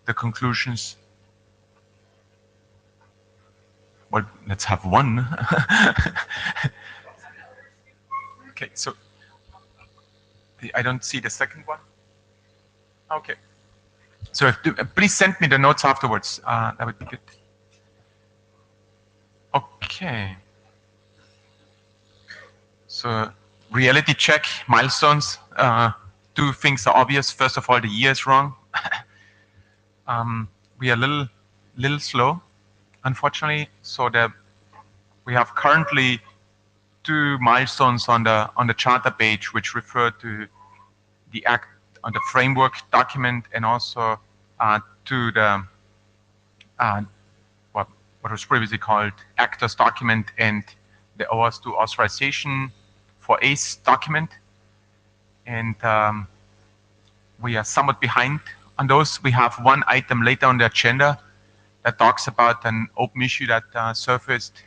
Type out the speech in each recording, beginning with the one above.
the conclusions. Well, let's have one. Okay, so I don't see the second one. Okay. So please send me the notes afterwards. That would be good. Okay. So reality check, milestones. Two things are obvious. First of all, the year is wrong. We are a little slow, unfortunately. So we have currently 2 milestones on the charter page, which refer to the act on the framework document, and also to the what was previously called actors document and the OAuth2 authorization for ACE document. And we are somewhat behind on those. We have one item later on the agenda that talks about an open issue that surfaced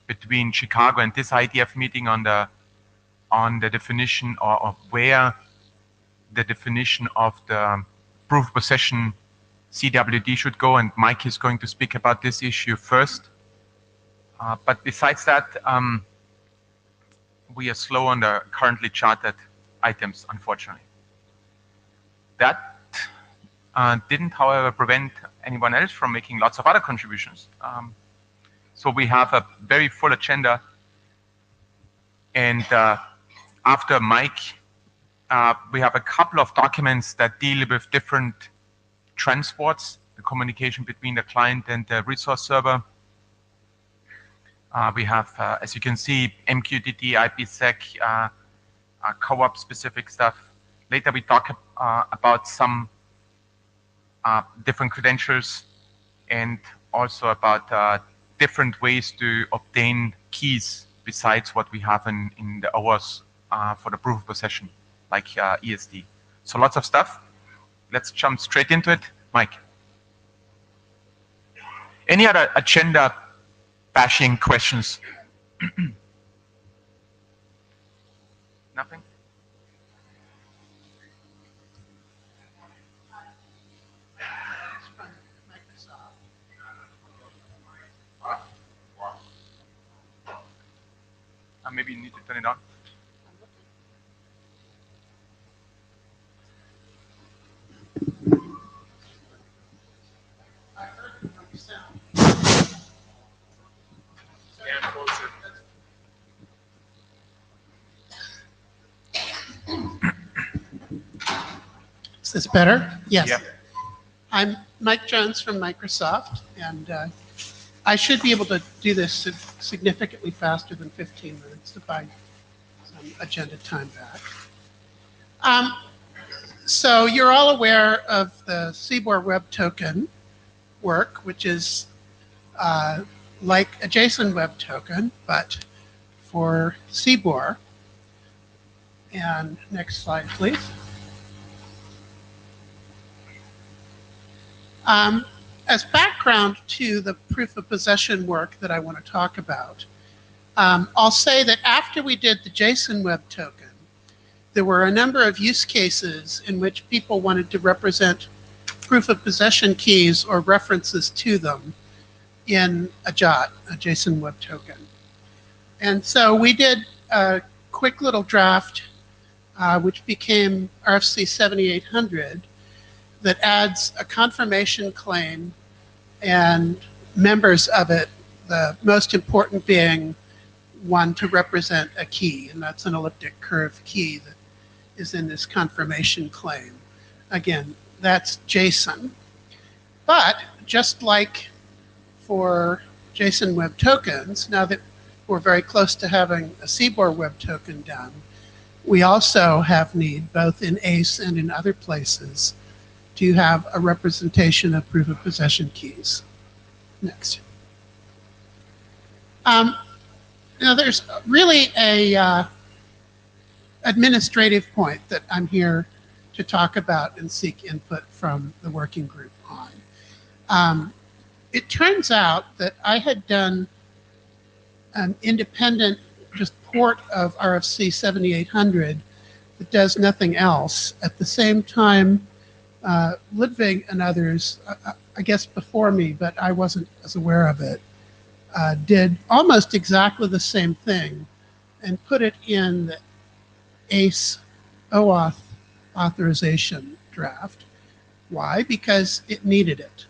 between Chicago and this IETF meeting on the definition or where the definition of the proof of possession CWD should go, and Mike is going to speak about this issue first. But besides that, we are slow on the currently charted items, unfortunately. That didn't, however, prevent anyone else from making lots of other contributions. So we have a very full agenda, and after Mike, we have a couple of documents that deal with different transports, the communication between the client and the resource server. We have, as you can see, MQTT, IPsec, co-op specific stuff. Later we talk about some different credentials, and also about different ways to obtain keys besides what we have in the OAuth for the proof of possession, like ESD. So lots of stuff. Let's jump straight into it. Mike. Any other agenda bashing questions? Nothing? Maybe you need to turn it on. Is this better? Yes. Yeah. I'm Mike Jones from Microsoft, and I should be able to do this significantly faster than 15 minutes to buy some agenda time back. So you're all aware of the CBOR Web Token work, which is like a JSON Web Token, but for CBOR. And next slide, please. As background to the proof of possession work that I want to talk about, I'll say that after we did the JSON Web Token, there were a number of use cases in which people wanted to represent proof of possession keys or references to them in a JWT, a JSON Web Token. And so we did a quick little draft, which became RFC 7800, that adds a confirmation claim and members of it, the most important being one to represent a key, and that's an elliptic curve key that is in this confirmation claim. Again, that's JSON. But just like for JSON Web Tokens, now that we're very close to having a CBOR Web Token done, we also have need, both in ACE and in other places, to have a representation of proof of possession keys. Next. Now there's really a administrative point that I'm here to talk about and seek input from the working group on. It turns out that I had done an independent just port of RFC 7800 that does nothing else at the same time Ludwig and others, I guess before me, but I wasn't as aware of it, did almost exactly the same thing and put it in the ACE OAuth authorization draft. Why? Because it needed it.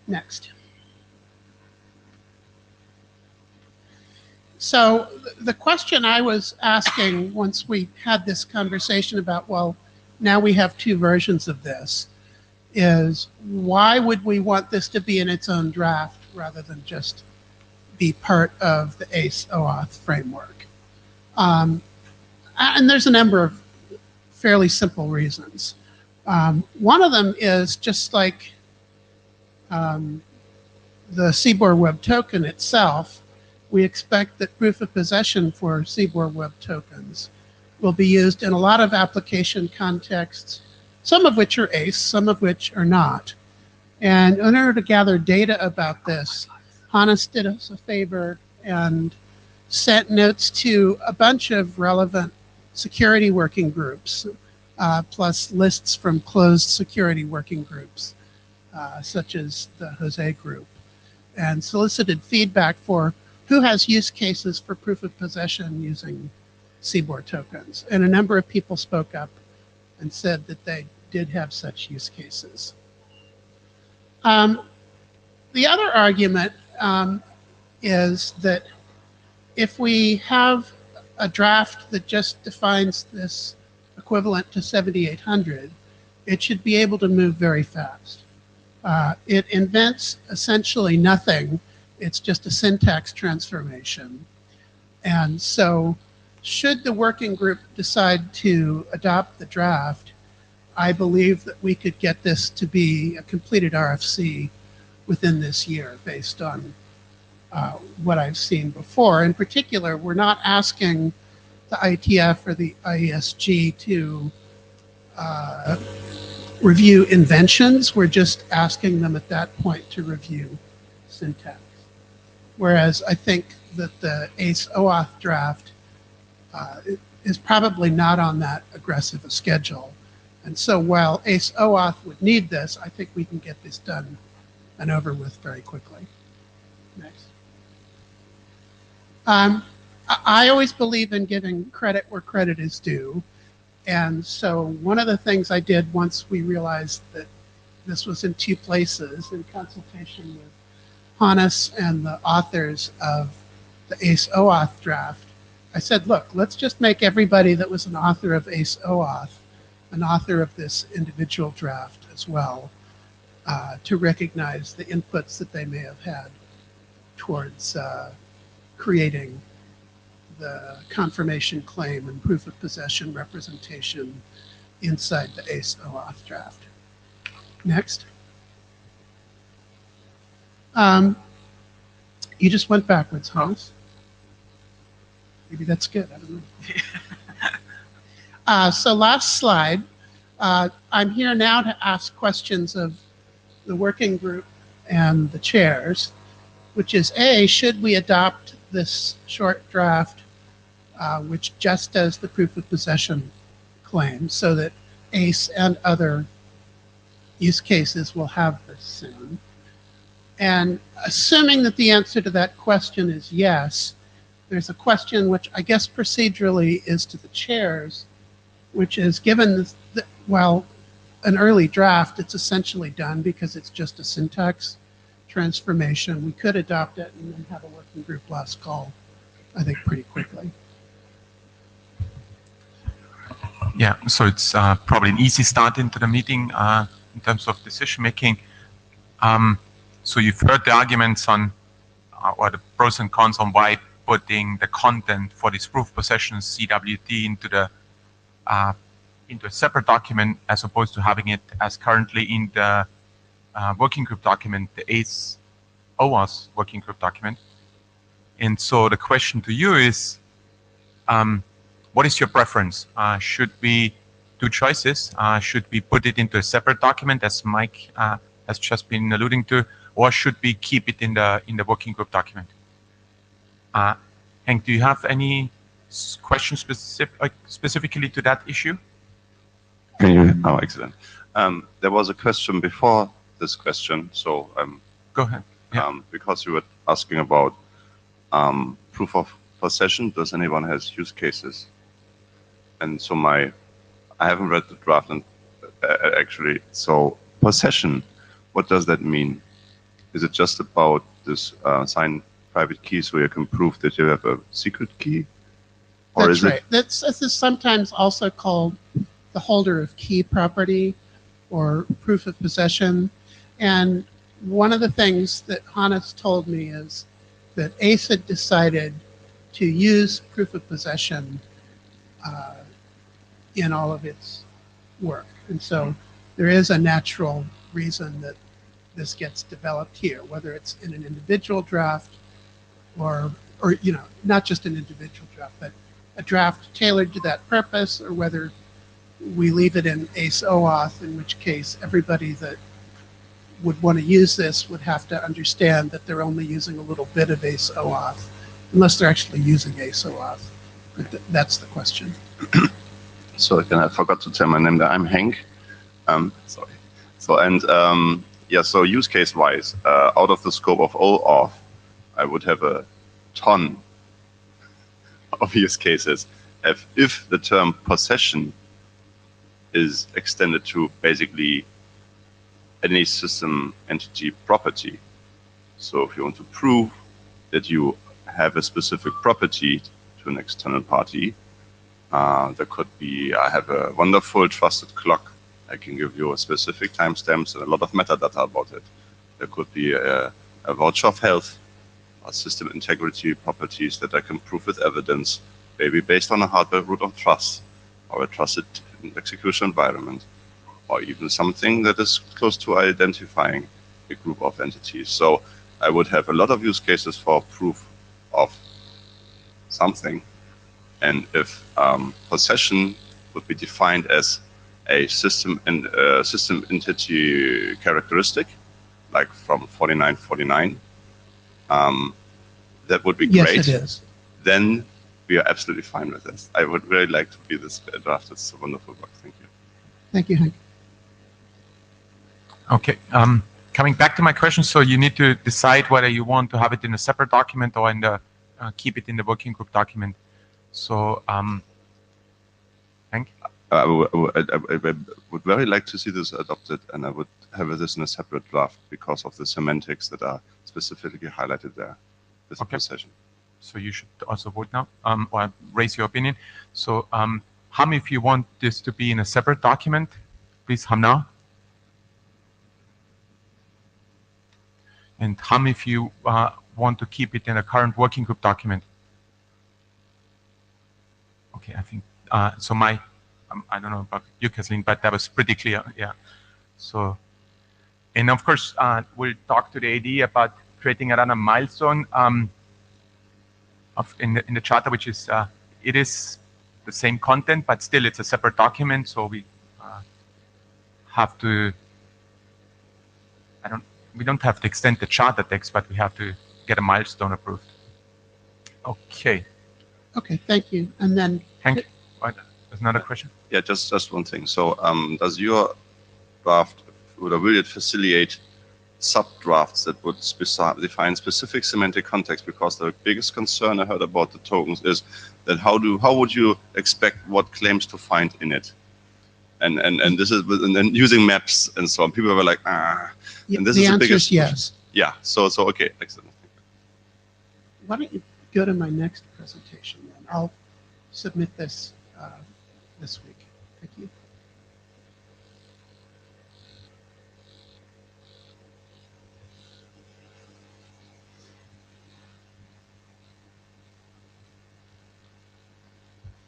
Next. So the question I was asking once we had this conversation about, well, now we have two versions of this, is why would we want this to be in its own draft rather than just be part of the ACE OAuth framework? And there's a number of fairly simple reasons. One of them is just like the CBOR Web Token itself, we expect that proof of possession for CBOR Web Tokens will be used in a lot of application contexts, some of which are ACE, some of which are not. And in order to gather data about this, Hannes did us a favor and sent notes to a bunch of relevant security working groups, plus lists from closed security working groups, such as the Jose group, and solicited feedback for who has use cases for proof of possession using CBOR tokens. And a number of people spoke up and said that they did have such use cases. The other argument is that if we have a draft that just defines this equivalent to 7800, it should be able to move very fast. It invents essentially nothing. It's just a syntax transformation. And so should the working group decide to adopt the draft, I believe that we could get this to be a completed RFC within this year based on what I've seen before. In particular, we're not asking the IETF or the IESG to review inventions. We're just asking them at that point to review syntax. Whereas I think that the ACE OAuth draft is probably not on that aggressive a schedule. And so while ACE OAuth would need this, I think we can get this done and over with very quickly. Next. I always believe in giving credit where credit is due. And so one of the things I did once we realized that this was in two places, in consultation with Hannes and the authors of the ACE OAuth draft, I said, look, let's just make everybody that was an author of ACE OAuth an author of this individual draft as well, to recognize the inputs that they may have had towards creating the confirmation claim and proof of possession representation inside the ACE OAuth draft. Next. You just went backwards, Hans. Maybe that's good, I don't know. So last slide. I'm here now to ask questions of the working group and the chairs, which is A, should we adopt this short draft which just does the proof of possession claim so that ACE and other use cases will have this soon? And assuming that the answer to that question is yes, there's a question which I guess procedurally is to the chairs, which is given well, an early draft, it's essentially done because it's just a syntax transformation. We could adopt it and then have a working group last call, I think, pretty quickly. Yeah, so it's probably an easy start into the meeting in terms of decision making. So you've heard the arguments on, or the pros and cons on why putting the content for this proof of possession CWT into a separate document as opposed to having it as currently in the working group document, the ACE OAuth working group document. And so the question to you is, what is your preference? Should we do choices? Should we put it into a separate document, as Mike has just been alluding to, or should we keep it in the working group document? Hank, do you have any questions specifically to that issue? Can you? Oh, excellent. There was a question before this question, so Go ahead. Yeah. because you were asking about proof of possession, does anyone has use cases? And so I haven't read the draft actually. So possession, what does that mean? Is it just about this signed private key so you can prove that you have a secret key? Or That's is right. This is sometimes also called the holder of key property or proof of possession. And one of the things that Hannes told me is that ACE had decided to use proof of possession in all of its work. And so there is a natural reason that this gets developed here, whether it's in an individual draft or not just an individual draft, but a draft tailored to that purpose, or whether we leave it in ACE OAuth, in which case everybody that would want to use this would have to understand that they're only using a little bit of ACE OAuth, unless they're actually using ACE OAuth. But that's the question. So again, I forgot to tell my name there. I'm Hank. Sorry. So so use case wise, out of the scope of OAuth, I would have a ton of use cases if the term possession is extended to basically any system entity property. So if you want to prove that you have a specific property to an external party, there could be, I have a wonderful trusted clock. I can give you a specific timestamps and a lot of metadata about it. There could be a voucher of health, or system integrity properties that I can prove with evidence, maybe based on a hardware root of trust, or a trusted execution environment, or even something that is close to identifying a group of entities. So I would have a lot of use cases for proof of something. And if possession would be defined as a system entity characteristic, like from 4949, that would be great. Yes, it is. Then we are absolutely fine with this. I would really like to be this draft. It's a wonderful book. Thank you. Thank you, Hank. Okay. Coming back to my question, so you need to decide whether you want to have it in a separate document or in the keep it in the working group document. So, Hank? I would very like to see this adopted, and I would have this in a separate draft because of the semantics that are specifically highlighted there. This possession. So you should also vote now, or raise your opinion. So, Ham, if you want this to be in a separate document, please Ham now. And Ham, if you want to keep it in a current working group document. Okay, I think so. I don't know about you, Kathleen, but that was pretty clear. Yeah. So, and of course, we'll talk to the AD about creating another milestone in the charter, which is it is the same content, but still it's a separate document. So we have to. We don't have to extend the charter text, but we have to get a milestone approved. Okay. Okay, thank you. And then Hank, there's another question. Yeah, just one thing. So, does your draft, or will it facilitate sub-drafts that would define specific semantic context? Because the biggest concern I heard about the tokens is that how would you expect what claims to find in it? And this is and then using maps and so on. People were like, and this the is the answer biggest. is yes. Yeah. So okay, excellent. Why don't you go to my next presentation then? I'll submit this this week. Thank you.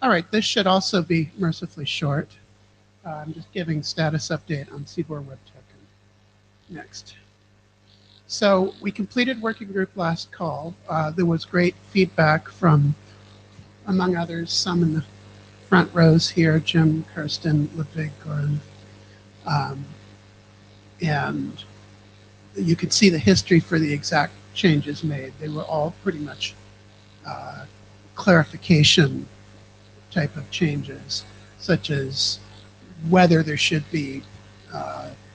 All right, this should also be mercifully short. I'm just giving status update on Seedware Web Token. Next. So we completed working group last call. There was great feedback from, among others, some in the front rows here, Jim, Kirsten, Ludwig, Goran. And you could see the history for the exact changes made. They were all pretty much clarification type of changes, such as whether there should be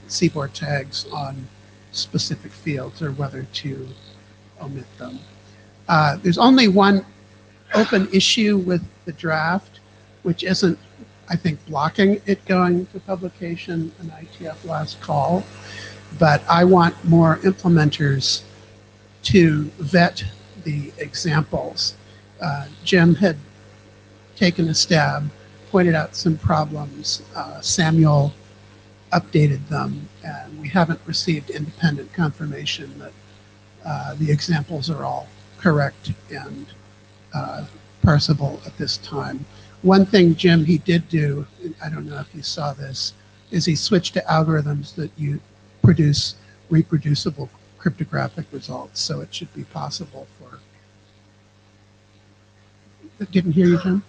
CBOR tags on specific fields or whether to omit them. There's only one open issue with the draft, which isn't, I think, blocking it going to publication, an IETF last call, but I want more implementers to vet the examples. Jim had taken a stab, pointed out some problems. Samuel updated them, and we haven't received independent confirmation that the examples are all correct and parsable at this time. One thing, Jim, he did do, I don't know if you saw this, is he switched to algorithms that you produce reproducible cryptographic results, so it should be possible for... Didn't hear you, Jim?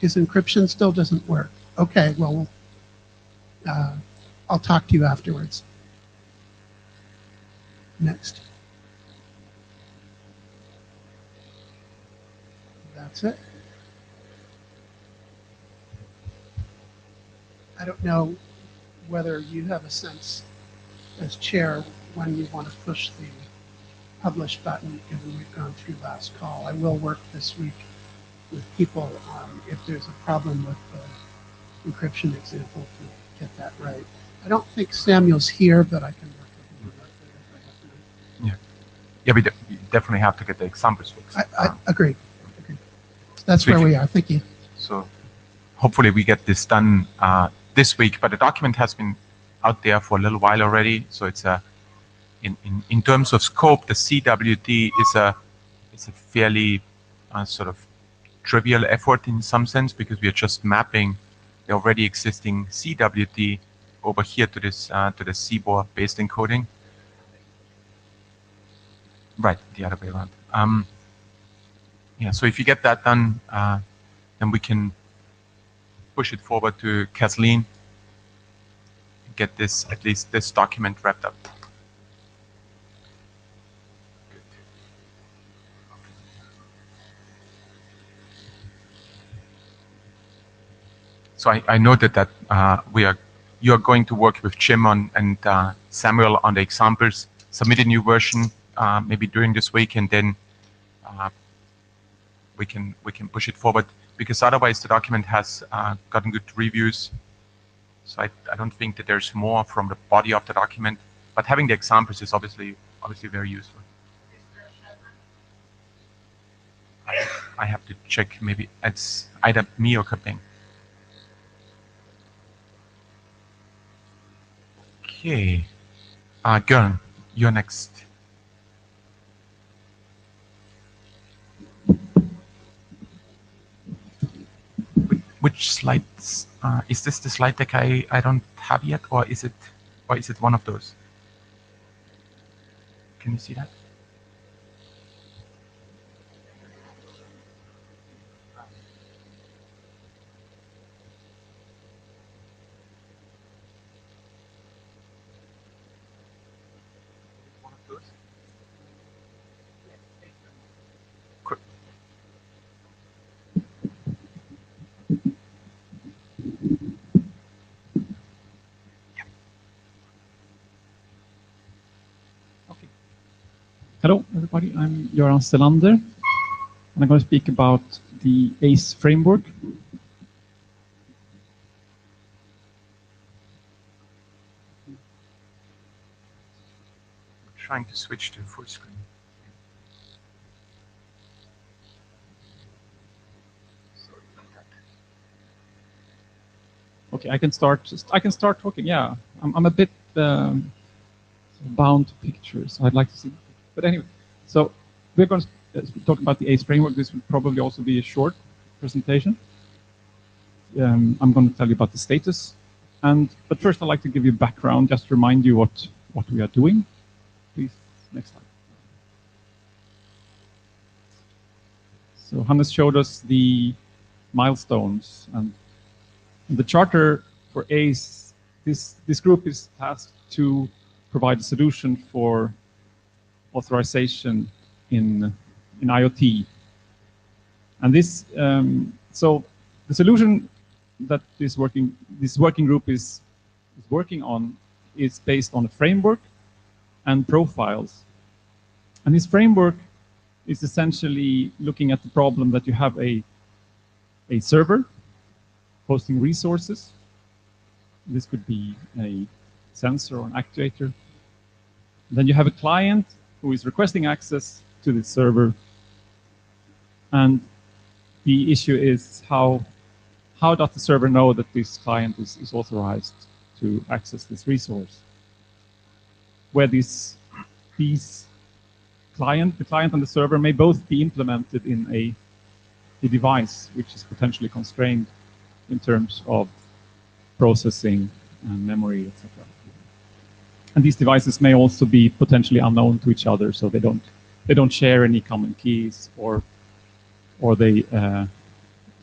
His encryption still doesn't work. Okay, well, I'll talk to you afterwards. Next. That's it. I don't know whether you have a sense as chair when you want to push the publish button, given we've gone through last call. I will work this week with people if there's a problem with the encryption example to get that right. I don't think Samuel's here, but I can work with him remotely if I have to. Yeah, we definitely have to get the examples fixed. I agree. That's where we are. Thank you. So hopefully we get this done this week, but the document has been out there for a little while already. So it's in terms of scope, the CWT is a fairly sort of trivial effort in some sense, because we are just mapping the already existing CWT over here to this to the CBOR based encoding. Right, the other way around. Yeah, so if you get that done, then we can push it forward to Kathleen, get this, at least this document wrapped up. Good. So I noted that you are going to work with Jim and Samuel on the examples, submit a new version maybe during this week, and then we can push it forward, because otherwise the document has gotten good reviews. So I don't think that there's more from the body of the document, but having the examples is obviously very useful. I have to check, maybe it's either me or Kapeng. Okay, Gern, you're next. Which slides is this? The slide deck I don't have yet, or is it one of those? Can you see that? One of those? Cool. Hello, everybody. I'm Göran Stellander, and I'm going to speak about the ACE framework. I'm trying to switch to full screen. Sorry about that. Okay, I can start talking. Yeah, I'm a bit bound to pictures, so I'd like to see. But anyway, so we're going to talk about the ACE framework. This will probably also be a short presentation. I'm going to tell you about the status, but first I'd like to give you background, just to remind you what we are doing. Please, next slide. So Hannes showed us the milestones, and the charter for ACE. This group is tasked to provide a solution for authorization in IoT, and this so the solution that this working group is working on is based on a framework and profiles. And this framework is essentially looking at the problem that you have a server hosting resources. This could be a sensor or an actuator. Then you have a client who is requesting access to the server. And the issue is how does the server know that this client is authorized to access this resource? Where the client and the server may both be implemented in a device which is potentially constrained in terms of processing and memory, etc. And these devices may also be potentially unknown to each other, so they don't share any common keys, or they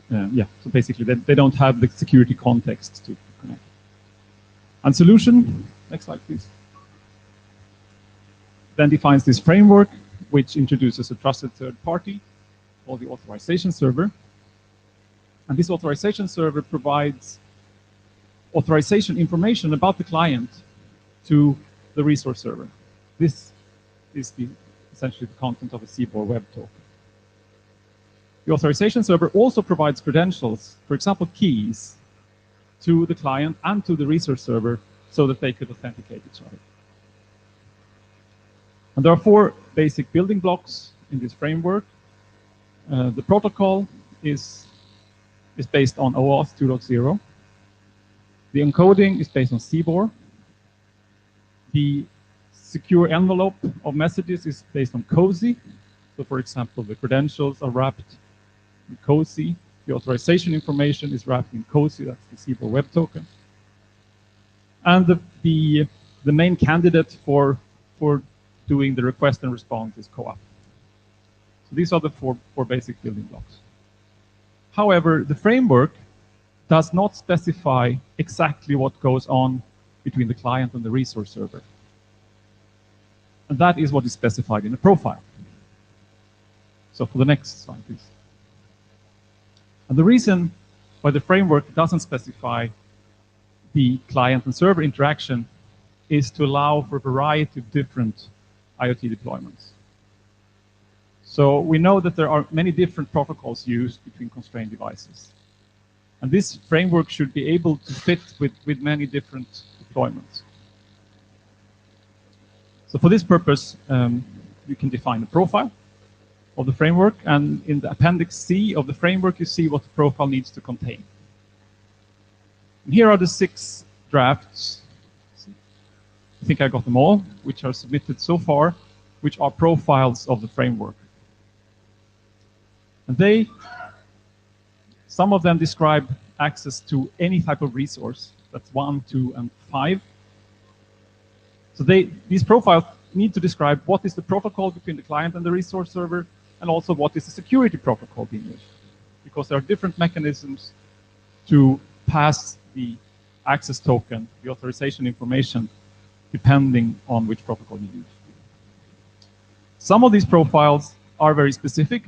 so basically they don't have the security context to connect. And solution, next slide please, then defines this framework which introduces a trusted third party called the authorization server. And this authorization server provides authorization information about the client to the resource server. This is essentially the content of a CBOR web token. The authorization server also provides credentials, for example, keys, to the client and to the resource server so that they could authenticate each other. And there are 4 basic building blocks in this framework. The protocol is based on OAuth 2.0. The encoding is based on CBOR. The secure envelope of messages is based on COSI. So for example, the credentials are wrapped in COSI. The authorization information is wrapped in COSI, that's the CBOR web token. And the main candidate for doing the request and response is CoAP. So these are the four basic building blocks. However, the framework does not specify exactly what goes on between the client and the resource server. And that is what is specified in the profile. So for the next slide, please. And the reason why the framework doesn't specify the client and server interaction is to allow for a variety of different IoT deployments. So we know that there are many different protocols used between constrained devices. And this framework should be able to fit with many different deployments. So for this purpose, you can define a profile of the framework, and in the Appendix C of the framework, you see what the profile needs to contain. And here are the 6 drafts. I think I got them all, which are submitted so far, which are profiles of the framework. And some of them describe access to any type of resource. That's 1, 2, and 5. So these profiles need to describe what is the protocol between the client and the resource server, and also what is the security protocol being used. Because there are different mechanisms to pass the access token, the authorization information, depending on which protocol you use. Some of these profiles are very specific,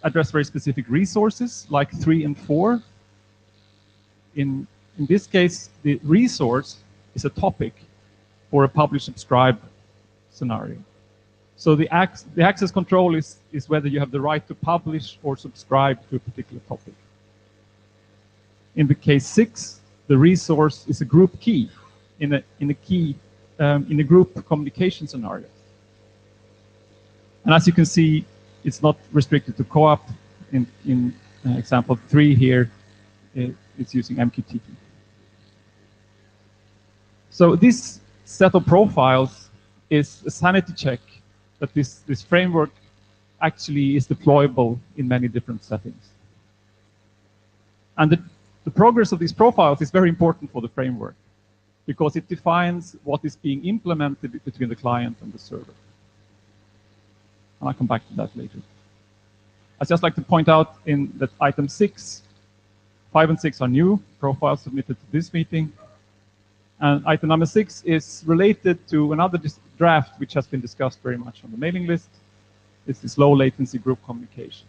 address very specific resources, like 3 and 4. In this case, the resource is a topic for a publish-subscribe scenario. So the access control is whether you have the right to publish or subscribe to a particular topic. In the case 6, the resource is a group key in a group communication scenario. And as you can see, it's not restricted to CoAP. In example 3 here, it's using MQTT. So this set of profiles is a sanity check that this framework actually is deployable in many different settings. And the progress of these profiles is very important for the framework, because it defines what is being implemented between the client and the server. And I'll come back to that later. I'd just like to point out that item 6, 5 and 6 are new profiles submitted to this meeting. And item number 6 is related to another draft which has been discussed very much on the mailing list. It's this low latency group communication,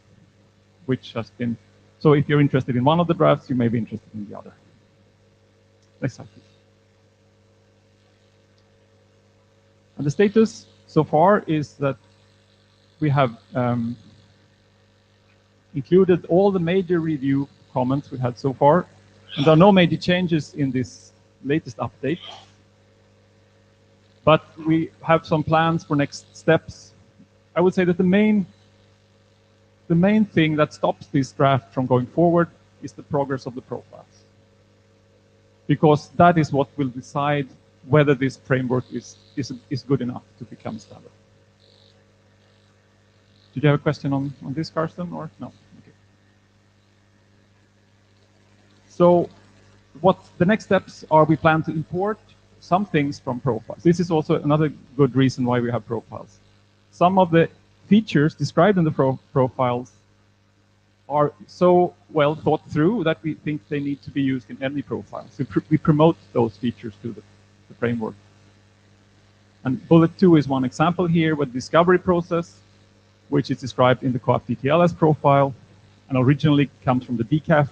which has been So if you're interested in one of the drafts, you may be interested in the other. Next slide, please. And the status so far is that we have included all the major review comments we had so far, and there are no major changes in this latest update. But we have some plans for next steps. I would say that the main thing that stops this draft from going forward is the progress of the profiles, because that is what will decide whether this framework is good enough to become standard. Did you have a question on this, Karsten, or no? Okay. So what the next steps are, we plan to import some things from profiles. This is also another good reason why we have profiles. Some of the features described in the profiles are so well thought through that we think they need to be used in any profile. So we promote those features to the framework. And bullet 2 is one example here with discovery process, which is described in the co-op TTLS profile, and originally comes from the DCAF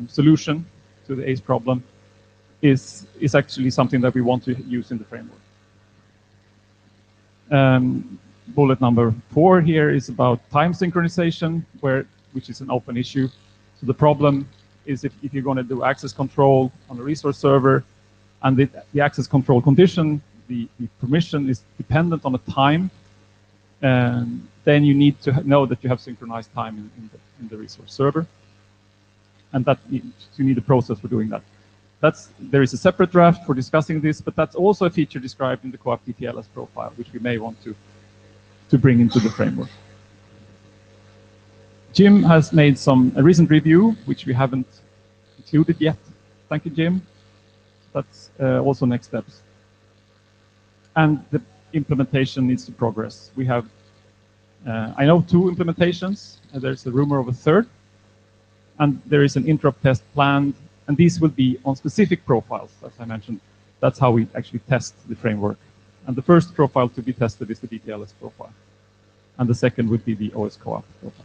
solution to the ACE problem, is actually something that we want to use in the framework. Bullet number 4 here is about time synchronization, which is an open issue. So the problem is if you're going to do access control on a resource server, and the access control condition, the permission is dependent on a time, and then you need to know that you have synchronized time in the resource server, and that you need a process for doing that. There is a separate draft for discussing this, but that's also a feature described in the co-op TTLS profile, which we may want to bring into the framework. Jim has made a recent review, which we haven't included yet. Thank you, Jim. That's also next steps. And the implementation needs to progress. We have, I know, 2 implementations, and there's a rumor of a 3rd. And there is an interrupt test planned, and these will be on specific profiles, as I mentioned. That's how we actually test the framework. And the first profile to be tested is the DTLS profile. And the second would be the OS co-op profile.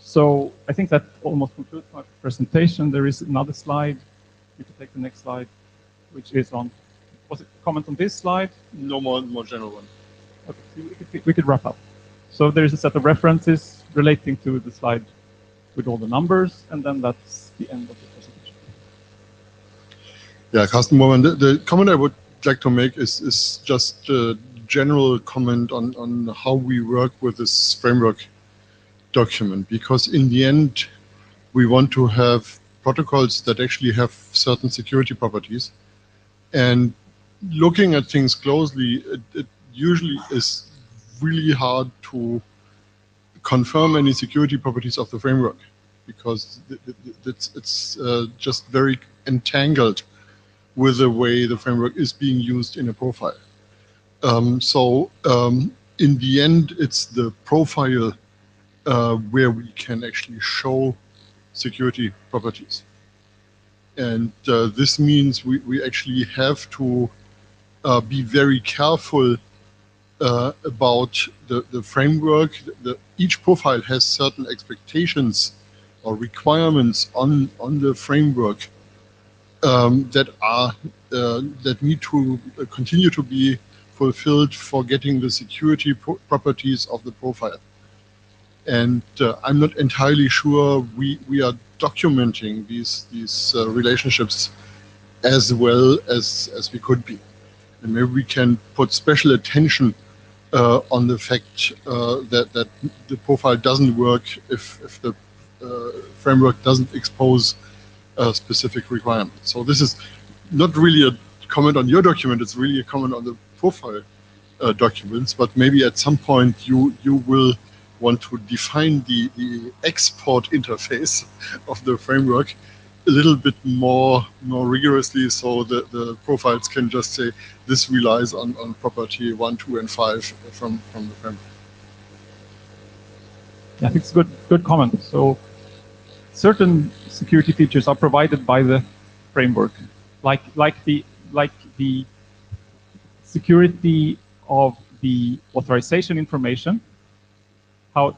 So I think that almost concludes my presentation. There is another slide. You can take the next slide, which is on, was it comment on this slide? No more general one. Okay, so we could wrap up. So there is a set of references relating to the slide with all the numbers, and then that's the end of the presentation. Yeah, Carsten Moorman, the comment I would like to make is just a general comment on how we work with this framework document, because in the end we want to have protocols that actually have certain security properties, and looking at things closely, it usually is really hard to confirm any security properties of the framework, because it's just very entangled with the way the framework is being used in a profile. In the end, it's the profile where we can actually show security properties. And this means we actually have to be very careful about the framework. Each profile has certain expectations or requirements on the framework that need to continue to be fulfilled for getting the security properties of the profile. And I'm not entirely sure we are documenting these relationships as well as we could be. And maybe we can put special attention on the fact that the profile doesn't work if the framework doesn't expose specific requirements. So this is not really a comment on your document, it's really a comment on the profile documents, but maybe at some point you will want to define the export interface of the framework a little bit more rigorously, so the profiles can just say this relies on property 1, 2, and 5 from the framework. Yeah, I think it's a good comment. So certain security features are provided by the framework, like the security of the authorization information, how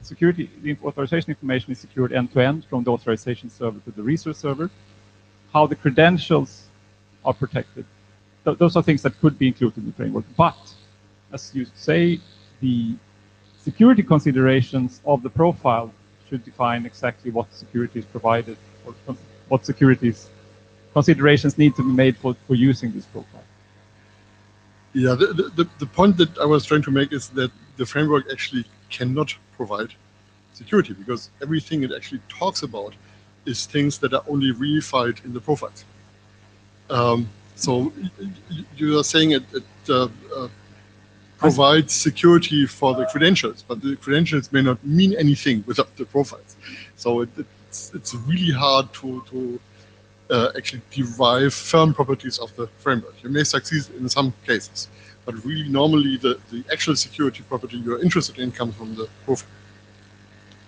the authorization information is secured end-to-end from the authorization server to the resource server. How the credentials are protected. Those are things that could be included in the framework. But, as you say, the security considerations of the profile should define exactly what security is provided or what considerations need to be made for using this profile. Yeah, the point that I was trying to make is that the framework actually cannot provide security because everything it actually talks about is things that are only reified in the profiles. So you are saying it provides security for the credentials, but the credentials may not mean anything without the profiles. So it's really hard to actually derive firm properties of the framework. You may succeed in some cases, but really normally the actual security property you're interested in comes from the profile.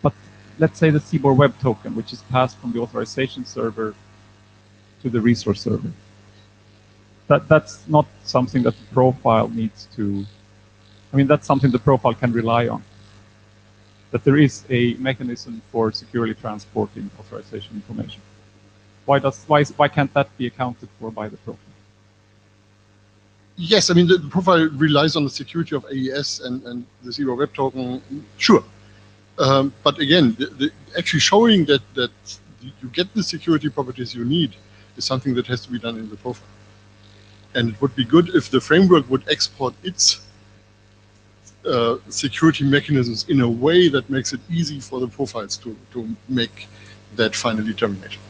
But let's say the CBOR web token, which is passed from the authorization server to the resource server. That's not something that the profile needs to, I mean, that's something the profile can rely on. That there is a mechanism for securely transporting authorization information. Why can't that be accounted for by the profile? Yes, I mean, the profile relies on the security of AES and the CBOR web token, sure. But again, actually showing that you get the security properties you need is something that has to be done in the profile. And it would be good if the framework would export its security mechanisms in a way that makes it easy for the profiles to make that final determination.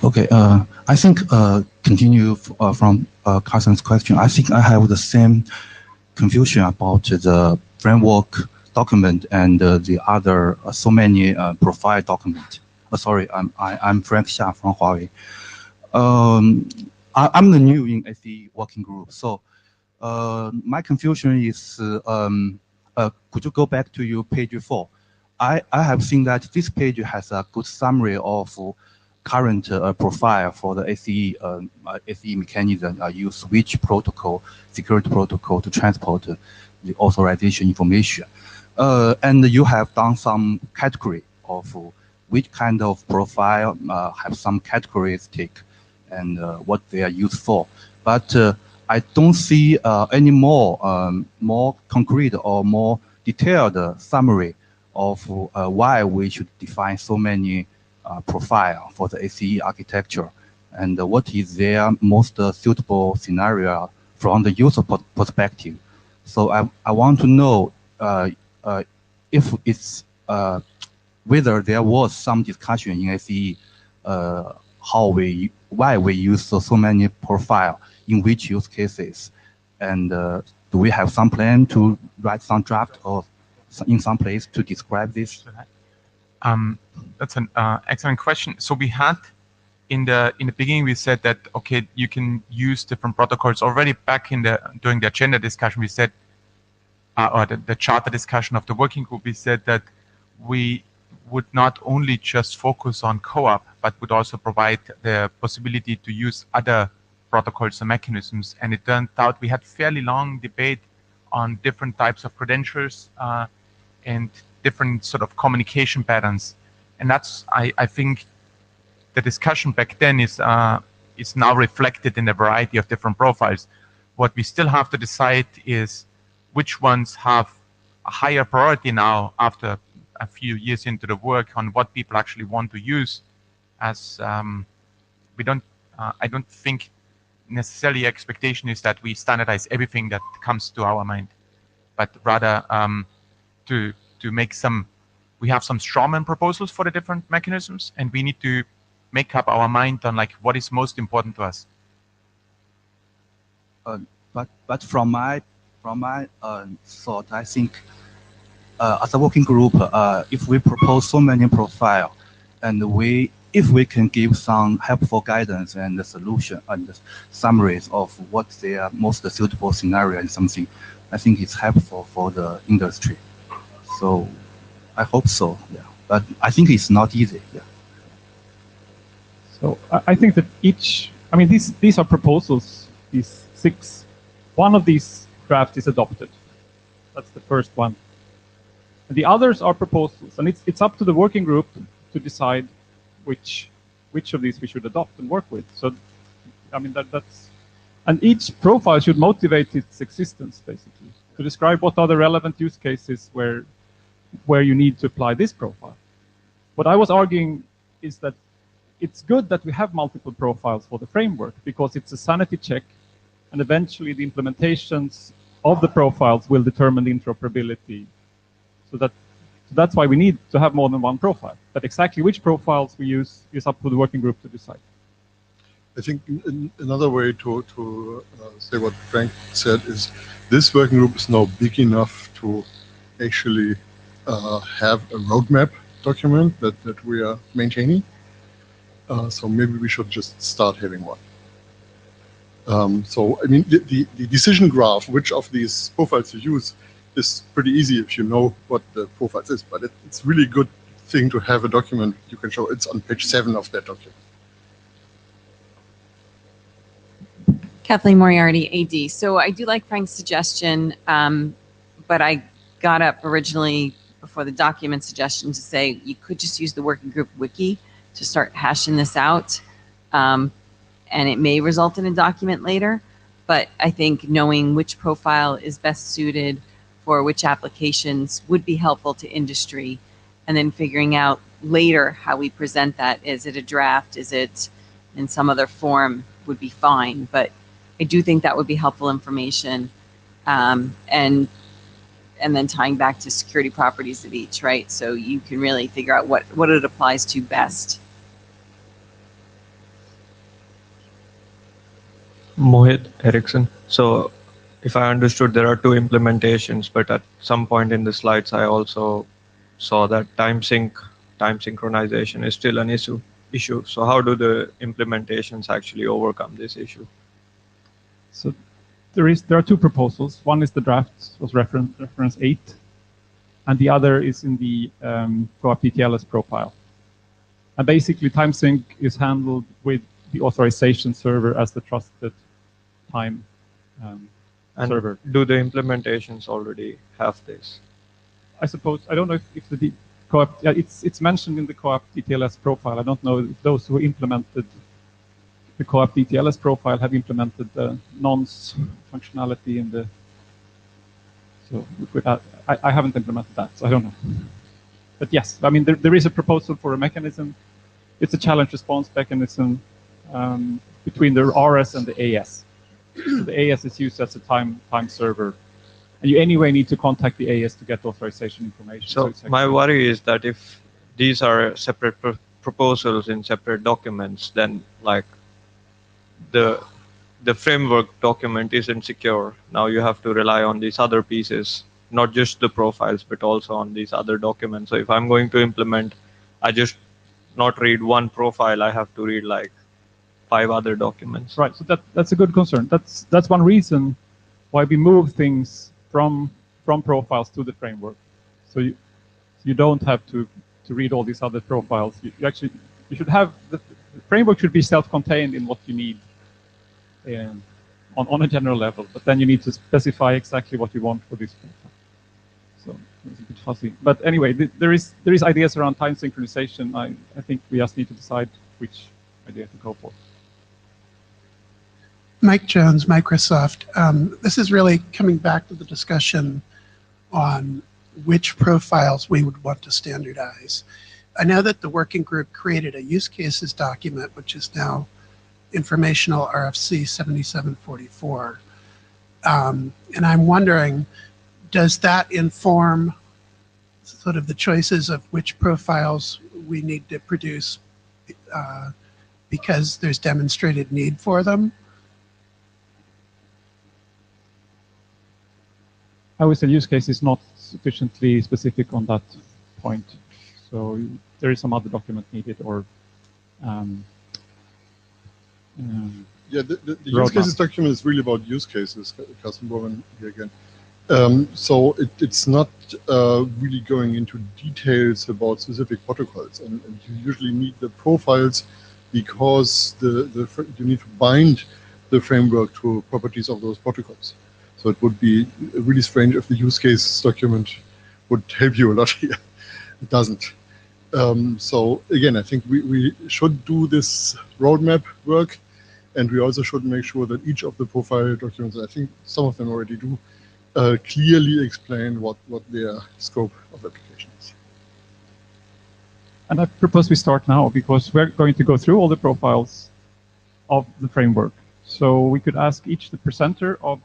Okay, I think continue from Carson's question. I think I have the same confusion about the framework document and the other so many profile document. Sorry, I'm Frank Xia from Huawei. I'm the new in SE working group, so my confusion is, could you go back to your page 4? I have seen that this page has a good summary of current profile for the SE mechanism. Use which protocol, security protocol to transport the authorization information. And you have done some category of which kind of profile have some characteristic and what they are used for. But I don't see any more concrete or more detailed summary of why we should define so many profile for the ACE architecture and what is their most suitable scenario from the user perspective. So I want to know if it's whether there was some discussion in ACE why we use so many profile in which use cases, and do we have some plan to write some draft or in some place to describe this? That's an excellent question. So we had in the beginning we said that okay, you can use different protocols already back during the agenda discussion. We said or the charter discussion of the working group. We said that we would not only just focus on CoAP, but would also provide the possibility to use other protocols and mechanisms. And it turned out we had fairly long debate on different types of credentials and different sort of communication patterns. And that's, I think, the discussion back then is now reflected in a variety of different profiles. What we still have to decide is which ones have a higher priority now after a few years into the work on what people actually want to use. As I don't think necessarily expectation is that we standardize everything that comes to our mind, but rather to make we have some strawman proposals for the different mechanisms, and we need to make up our mind on like what is most important to us. But from my thought, I think as a working group, if we propose so many profile, and if we can give some helpful guidance and the solution and the summaries of what their most suitable scenario and something, I think it's helpful for the industry. So I hope so, yeah. But I think it's not easy, yeah. So I think that these are proposals, these 6 one of these drafts is adopted. That's the first one. And the others are proposals, and it's up to the working group to decide which of these we should adopt and work with. So, I mean, that's, and each profile should motivate its existence, basically, to describe what are the relevant use cases where you need to apply this profile. What I was arguing is that it's good that we have multiple profiles for the framework, because it's a sanity check, and eventually the implementations of the profiles will determine the interoperability. So that's why we need to have more than one profile. But exactly which profiles we use is up to the working group to decide. I think another way to say what Frank said is this working group is now big enough to actually have a roadmap document that we are maintaining. So maybe we should just start having one. So I mean, the decision graph, which of these profiles you use, is pretty easy if you know what the profiles is. But it's really good thing to have a document you can show. It's on page 7 of that document. Kathleen Moriarty, AD. So I do like Frank's suggestion, but I got up originally before the document suggestion to say you could just use the working group wiki to start hashing this out, and it may result in a document later. But I think knowing which profile is best suited for which applications would be helpful to industry, and then figuring out later how we present that. Is it a draft? Is it in some other form? Would be fine. But I do think that would be helpful information, and then tying back to security properties of each, right? So you can really figure out what it applies to best. Mohit Eriksson. So if I understood, there are 2 implementations, but at some point in the slides, I also saw that time synchronization is still an issue. So how do the implementations actually overcome this issue? So there are 2 proposals. One is the draft, was reference 8, and the other is in the CoAP TTLS profile. And basically, time sync is handled with the authorization server as the trusted time server. Do the implementations already have this? I suppose, I don't know if the CoAP, yeah, it's mentioned in the CoAP TTLS profile. I don't know if those who implemented the CoAP TTLS profile have implemented the nonce functionality in the, so I haven't implemented that, so I don't know. But yes, I mean, there is a proposal for a mechanism. It's a challenge response mechanism between the RS and the AS. So the AS is used as a time server, and you anyway need to contact the AS to get authorization information. So my worry is that if these are separate proposals in separate documents, then like the framework document isn't secure. Now you have to rely on these other pieces, not just the profiles, but also on these other documents. So if I'm going to implement, I just not read one profile, I have to read like 5 other documents. Right, so that's a good concern. That's one reason why we move things from profiles to the framework. So you don't have to read all these other profiles. You should have, the framework should be self-contained in what you need on a general level, but then you need to specify exactly what you want for this profile. So it's a bit fuzzy. But anyway, there is ideas around time synchronization. I think we just need to decide which idea to go for. Mike Jones, Microsoft. This is really coming back to the discussion on which profiles we would want to standardize. I know that the working group created a use cases document, which is now informational RFC 7744. And I'm wondering, does that inform sort of the choices of which profiles we need to produce because there's demonstrated need for them? I would say use case is not sufficiently specific on that point. So there is some other document needed, or yeah, the use cases document is really about use cases. Carsten Bormann here again. So it's not really going into details about specific protocols, and you usually need the profiles because you need to bind the framework to properties of those protocols. So it would be really strange if the use case document would help you a lot here. It doesn't. So again, I think we should do this roadmap work, and we also should make sure that each of the profile documents, I think some of them already do, clearly explain what their scope of application is. And I propose we start now, because we're going to go through all the profiles of the framework. So we could ask each the presenter of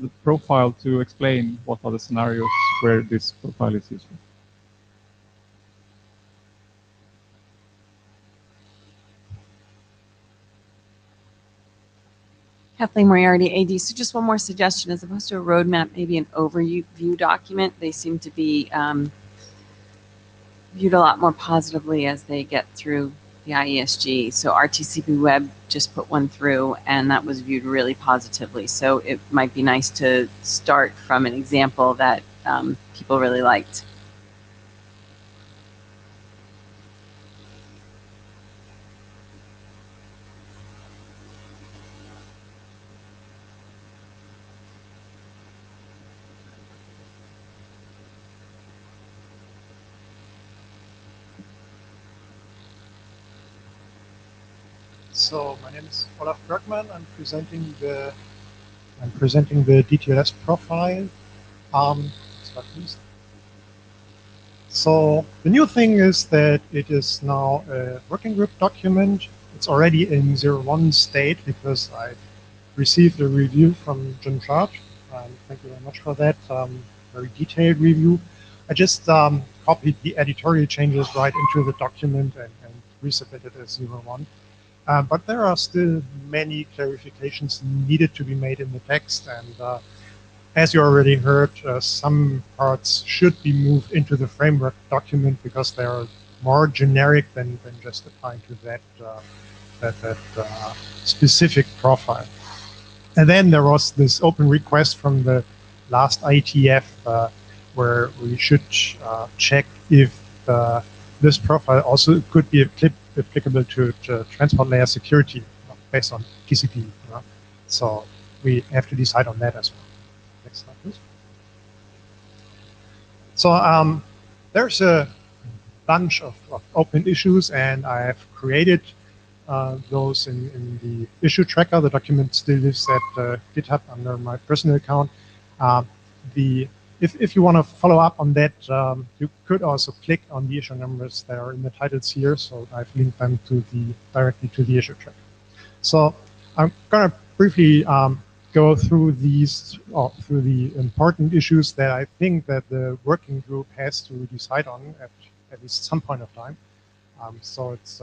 the profile to explain what are the scenarios where this profile is useful. Kathleen Moriarty, AD. So just one more suggestion, as opposed to a roadmap, maybe an overview document. They seem to be viewed a lot more positively as they get through the IESG. So RTCP Web just put one through, and that was viewed really positively. So it might be nice to start from an example that people really liked. So my name is Olaf Bergman. I'm presenting the DTLS profile. Start please. So the new thing is that it is now a working group document. It's already in 01 state because I received a review from Jim Church. Thank you very much for that. Very detailed review. I just copied the editorial changes right into the document and resubmitted as 01. But there are still many clarifications needed to be made in the text, and as you already heard, some parts should be moved into the framework document because they are more generic than just applying to that specific profile. And then there was this open request from the last IETF where we should check if this profile also could be applicable to transport layer security based on TCP. So we have to decide on that as well. Next slide, please. So there's a bunch of open issues, and I have created those in the issue tracker. The document still lives at GitHub under my personal account. If you want to follow up on that, you could also click on the issue numbers that are in the titles here. So I've linked them directly to the issue tracker. So I'm going to briefly go through through the important issues that I think that the working group has to decide on at least some point of time. So it's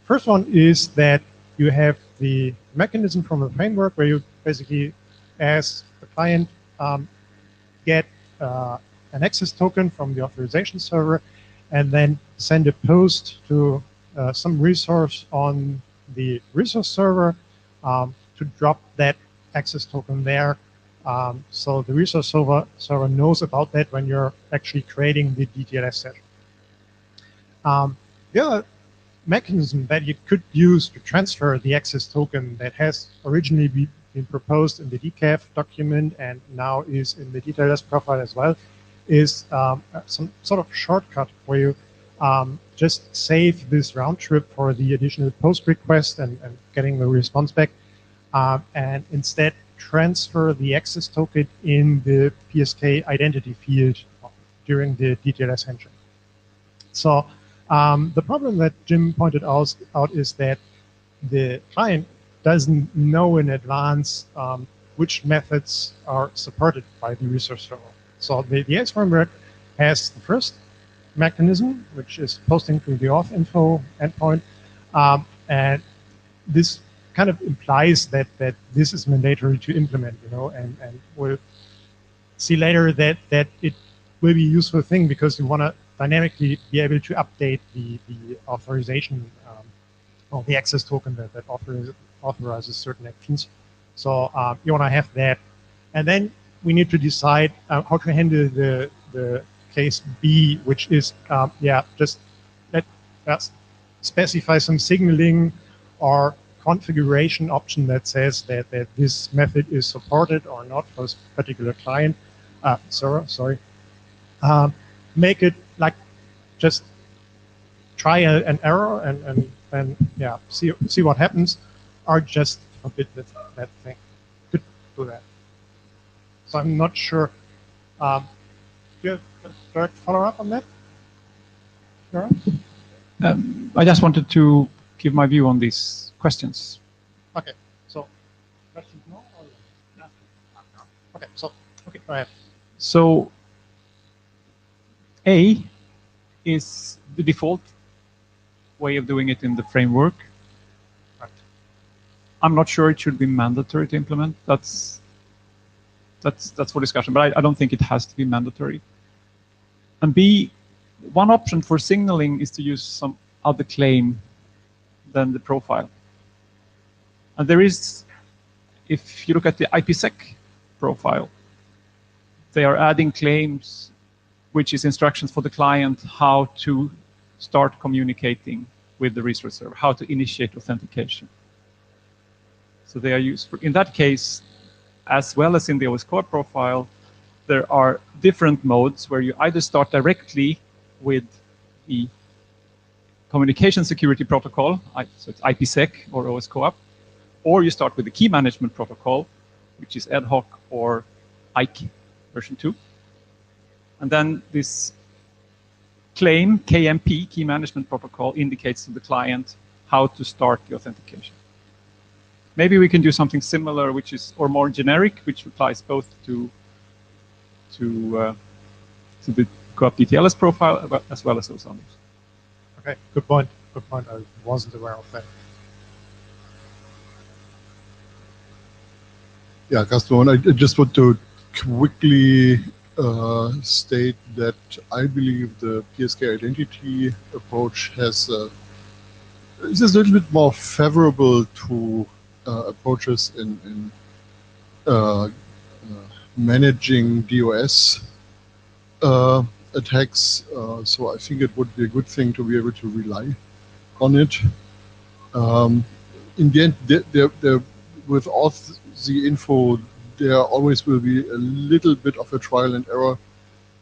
first one is that you have the mechanism from the framework where you basically, as the client, get an access token from the authorization server, and then send a post to some resource on the resource server to drop that access token there. So the resource server knows about that when you're actually creating the DTLS session. The other mechanism that you could use to transfer the access token that has originally been proposed in the DCAF document and now is in the DTLS profile as well is some sort of shortcut where you just save this round trip for the additional post request and getting the response back, and instead transfer the access token in the PSK identity field during the DTLS handshake. So the problem that Jim pointed out is that the client doesn't know in advance which methods are supported by the resource server. So the X framework has the first mechanism, which is posting to the auth info endpoint, and this kind of implies that this is mandatory to implement, and we'll see later that it will be a useful thing because you want to dynamically be able to update the authorization or the access token that authorizes certain actions. So you want to have that, and then we need to decide how to handle the case B, which is just let us specify some signaling or configuration option that says that this method is supported or not for a particular client, server, sorry. Make it like just try an error and yeah, see what happens, or just forbid that thing. Could do that. So I'm not sure. Do you have a direct follow-up on that? Sure. I just wanted to give my view on these questions. Okay. So questions no or no? Okay. So okay, go ahead. So A is the default way of doing it in the framework. Right. I'm not sure it should be mandatory to implement. That's for discussion, but I don't think it has to be mandatory. And B, one option for signaling is to use some other claim than the profile. And there is, if you look at the IPsec profile, they are adding claims, which is instructions for the client how to start communicating with the resource server, how to initiate authentication. So they are used for, in that case, as well as in the OS Core profile, there are different modes where you either start directly with the communication security protocol, so it's IPsec or OS CoAP, or you start with the key management protocol, which is ad hoc or IKE version 2. And then this claim, KMP, key management protocol, indicates to the client how to start the authentication. Maybe we can do something similar, which is, or more generic, which applies both to the CoAP DTLS profile as well as those others. Okay, good point. Good point. I wasn't aware of that. Yeah, Gaston, I just want to quickly state that I believe the PSK identity approach is a little bit more favorable to approaches in managing DOS attacks. So I think it would be a good thing to be able to rely on it. In the end, with all the info, there always will be a little bit of a trial and error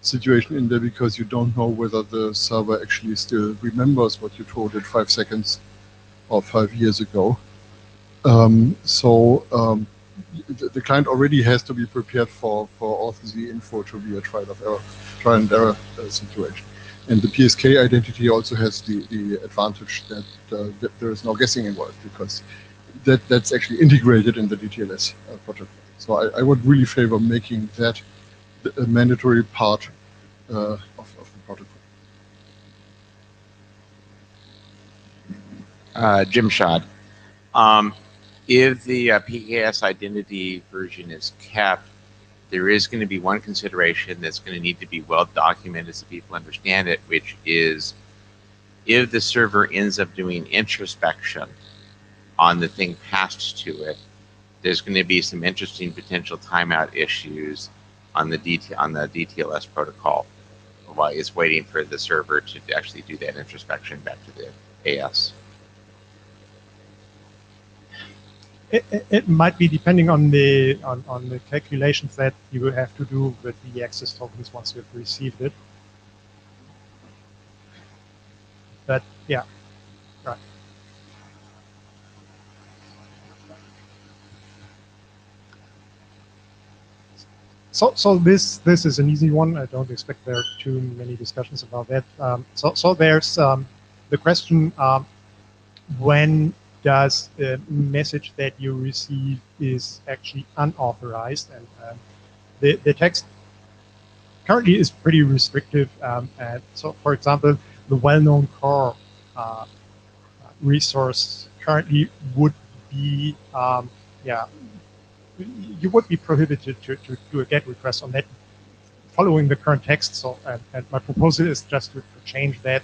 situation in there because you don't know whether the server actually still remembers what you told it 5 seconds or 5 years ago. The client already has to be prepared for all the info to be a trial and error situation. And the PSK identity also has the advantage that there is no guessing involved because that's actually integrated in the DTLS protocol. So I would really favor making that a mandatory part of the protocol. Jim Schad. If the PKS identity version is kept, there is going to be one consideration that's going to need to be well documented so people understand it, which is if the server ends up doing introspection on the thing passed to it, there's going to be some interesting potential timeout issues on the DTLS protocol while it's waiting for the server to actually do that introspection back to the AS. It might be depending on the calculations that you will have to do with the access tokens once you've received it. But yeah, right. So this is an easy one. I don't expect there are too many discussions about that. So there's the question: when does the message that you receive is actually unauthorized? And the text currently is pretty restrictive. So, for example, the well-known core resource currently would be, you would be prohibited to do a GET request on that following the current text. So, and my proposal is just to change that.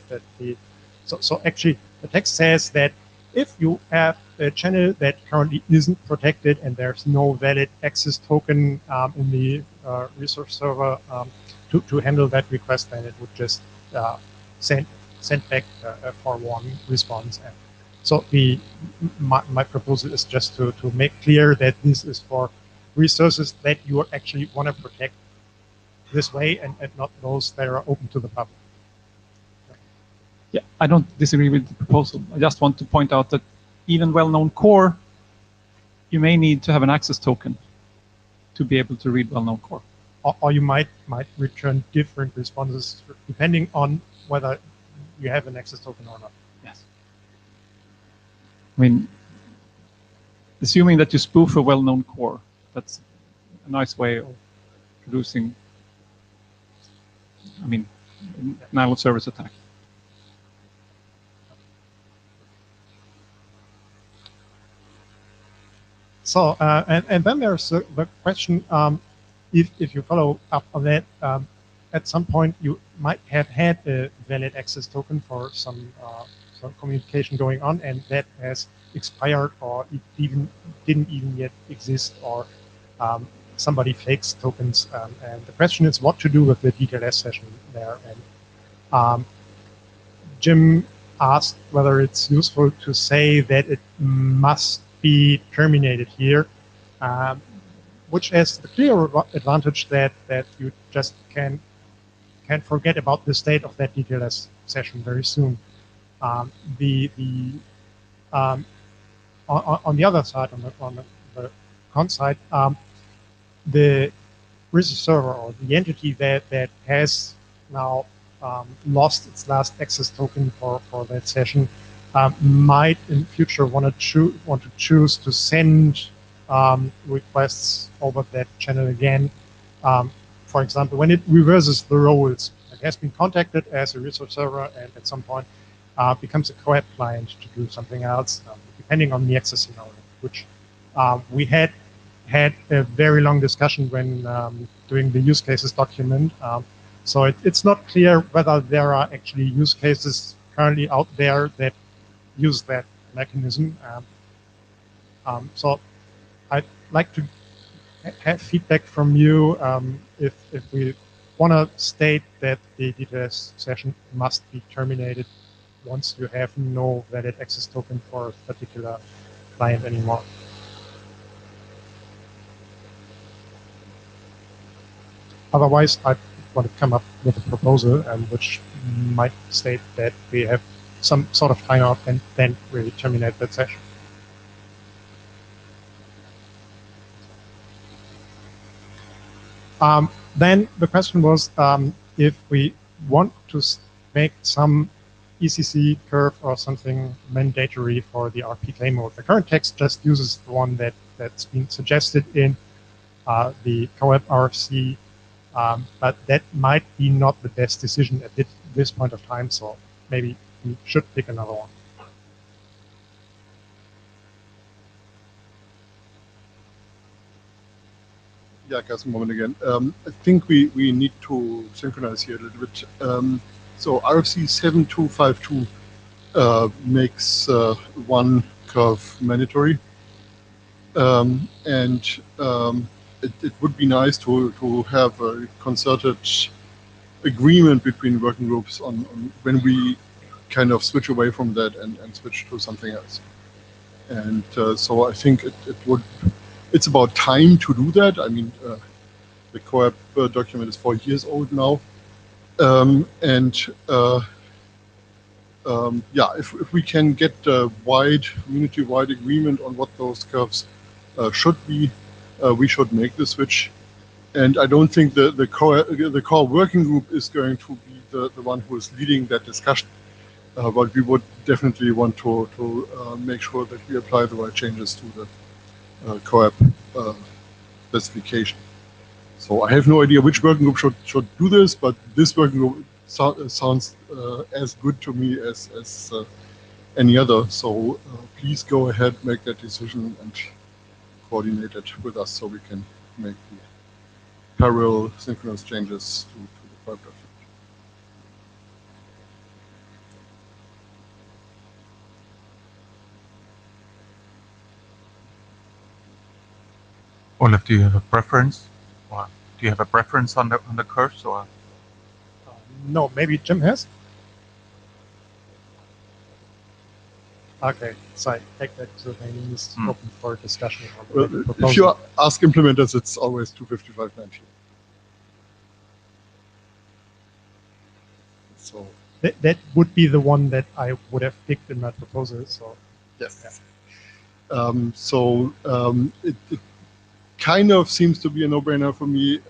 So actually, the text says that if you have a channel that currently isn't protected and there's no valid access token in the resource server to handle that request, then it would just send back a forewarning response, So my proposal is just to make clear that this is for resources that you actually want to protect this way, and not those that are open to the public. Yeah, I don't disagree with the proposal. I just want to point out that even well-known core, you may need to have an access token to be able to read well-known core. Or you might return different responses depending on whether you have an access token or not. Yes. I mean, assuming that you spoof a well-known core, that's a nice way of producing, I mean, denial of service attack. So, and then there's the question, if you follow up on that, at some point you might have had a valid access token for some communication going on, and that has expired, or it didn't even yet exist, or somebody fakes tokens. And the question is what to do with the DTLS session there. And Jim asked whether it's useful to say that it must be terminated here, which has the clear advantage that you just can forget about the state of that DTLS session very soon. On the other side, on the con side, the RISA server, or the entity that has now lost its last access token for that session, might in future want to choose to send requests over that channel again. For example, when it reverses the roles, it has been contacted as a resource server, and at some point becomes a co-op client to do something else, depending on the access scenario, which we had a very long discussion when doing the use cases document. So it's not clear whether there are actually use cases currently out there that use that mechanism. So I'd like to have feedback from you if we want to state that the DTLS session must be terminated once you have no valid access token for a particular client anymore. Otherwise, I want to come up with a proposal which might state that we have some sort of timeout and then really terminate that session. Then the question was if we want to make some ECC curve or something mandatory for the RPK mode. The current text just uses the one that's been suggested in the CoAP RFC, but that might be not the best decision at this point of time, so maybe we should pick another one. Yeah, Carsten, moment again. I think we need to synchronize here a little bit. So RFC 7252 makes one curve mandatory. It would be nice to have a concerted agreement between working groups on when we kind of switch away from that and switch to something else. And so I think it's about time to do that. I mean, the CoAP document is 4 years old now. Yeah, if we can get a community-wide agreement on what those curves should be, we should make the switch. And I don't think the core working group is going to be the one who is leading that discussion. But we would definitely want to make sure that we apply the right changes to the CoAP specification. So I have no idea which working group should do this, but this working group sounds as good to me as any other. So please go ahead, make that decision, and coordinate it with us so we can make the parallel synchronous changes to the CoAP document. Olaf, do you have a preference? Or do you have a preference on the curves, or? No, maybe Jim has. Okay, so I take that to mean is open for discussion. Well, if you ask implementers, it's always 255.19. So that would be the one that I would have picked in my proposal. So yes. It kind of seems to be a no-brainer for me,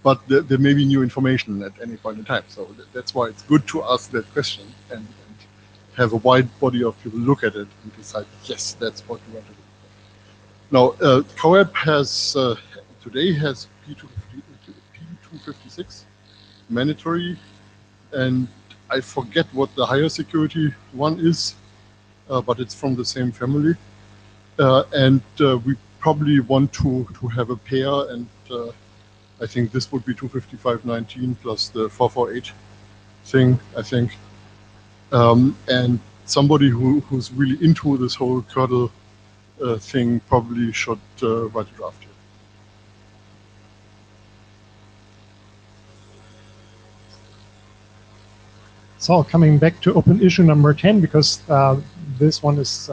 but there may be new information at any point in time. So that's why it's good to ask that question and have a wide body of people look at it and decide, yes, that's what we want to do. Now, CoAP has today has P256 mandatory, and I forget what the higher security one is, but it's from the same family. We probably want to have a pair, and I think this would be 255.19 plus the 448 thing, I think. And somebody who's really into this whole kernel thing probably should write a draft here. So coming back to open issue number 10, because this one is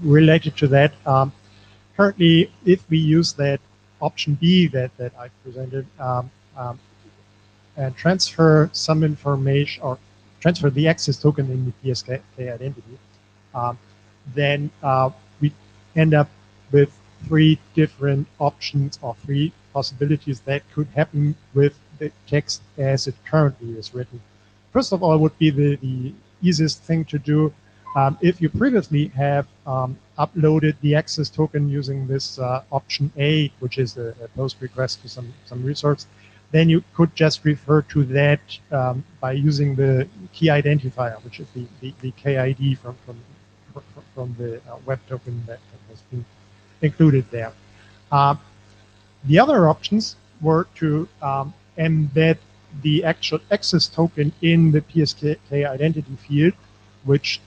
related to that. Currently, if we use that option B that I presented and transfer some information or transfer the access token in the PSK identity, then we end up with 3 different options or 3 possibilities that could happen with the text as it currently is written. First of all, would be the easiest thing to do. If you previously have uploaded the access token using this option A, which is a post request to some resource, then you could just refer to that by using the key identifier, which is the KID from the web token that has been included there. The other options were to embed the actual access token in the PSK identity field, which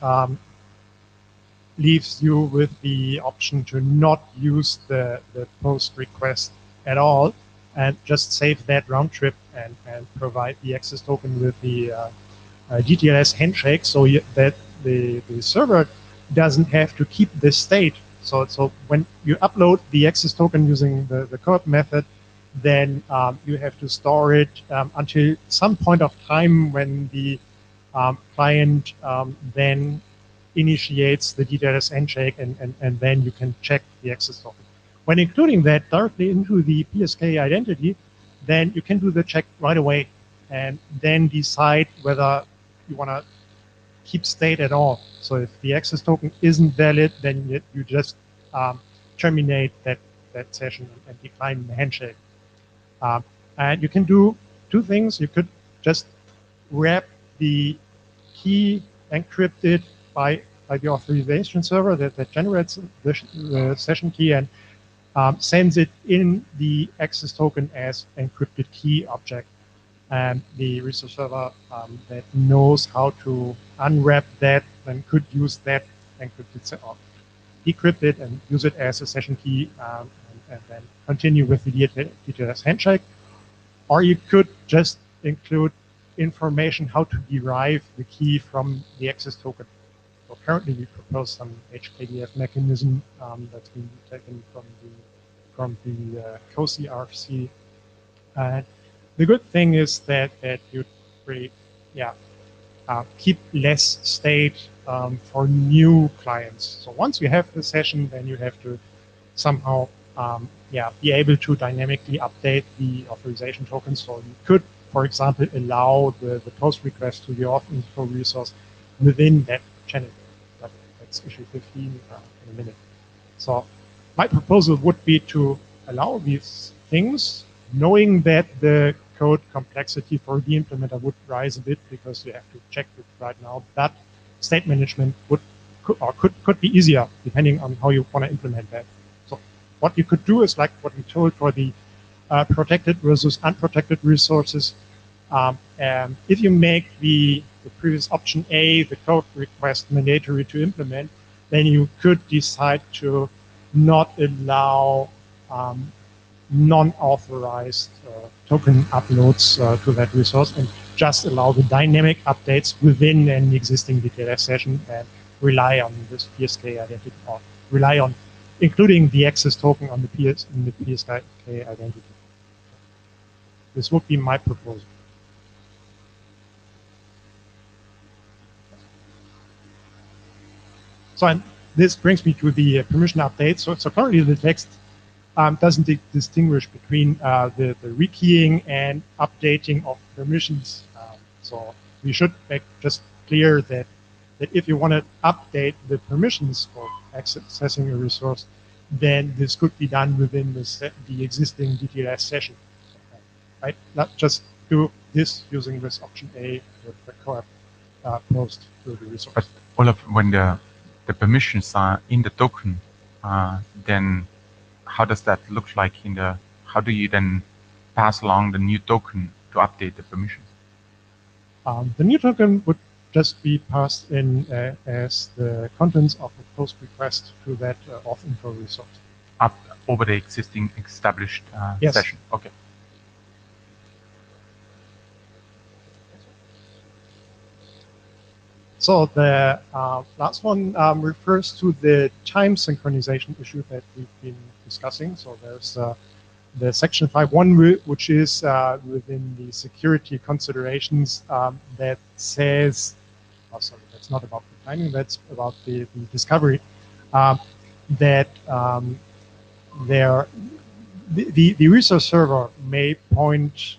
leaves you with the option to not use the post request at all, and just save that round trip and provide the access token with the DTLS handshake, so that the server doesn't have to keep this state. So when you upload the access token using the CoAP method, then you have to store it until some point of time when the client then initiates the DTLS handshake, and then you can check the access token. When including that directly into the PSK identity, then you can do the check right away and then decide whether you want to keep state at all. So if the access token isn't valid, then you just terminate that session and decline the handshake. And you can do 2 things. You could just wrap the key encrypted by the authorization server that generates the session key and sends it in the access token as encrypted key object. And the resource server that knows how to unwrap that and could use that encrypted or decrypt it and use it as a session key and then continue with the DTLS handshake. Or you could just include information how to derive the key from the access token. So currently we propose some HKDF mechanism that's been taken from the COSI RFC. The good thing is that you really keep less state for new clients. So once you have the session, then you have to somehow be able to dynamically update the authorization token. So you could, for example, allow the post request to the auth info resource within that channel. That's issue 15 in a minute. So my proposal would be to allow these things, knowing that the code complexity for the implementer would rise a bit because you have to check it right now. That state management could be easier depending on how you want to implement that. So what you could do is like what we told for the protected versus unprotected resources. If you make the previous option A, the code request mandatory to implement, then you could decide to not allow non-authorized token uploads to that resource, and just allow the dynamic updates within an existing DTLS session and rely on this PSK identity, or rely on including the access token on the PSK identity. This would be my proposal. So, and this brings me to the permission update. So currently the text doesn't distinguish between the rekeying and updating of permissions. So we should make just clear that if you want to update the permissions for accessing a resource, then this could be done within the existing DTLS session. Right? Not just do this using this option A with the co-op post to the resource. But Olaf, when the permissions are in the token, then how does that look like how do you then pass along the new token to update the permissions? The new token would just be passed in as the contents of a post request to that auth info resource. Up over the existing established Yes. session. Okay. So the last one refers to the time synchronization issue that we've been discussing. So there's the section 5.1, which is within the security considerations that says, oh, sorry, that's not about the timing, that's about the discovery, that the resource server may point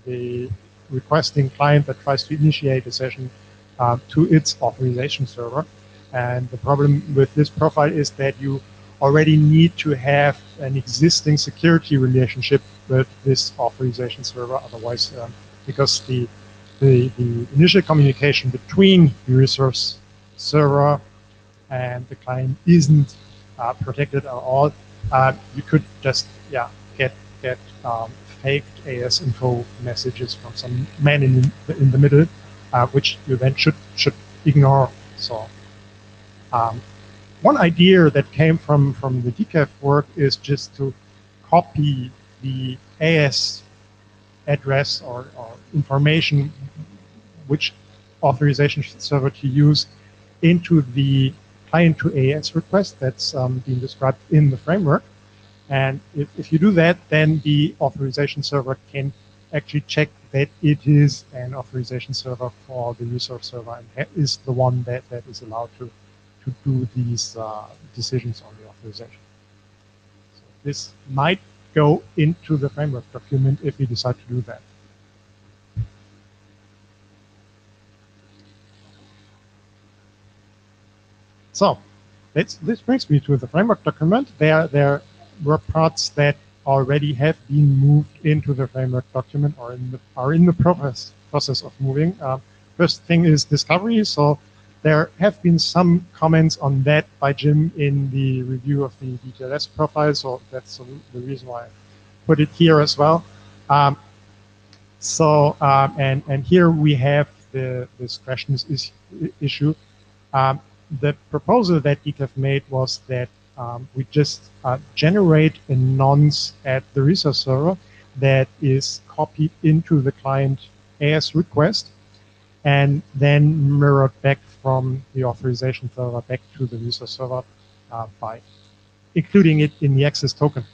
the requesting client that tries to initiate a session to its authorization server. And the problem with this profile is that you already need to have an existing security relationship with this authorization server. Otherwise, because the initial communication between the resource server and the client isn't protected at all, you could just get faked AS info messages from some man in the middle, which you then should ignore. So one idea that came from the DCAF work is just to copy the AS address or information which authorization server to use into the client to AS request that's being described in the framework. And if you do that, then the authorization server can actually check that it is an authorization server for the resource server and is the one that is allowed to do these decisions on the authorization. So this might go into the framework document if we decide to do that. So this brings me to the framework document. There were parts that already have been moved into the framework document or are in the process of moving. First thing is discovery. So there have been some comments on that by Jim in the review of the DTLS profile. So that's the reason why I put it here as well. And here we have this questions issue. The proposal that DCAF made was that we just generate a nonce at the resource server that is copied into the client AS request and then mirrored back from the authorization server back to the resource server by including it in the access token.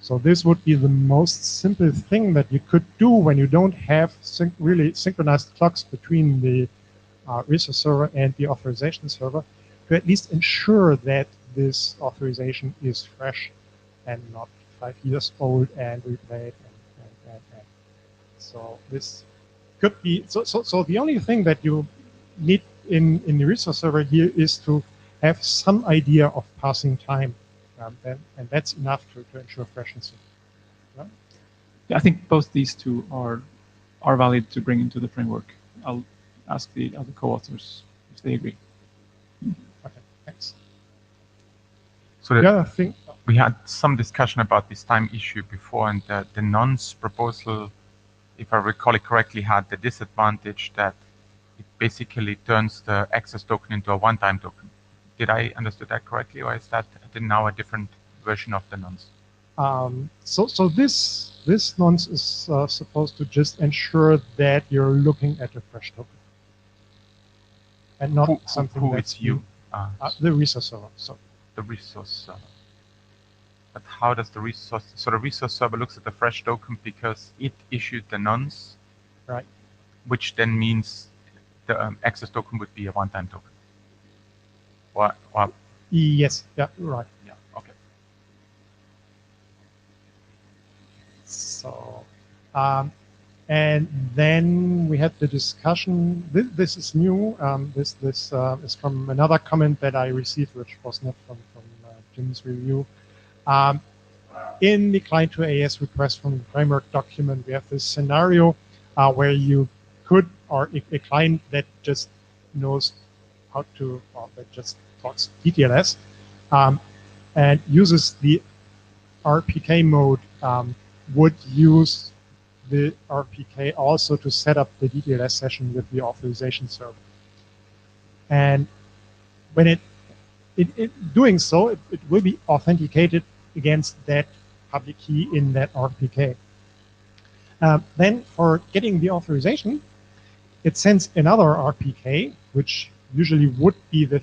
So this would be the most simple thing that you could do when you don't have really synchronized clocks between the resource server and the authorization server, to at least ensure that this authorization is fresh and not 5 years old and replayed. And. So this could be, so the only thing that you need in the resource server here is to have some idea of passing time. And that's enough to ensure freshness. Yeah, I think both these two are valid to bring into the framework. I'll ask the other co-authors if they agree. Okay, thanks. So Yeah, I think we had some discussion about this time issue before, and the nonce proposal, if I recall it correctly, had the disadvantage that it basically turns the access token into a one-time token. Did I understand that correctly, or is that now a different version of the nonce? So this nonce is supposed to just ensure that you're looking at a fresh token and not something who that's is you? the resource server. So The resource server. But how does the resource? So the resource server looks at the fresh token because it issued the nonce, right. which then means the access token would be a one-time token. Or Yes, yeah, right. yeah, okay. So, and then we had the discussion. This is new. This is from another comment that I received, which was not from Jim's review. In the client to AES request from the framework document, we have this scenario where you could, or a client that just knows how to, or that just talks DTLS and uses the RPK mode, would use the RPK also to set up the DTLS session with the authorization server. And when it doing so, it will be authenticated against that public key in that RPK. Then for getting the authorization, it sends another RPK, which usually would be the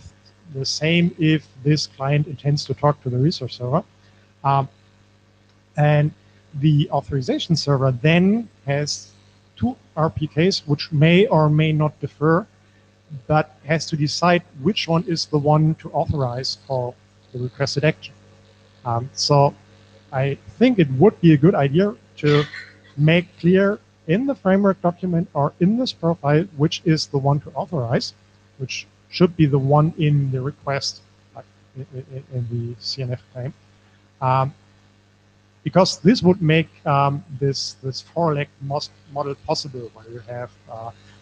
same if this client intends to talk to the resource server. And the authorization server then has two RPKs, which may or may not differ, but has to decide which one is the one to authorize for the requested action. So I think it would be a good idea to make clear in the framework document or in this profile which is the one to authorize, which should be the one in the request in the CNF claim. Because this would make this four-leg model possible, where you have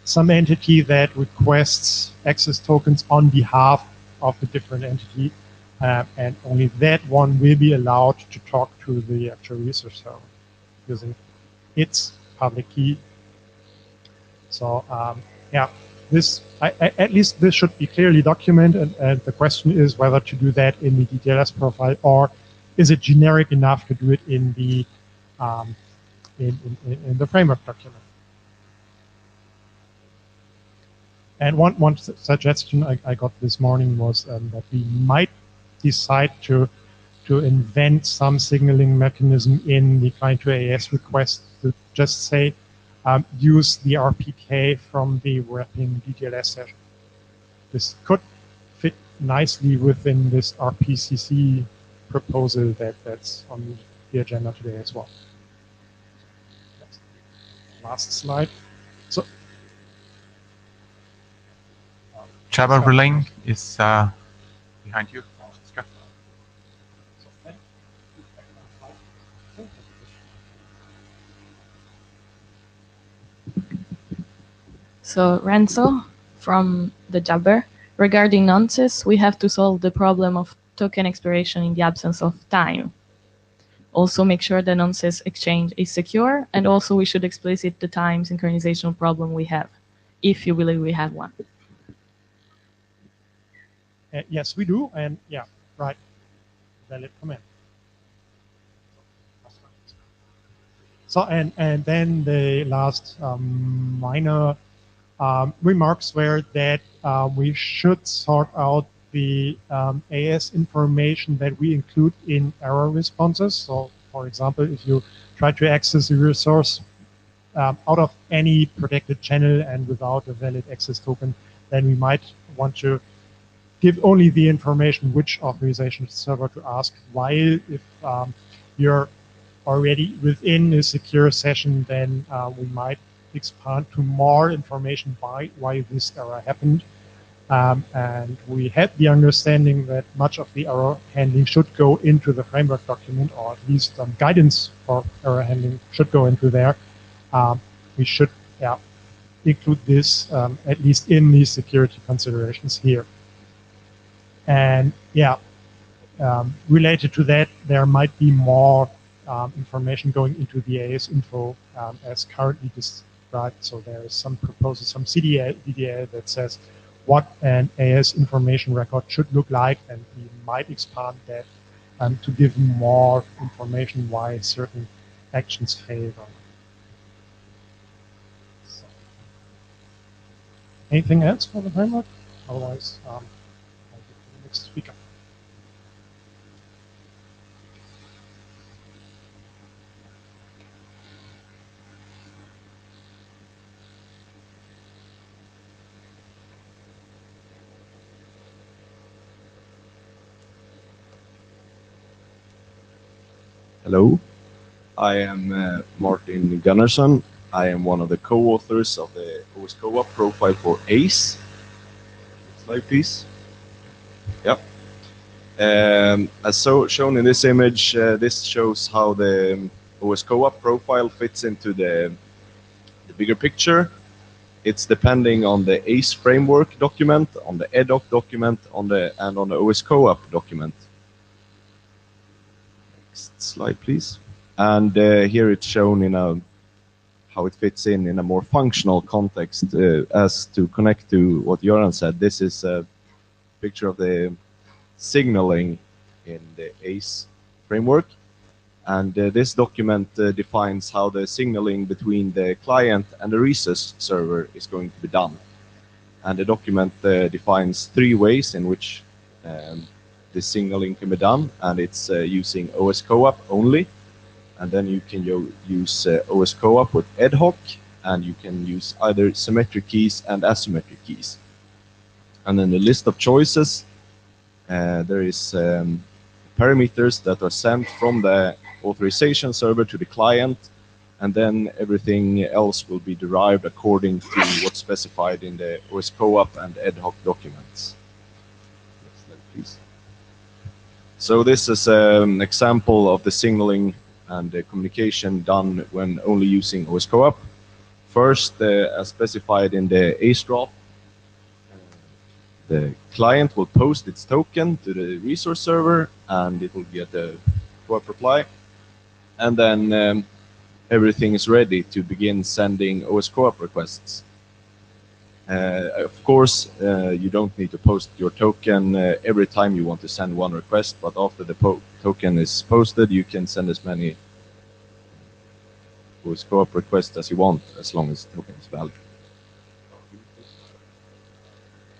some entity that requests access tokens on behalf of a different entity, and only that one will be allowed to talk to the actual resource server using its public key. So yeah, this at least this should be clearly documented, and the question is whether to do that in the DTLS profile, or is it generic enough to do it in the in the framework document? And one suggestion I got this morning was that we might decide to invent some signaling mechanism in the client to AES request to just say use the RPK from the wrapping DTLS session. This could fit nicely within this RPCC proposal that's on the agenda today as well. Last slide. So Java relaying is behind you. So Renzo from the Jabber. Regarding nonces, we have to solve the problem of token expiration in the absence of time. Also make sure the nonces exchange is secure, and also we should explicit the time synchronization problem we have, if you believe we have one. Yes, we do, and yeah, right, valid comment. So, and then the last minor remarks were that we should sort out the AES information that we include in error responses. So, for example, if you try to access a resource out of any protected channel and without a valid access token, then we might want to give only the information which authorization server to ask, while if you're already within a secure session, then we might expand to more information why this error happened. And we had the understanding that much of the error handling should go into the framework document, or at least guidance for error handling should go into there. We should include this at least in the security considerations here. And related to that, there might be more information going into the AES info as currently described. So there is some proposal, some DDL that says what an AES information record should look like, and we might expand that and to give more information why certain actions failed. So, anything else for the framework? Otherwise, I'll get to the next speaker. Hello, I am Martin Gunnarsson. I am one of the co-authors of the OS Co-op profile for ACE. Next slide, please. Yep. As shown in this image, this shows how the OS Co-op profile fits into the bigger picture. It's depending on the ACE framework document, on the EDHOC document, and on the OS Co-op document. Slide, please. And here it's shown in how it fits in a more functional context. As to connect to what Göran said, this is a picture of the signaling in the ACE framework. And this document defines how the signaling between the client and the resource server is going to be done. And the document defines 3 ways in which the signaling can be done, and it's using OS Co-op only, and then you can use OS Co-op with EDHOC, and you can use either symmetric keys and asymmetric keys. And then the list of choices, there is parameters that are sent from the authorization server to the client, and then everything else will be derived according to what's specified in the OS Co-op and EDHOC documents. Next slide, please. So this is an example of the signaling and the communication done when only using OS Co-op. First, as specified in the ACE draft, the client will post its token to the resource server, and it will get a Co-op reply. And then everything is ready to begin sending OS Co-op requests. Of course, you don't need to post your token every time you want to send one request, but after the token is posted, you can send as many OS Co-op requests as you want, as long as the token is valid.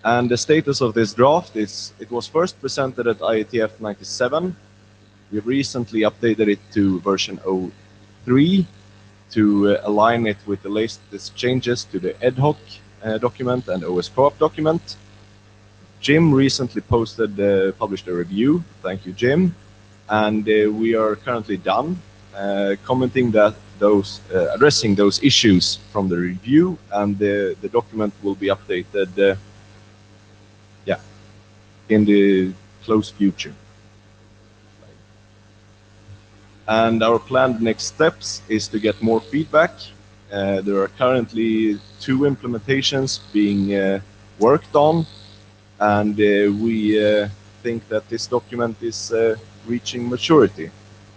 And the status of this draft is, it was first presented at IETF 97. We've recently updated it to version 03 to align it with the latest changes to the EDHOC document and OS Co-op document. Jim recently published a review. Thank you, Jim. And we are currently done commenting that addressing those issues from the review, and the document will be updated in the close future. And our planned next steps is to get more feedback. There are currently 2 implementations being worked on, and we think that this document is reaching maturity,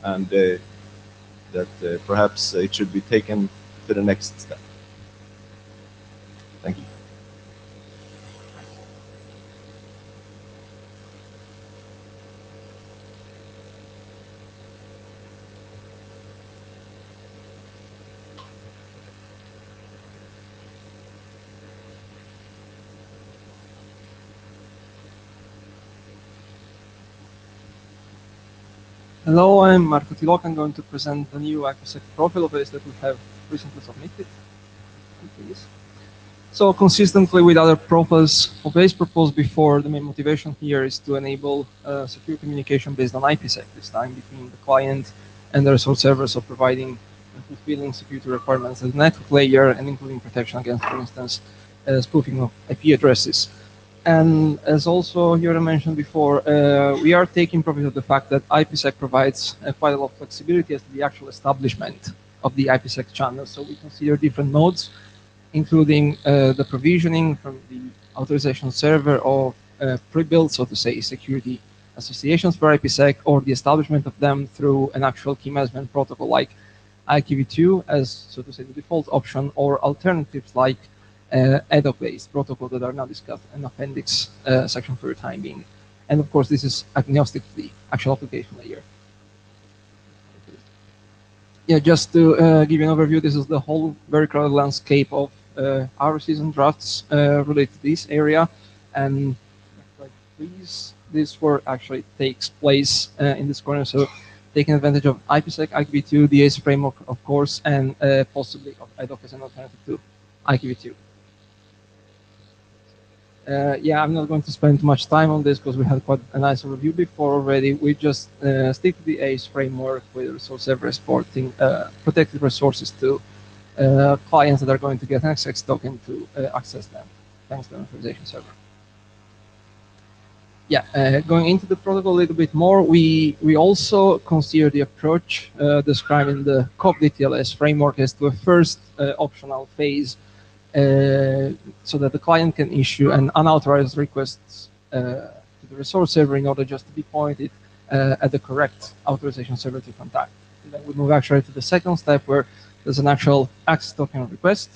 and that perhaps it should be taken to the next step. Thank you. Hello, I'm Marco Tilok. I'm going to present a new IPsec profile of ACE that we have recently submitted. Please. So consistently with other profiles of ACE proposed before, the main motivation here is to enable secure communication based on IPsec, this time between the client and the resource server, so providing and fulfilling security requirements at the network layer and including protection against, for instance, spoofing of IP addresses. And as also Göran mentioned before, we are taking profit of the fact that IPsec provides quite a lot of flexibility as to the actual establishment of the IPsec channel. So we consider different modes, including the provisioning from the authorization server of pre-built, so to say, security associations for IPsec, or the establishment of them through an actual key management protocol like IKV2 as, so to say, the default option, or alternatives like EDHOC-based protocol that are now discussed in appendix section for the time being. And of course, this is agnostic to the actual application layer. Yeah, just to give you an overview, this is the whole very crowded landscape of RFCs and drafts related to this area. And please, this work actually takes place in this corner. So taking advantage of IPsec, IPv2, the ACE framework, of course, and possibly of IDOC as an alternative to IPv2. Yeah, I'm not going to spend too much time on this because we had quite a nice overview before already. We just stick to the ACE framework with resource server exporting protected resources to clients that are going to get an access token to access them, thanks to an authorization server. Yeah, going into the protocol a little bit more, we also consider the approach described in the COP DTLS framework as to a first optional phase so that the client can issue an unauthorized request to the resource server in order just to be pointed at the correct authorization server to contact. And then we move actually to the second step where there's an actual access token request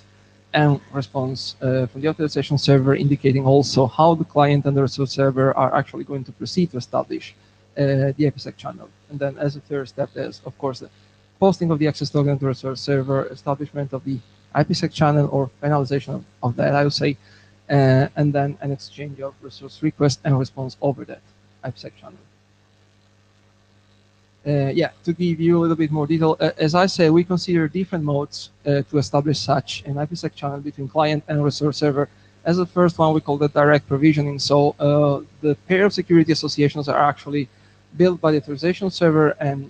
and response from the authorization server indicating also how the client and the resource server are actually going to proceed to establish the IPsec channel. And then as a third step, there's of course the posting of the access token to the resource server, establishment of the IPsec channel or finalization of that, I would say, and then an exchange of resource request and response over that IPsec channel. Yeah, to give you a little bit more detail, as I say, we consider different modes to establish such an IPsec channel between client and resource server. As the first one, we call that direct provisioning. So the pair of security associations are actually built by the authorization server and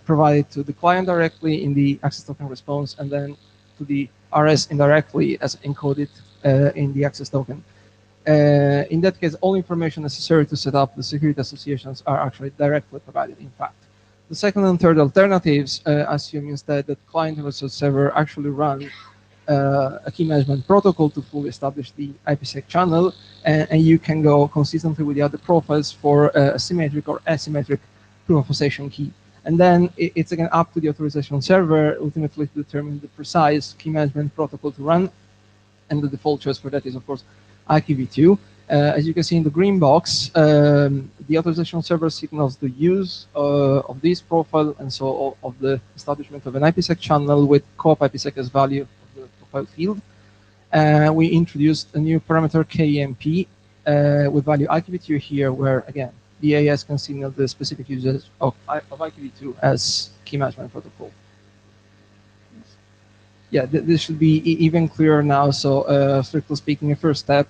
provided to the client directly in the access token response, and then to the RS indirectly as encoded in the access token. In that case, all information necessary to set up the security associations are actually directly provided, in fact. The second and third alternatives assume instead that client and resource server actually run a key management protocol to fully establish the IPsec channel, and you can go consistently with the other profiles for a symmetric or asymmetric proof of session key. And then it's again up to the authorization server ultimately to determine the precise key management protocol to run, and the default choice for that is, of course, IPv2. As you can see in the green box, the authorization server signals the use of this profile and so of the establishment of an IPsec channel with COP IPsec as value of the profile field. We introduced a new parameter KEMP with value IPv2 here, where again the AES can signal the specific usage of IPv2 as key management protocol. Yeah, this should be even clearer now. So strictly speaking, a first step,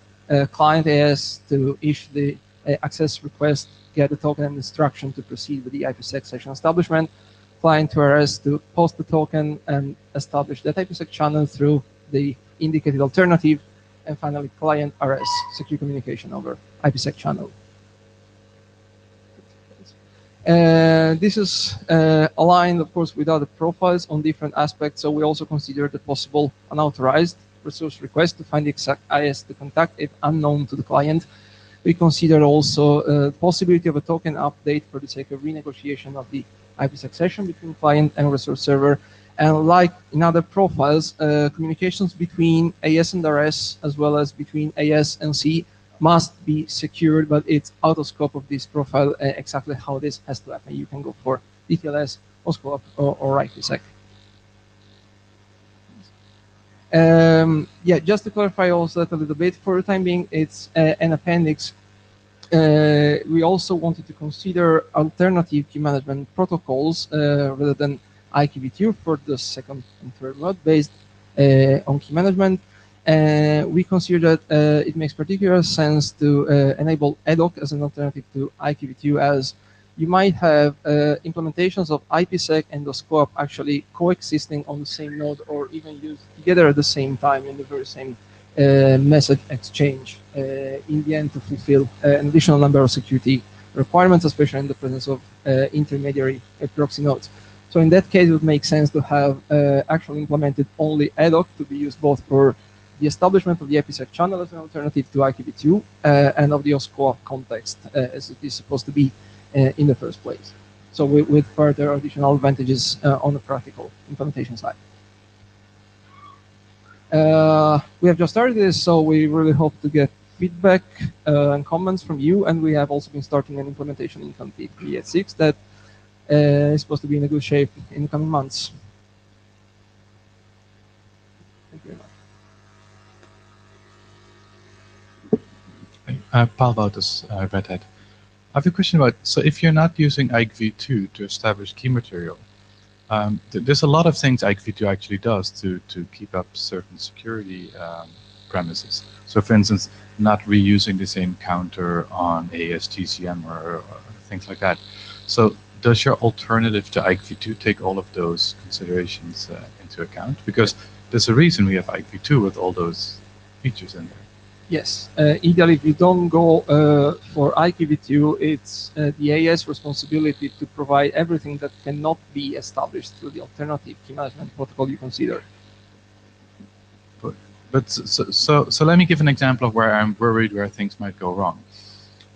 client AES to issue the access request, get the token and instruction to proceed with the IPsec session establishment. Client to RS to post the token and establish that IPsec channel through the indicated alternative. And finally, client RS, secure communication over IPsec channel. This is aligned, of course, with other profiles on different aspects. So we also consider the possible unauthorized resource request to find the exact IS to contact if unknown to the client. We consider also the possibility of a token update for the sake of renegotiation of the IPsec session between client and resource server. And like in other profiles, communications between AS and RS, as well as between AS and C, must be secured, but it's out of scope of this profile exactly how this has to happen. You can go for DTLS, OSCOP, or IPsec. Yeah, just to clarify also that a little bit, for the time being, it's an appendix. We also wanted to consider alternative key management protocols rather than IPv2 for the second and third mode based on key management. We consider that it makes particular sense to enable ADOC as an alternative to IPv2, as you might have implementations of IPsec and OSCOP actually coexisting on the same node or even used together at the same time in the very same message exchange in the end to fulfill an additional number of security requirements, especially in the presence of intermediary proxy nodes. So in that case, it would make sense to have actually implemented only ADOC to be used both for the establishment of the IPsec channel as an alternative to IPv2 and of the OSCOP context as it is supposed to be in the first place. So with further additional advantages on the practical implementation side. We have just started this, so we really hope to get feedback and comments from you, and we have also been starting an implementation in Config 3.8.6 that is supposed to be in a good shape in the coming months. Thank you very much. Paul Wouters, Red Hat. I have a question about, so if you're not using IKEv2 to establish key material, there's a lot of things IKEv2 actually does to keep up certain security premises. So for instance, not reusing the same counter on AES-GCM or things like that. So does your alternative to IKEv2 take all of those considerations into account? Because there's a reason we have IKEv2 with all those features in there. Yes, ideally, if you don't go for IKEv2, it's the AES responsibility to provide everything that cannot be established through the alternative key management protocol you consider. But so let me give an example of where I'm worried where things might go wrong.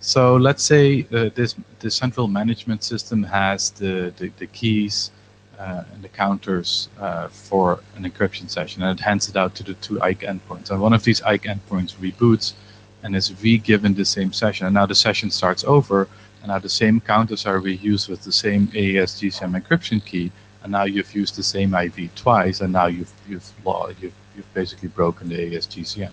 So let's say the central management system has the keys and the counters for an encryption session, and it hands it out to the two IKE endpoints. And one of these IKE endpoints reboots and is re-given the same session. And now the session starts over, and now the same counters are reused with the same AES-GCM encryption key, and now you've used the same IV twice, and now you've basically broken the AES-GCM.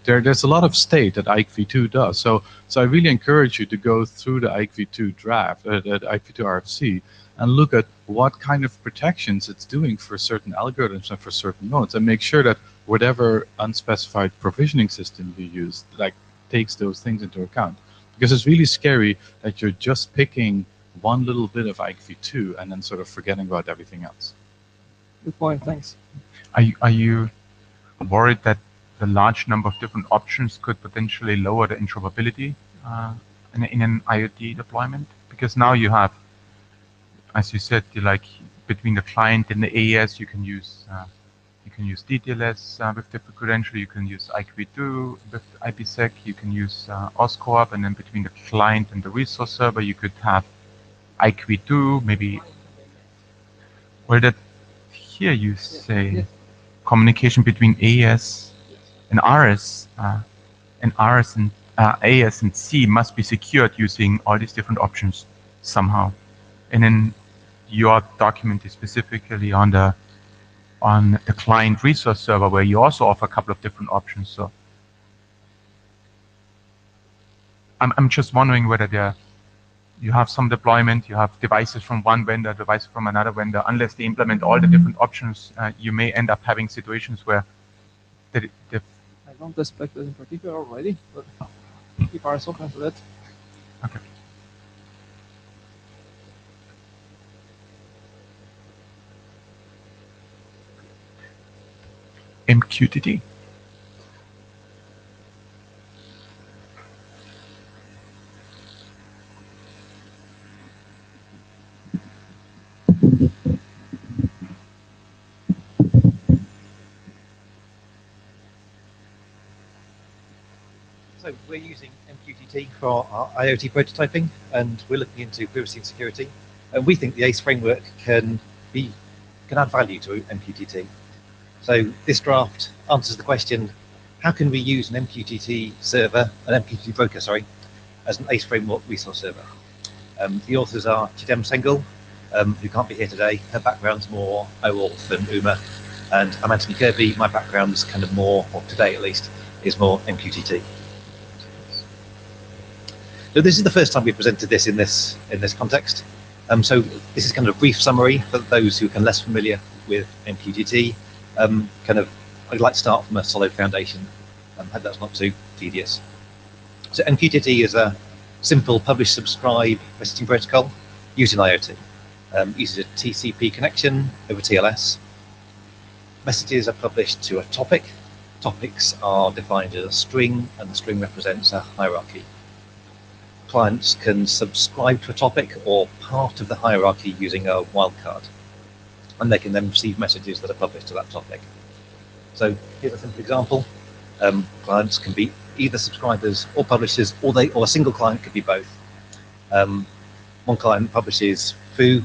There's a lot of state that IKEv2 does. So I really encourage you to go through the IKEv2 draft, the IKEv2 RFC, and look at what kind of protections it's doing for certain algorithms and for certain nodes, and make sure that whatever unspecified provisioning system you use, like, takes those things into account. Because it's really scary that you're just picking one little bit of IKEv2 and then sort of forgetting about everything else. Good point, thanks. Are you worried that the large number of different options could potentially lower the interoperability in an IoT deployment? Because now you have, as you said, between the client and the AES, you can use DTLS with different credential. You can use IKEv2 with IPsec. You can use OSCOAP, and then between the client and the resource server, you could have IKEv2. Maybe where that here you say communication between AES and RS and AES and C must be secured using all these different options somehow. And then your document is specifically on the client resource server, where you also offer a couple of different options. So I'm just wondering whether you have some deployment, you have devices from one vendor, devices from another vendor. Unless they implement all the different options, you may end up having situations where I don't expect that in particular already, but keep our eyes open for that. Okay. MQTT. So we're using MQTT for our IoT prototyping, and we're looking into privacy and security. And we think the ACE framework can add value to MQTT. So this draft answers the question: how can we use an MQTT server, an MQTT broker, sorry, as an ACE framework resource server? The authors are Chidem Sengal, who can't be here today. Her background's more OAuth and UMA, and I'm Anthony Kirby. My background's kind of more, or today at least, is more MQTT. So this is the first time we presented this in this context. So this is kind of a brief summary for those who are less familiar with MQTT. I'd like to start from a solid foundation. Hope that's not too tedious. So MQTT is a simple publish-subscribe messaging protocol used in IoT. Uses a TCP connection over TLS. Messages are published to a topic. Topics are defined as a string, and the string represents a hierarchy. Clients can subscribe to a topic or part of the hierarchy using a wildcard, and they can then receive messages that are published to that topic. So here's a simple example. Clients can be either subscribers or publishers, or a single client could be both. One client publishes foo,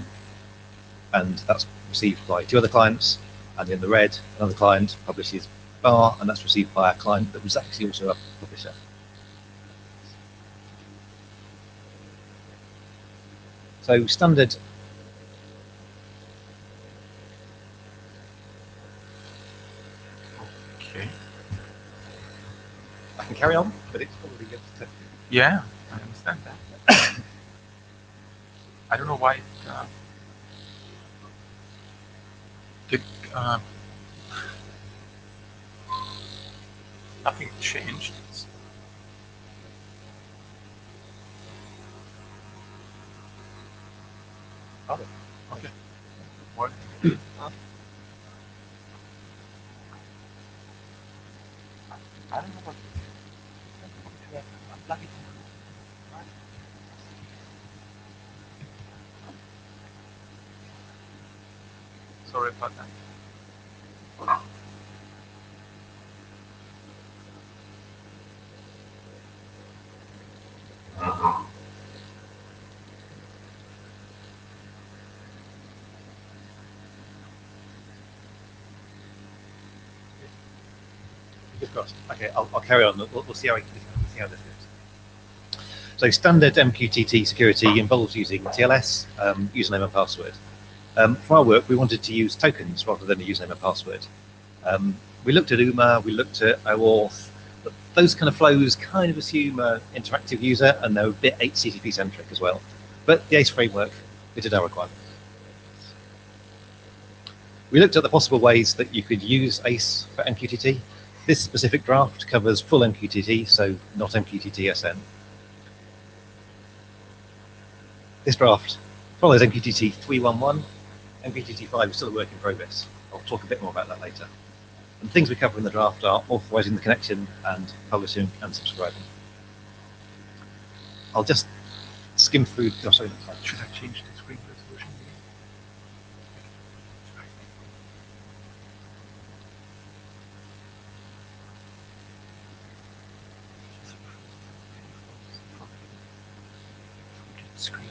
and that's received by two other clients, and in the red, another client publishes bar, and that's received by our client that was actually also a publisher. So standard. Okay. I can carry on, but it's probably good to. Yeah, I understand that. I don't know why the, nothing changed. Oh, okay. What? I don't know what. Sorry about that. Okay, I'll carry on. We'll see how this goes. So standard MQTT security involves using TLS, username and password. For our work, we wanted to use tokens rather than a username and password. We looked at UMA, we looked at OAuth, but those kind of flows kind of assume an interactive user, and they're a bit HTTP centric as well. But the ACE framework fitted our requirements. We looked at the possible ways that you could use ACE for MQTT. This specific draft covers full MQTT, so not MQTT-SN. This draft follows MQTT 3.1.1. MQTT 5 is still a work in progress. I'll talk a bit more about that later. And things we cover in the draft are authorizing the connection and publishing and subscribing. I'll just skim through. Oh, sorry, should I change the screen resolution? Screen.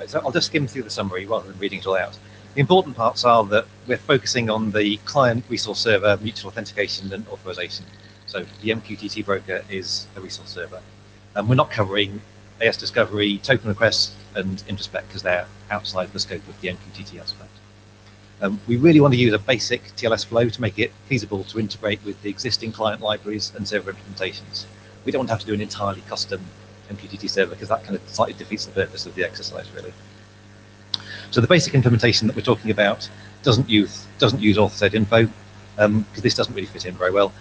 So I'll just skim through the summary rather than reading it all out. The important parts are that we're focusing on the client resource server, mutual authentication and authorization. So the MQTT broker is a resource server. And we're not covering AS discovery, token requests, and introspect because they're outside the scope of the MQTT aspect. We really want to use a basic TLS flow to make it feasible to integrate with the existing client libraries and server implementations. We don't want to have to do an entirely custom MQTT server because that kind of slightly defeats the purpose of the exercise, really. So the basic implementation that we're talking about doesn't use auth-info because this doesn't really fit in very well.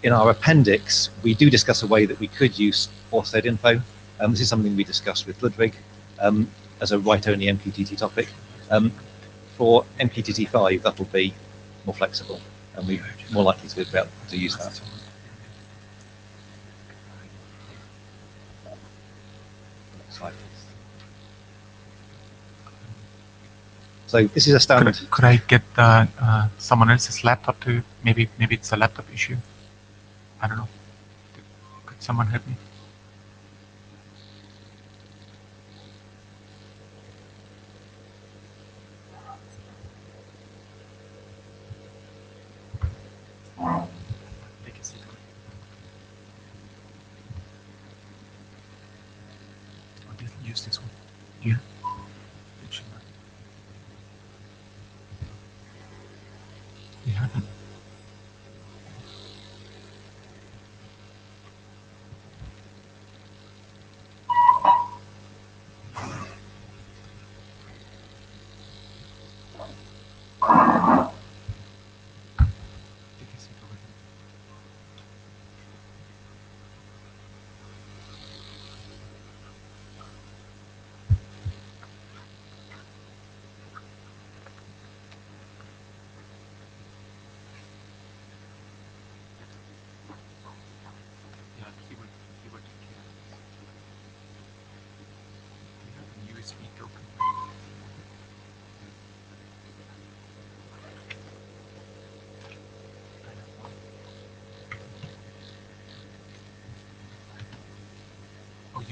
In our appendix, we do discuss a way that we could use auth-info. This is something we discussed with Ludwig as a write-only MQTT topic. For MQTT 5, that'll be more flexible, and we're more likely to be able to use that. So this is a standard. Could I get someone else's laptop to maybe it's a laptop issue? I don't know. Could someone help me? Take a seat. I'll use this one. Yeah. Yeah.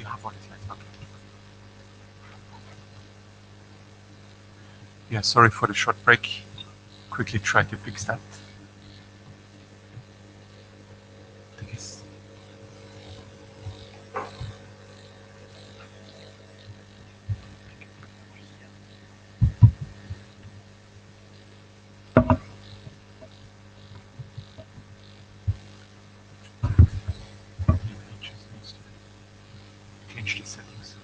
you have all the slides? Okay. Yeah, sorry for the short break. Quickly try to fix that. Change the settings.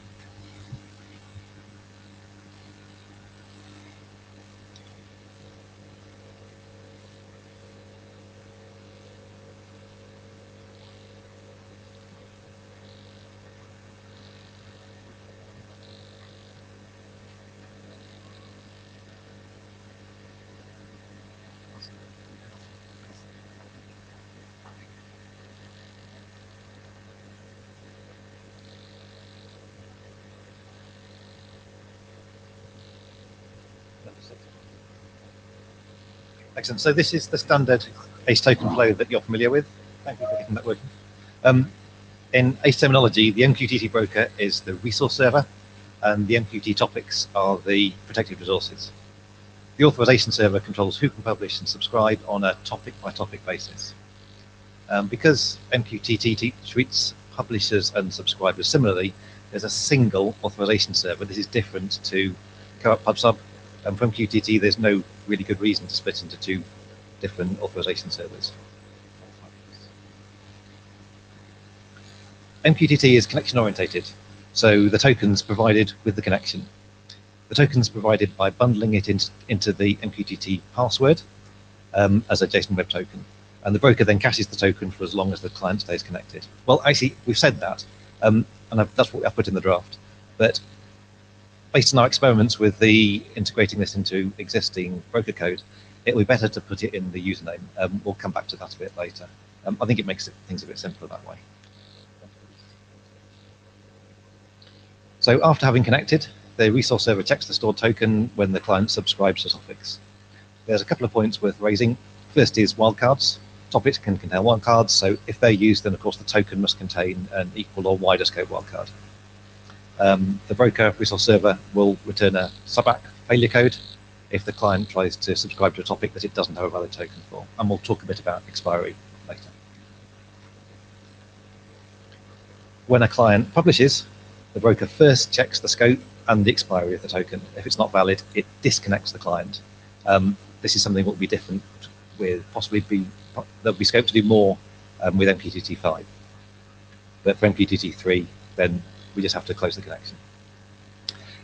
Excellent. So this is the standard ACE token flow that you're familiar with. Thank you for getting that working. In ACE terminology, the MQTT broker is the resource server, and the MQTT topics are the protected resources. The authorization server controls who can publish and subscribe on a topic-by-topic basis. Because MQTT treats publishers and subscribers similarly, there's a single authorization server. This is different to Co-op PubSub. And for MQTT, there's no really good reason to split into two different authorization servers. MQTT is connection orientated, so the tokens provided with the connection. The tokens provided by bundling it into the MQTT password as a JSON Web Token, and the broker then caches the token for as long as the client stays connected. Well, actually, we've said that, and that's what I put in the draft. But based on our experiments with the integrating this into existing broker code, it will be better to put it in the username. We'll come back to that a bit later. I think it makes things a bit simpler that way. So after having connected, the resource server checks the stored token when the client subscribes to topics. There's a couple of points worth raising. First is wildcards. Topics can contain wildcards, so if they're used, then of course the token must contain an equal or wider scope wildcard. The broker resource server will return a SUBAC failure code if the client tries to subscribe to a topic that it doesn't have a valid token for. And we'll talk a bit about expiry later. When a client publishes, the broker first checks the scope and the expiry of the token. If it's not valid, it disconnects the client. This is something that will be different with there'll be scope to do more with MQTT 5. But for MQTT 3, then we just have to close the connection.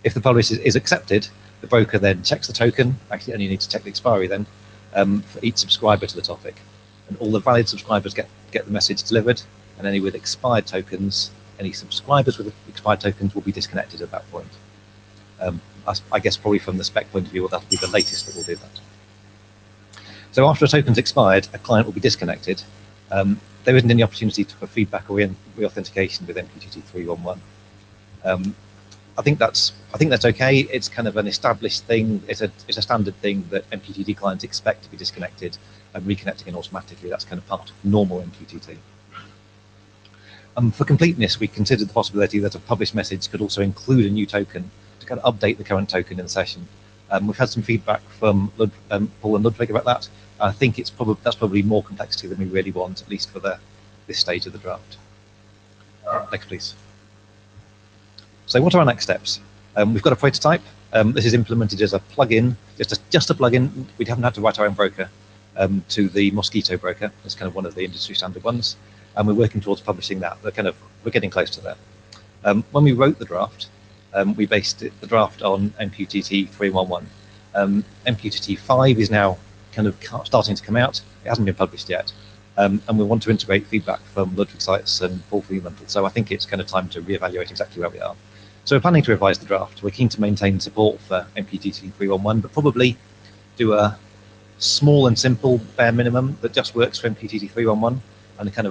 If the publish is accepted, the broker then checks the token. Actually, only need to check the expiry then for each subscriber to the topic. And all the valid subscribers get the message delivered, and any with expired tokens, any subscribers with expired tokens will be disconnected at that point. I guess probably from the spec point of view, that'll be the latest that will do that. So after a token's expired, a client will be disconnected. There isn't any opportunity for feedback or re-authentication with MQTT 3.1.1. I think that's okay. It's kind of an established thing. It's a standard thing that MQTT clients expect to be disconnected and reconnecting it automatically. That's kind of part of normal MQTT. For completeness, we considered the possibility that a published message could also include a new token to kind of update the current token in the session. We've had some feedback from Paul and Ludwig about that. I think that's probably more complexity than we really want, at least for this stage of the draft. Next, please. So what are our next steps? We've got a prototype. This is implemented as a plugin, just a plugin. We haven't had to write our own broker to the Mosquitto broker. It's kind of one of the industry standard ones, and we're working towards publishing that. We're getting close to that. When we wrote the draft, we based the draft on MQTT 3.1.1. MQTT 5 is now kind of starting to come out. It hasn't been published yet, and we want to integrate feedback from Ludwig Seitz and Paul Freemantle. So I think it's kind of time to reevaluate exactly where we are. So we're planning to revise the draft. We're keen to maintain support for MQTT 3.1.1, but probably do a small and simple bare minimum that just works for MQTT 3.1.1, and a kind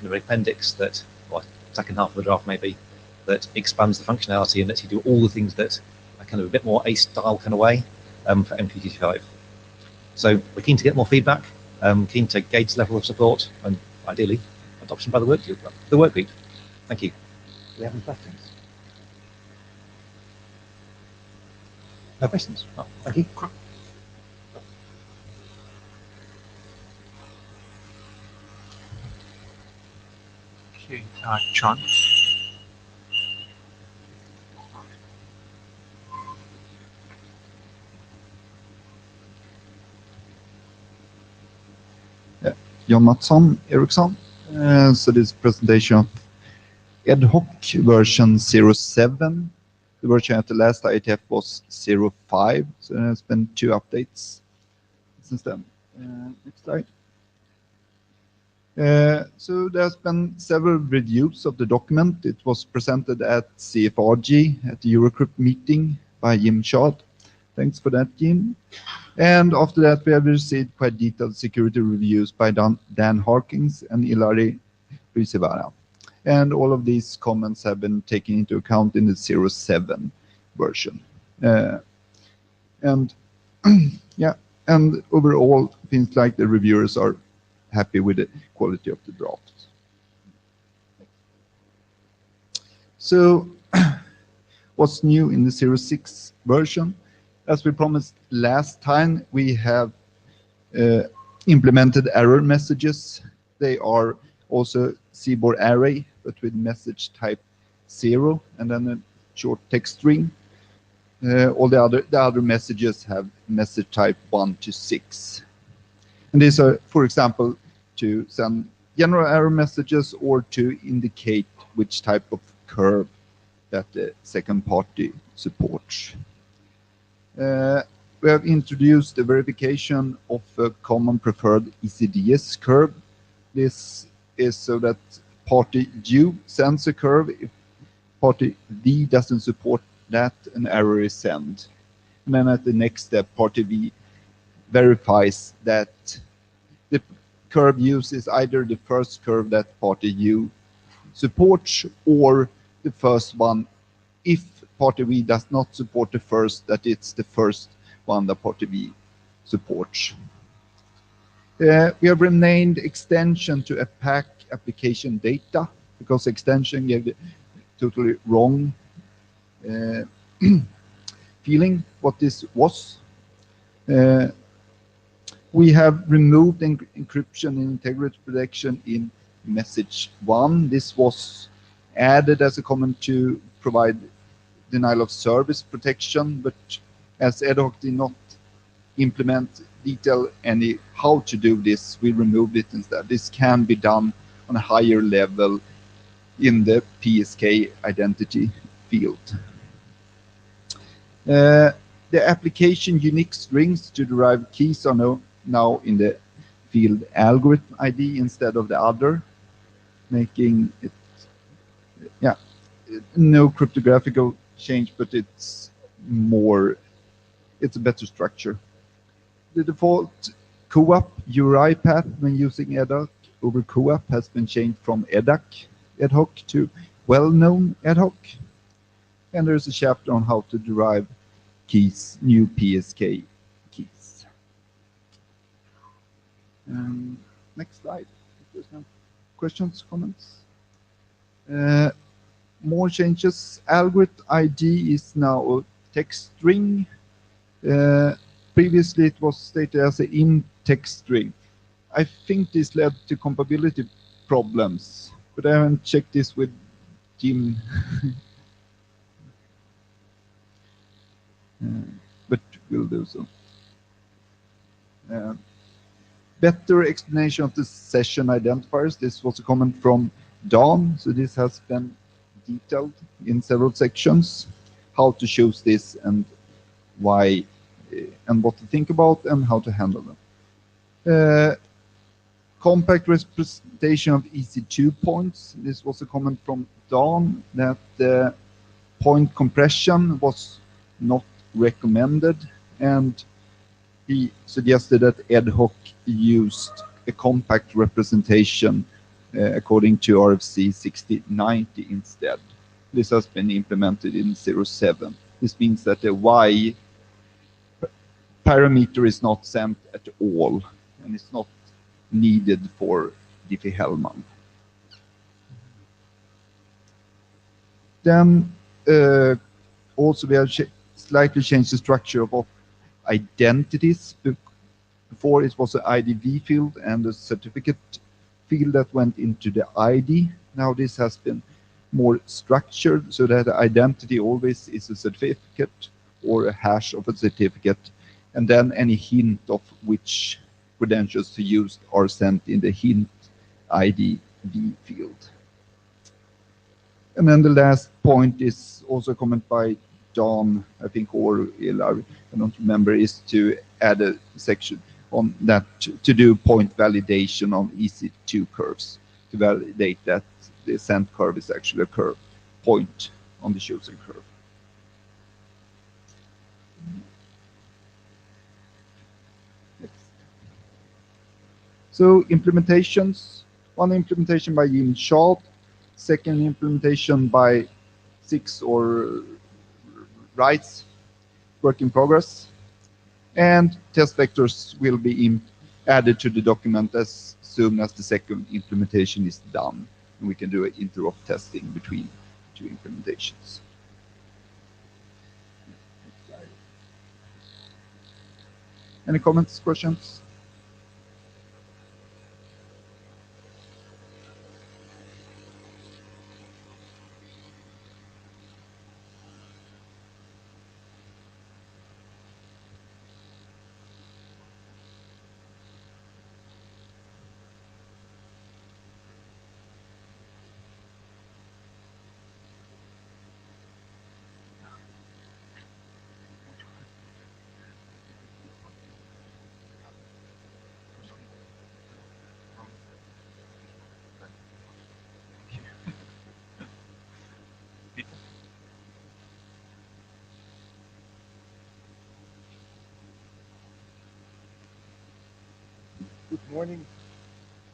of appendix that, well, second half of the draft maybe, that expands the functionality and lets you do all the things that are kind of a bit more ACE style kind of way for MQTT 5. So we're keen to get more feedback, keen to gauge the level of support, and ideally adoption by the work group. Thank you. we have any questions? No questions? Oh, thank you. Okay, John. John Mattsson, Ericsson. So this presentation of ad hoc version 07. The version at the last IETF was 05, so there's been 2 updates since then. Next slide. So there's been several reviews of the document. It was presented at CFRG at the Eurocrypt meeting by Jim Schad. Thanks for that, Jim. And after that, we have received quite detailed security reviews by Dan Harkins and Ilari Risivara. And all of these comments have been taken into account in the 07 version. And yeah, and overall, it seems like the reviewers are happy with the quality of the draft. So, what's new in the 06 version? As we promised last time, we have implemented error messages. They are also CBOR array, but with message type 0 and then a short text string. All the other messages have message type 1 to 6. And these are, for example, to send general error messages or to indicate which type of curve that the second party supports. We have introduced the verification of a common preferred ECDS curve. This is so that party U sends a curve. If party V doesn't support that, an error is sent. And then at the next step, party V verifies that the curve used is either the first curve that party U supports or the first one. If party V does not support the first, that it's the first one that party V supports. We have renamed extension to APAC application data because extension gave the totally wrong feeling what this was. We have removed encryption and integrity protection in message 1. This was added as a comment to provide denial of service protection, but as ad hoc did not implement detail any how to do this, we removed it instead. This can be done on a higher level in the PSK identity field. The application unique strings to derive keys are now in the field algorithm ID instead of the other, making it, yeah, no cryptographic change, but it's a better structure. The default CoAP URI path when using ad hoc over CoAP has been changed from ad hoc to well-known ad hoc. And there's a chapter on how to derive keys, new PSK keys. Next slide. If there's no questions, comments. More changes. Algorithm ID is now a text string. Previously, it was stated as an int text string. I think this led to compatibility problems, but I haven't checked this with Jim. But we'll do so. Better explanation of the session identifiers. This was a comment from Don, so this has been detailed in several sections, how to choose this and why and what to think about and how to handle them. Compact representation of EC2 points. This was a comment from Don that the point compression was not recommended, and he suggested that ad hoc used a compact representation according to RFC 6090 instead. This has been implemented in 07. This means that the Y parameter is not sent at all, and it's not needed for Diffie-Hellman. Then also we have slightly changed the structure of identities. Before it was an IDV field and a certificate field that went into the ID. Now this has been more structured so that the identity always is a certificate or a hash of a certificate, and then any hint of which credentials to use are sent in the hint IDV field. And then the last point is also a comment by Don, I think, or Ilar, I don't remember, is to add a section on that to do point validation on EC2 curves to validate that the ascent curve is actually a curve point on the chosen curve. Next. So implementations, one implementation by Jim Schalt, second implementation by Six or Rice, work in progress. And test vectors will be added to the document as soon as the second implementation is done. And we can do an interop testing between two implementations. Any comments, questions? Good morning.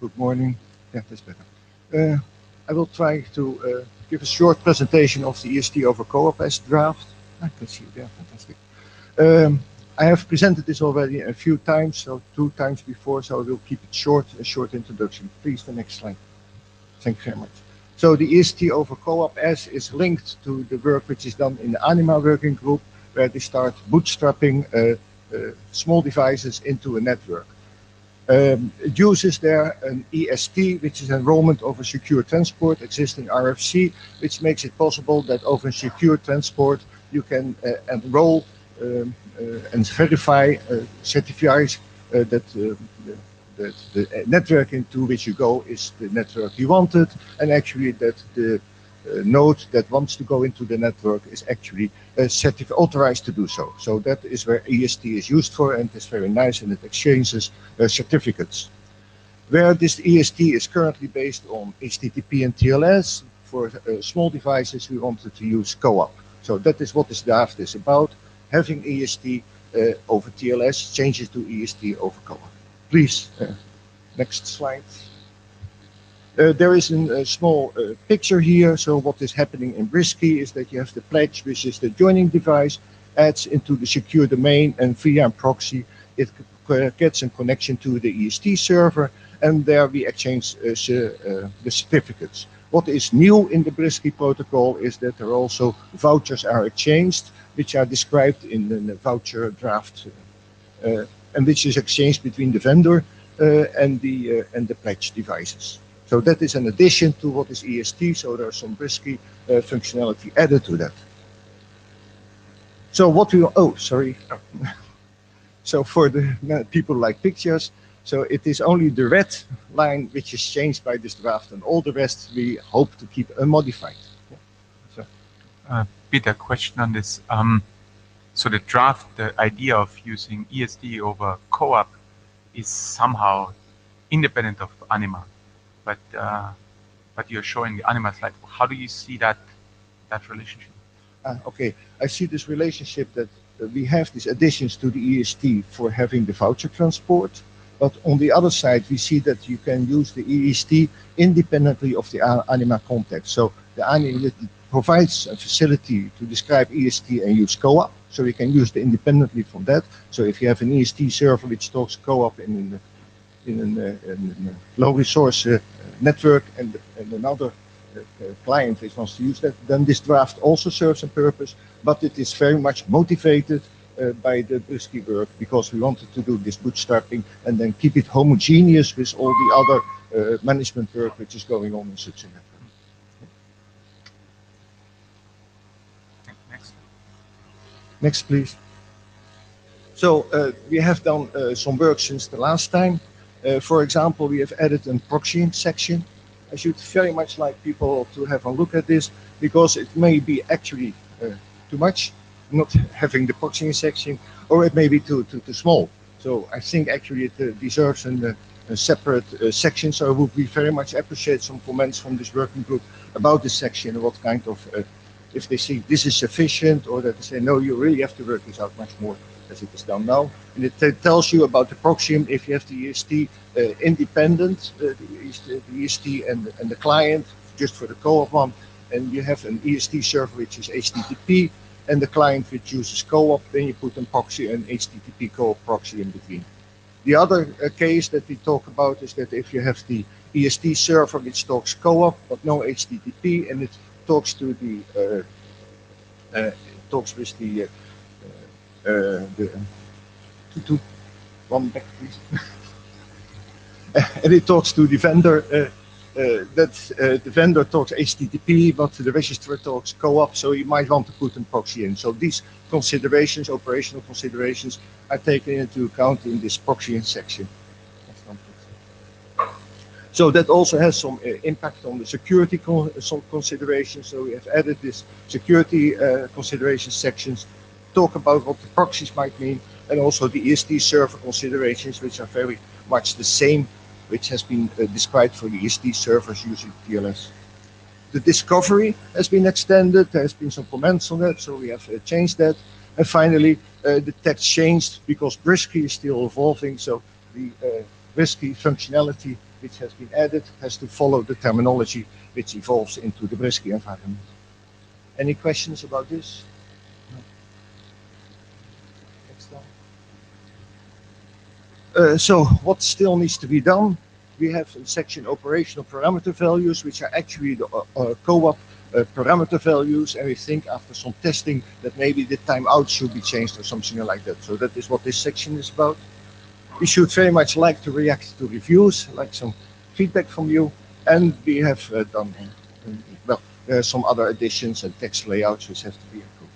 Good morning. Yeah, that's better. I will try to give a short presentation of the EST over CoAP draft. I can see it there, fantastic. I have presented this already a few times, so 2 times before, so I will keep it short, a short introduction. Please, the next slide. Thank you very much. So the EST over CoAP is linked to the work which is done in the ANIMA working group, where they start bootstrapping small devices into a network. It uses there an EST, which is enrollment over secure transport, existing RFC, which makes it possible that over secure transport you can enroll and verify certifies that the network into which you go is the network you wanted, and actually that the node that wants to go into the network is actually authorized to do so. So that is where EST is used for, and it's very nice, and it exchanges certificates. Where this EST is currently based on HTTP and TLS, for small devices we wanted to use CoAP. So that is what this draft is about, having EST over TLS, changes to EST over CoAP. Please, next slide. There is a small picture here. So what is happening in Brisky is that you have the pledge, which is the joining device, adds into the secure domain, and via proxy it gets a connection to the EST server, and there we exchange the certificates. What is new in the Brisky protocol is that there also vouchers are exchanged, which are described in the voucher draft, and which is exchanged between the vendor and the pledge devices. So that is an addition to what is EST, so there's some Brisky functionality added to that. So what we, oh, sorry. So for the people like pictures, so it is only the red line which is changed by this draft, and all the rest we hope to keep unmodified. Yeah. So. Peter, question on this. So the draft, the idea of using EST over CoAP is somehow independent of ANIMA. But you're showing the ANIMA slide. How do you see that relationship? Okay, I see this relationship that we have these additions to the EST for having the voucher transport, but on the other side we see that you can use the EST independently of the ANIMA context. So the ANIMA provides a facility to describe EST and use CoAP, so you can use it independently from that. So if you have an EST server which talks CoAP in a low resource network, and another client which wants to use that, then this draft also serves a purpose, but it is very much motivated by the Brusky work, because we wanted to do this bootstrapping and then keep it homogeneous with all the other management work which is going on in such a network. Next, please. So we have done some work since the last time. For example, we have added a proxying section. I should very much like people to have a look at this, because it may be actually too much, not having the proxying section, or it may be too small. So I think actually it deserves a separate section. So I would very much appreciate some comments from this working group about this section, what kind of, if they see this is sufficient, or that they say, no, you really have to work this out much more as it is done now. And it tells you about the proxium if you have the EST independent, the EST and the client, just for the co-op one, and you have an EST server which is HTTP, and the client which uses co-op, then you put a proxy and HTTP co-op proxy in between. The other case that we talk about is that if you have the EST server which talks co-op but no HTTP, and it talks to the talks with the one back please. And it talks to the vendor the vendor talks HTTP, but the registrar talks co-op, so you might want to put a proxy in. So these considerations, operational considerations, are taken into account in this proxying section. So that also has some impact on the security considerations. So we have added this security consideration sections, talk about what the proxies might mean, and also the EST server considerations, which are very much the same, which has been described for the EST servers using TLS. The discovery has been extended. There has been some comments on that, so we have changed that. And finally, the text changed because Brusky is still evolving, so the Brusky functionality which has been added has to follow the terminology which evolves into the Brusky environment. Any questions about this? So what still needs to be done? We have in section operational parameter values, which are actually the co-op parameter values, and we think after some testing that maybe the timeout should be changed or something like that. So that is what this section is about. We should very much like to react to reviews, like some feedback from you, and we have done, well, there are some other additions and text layouts which have to be improved.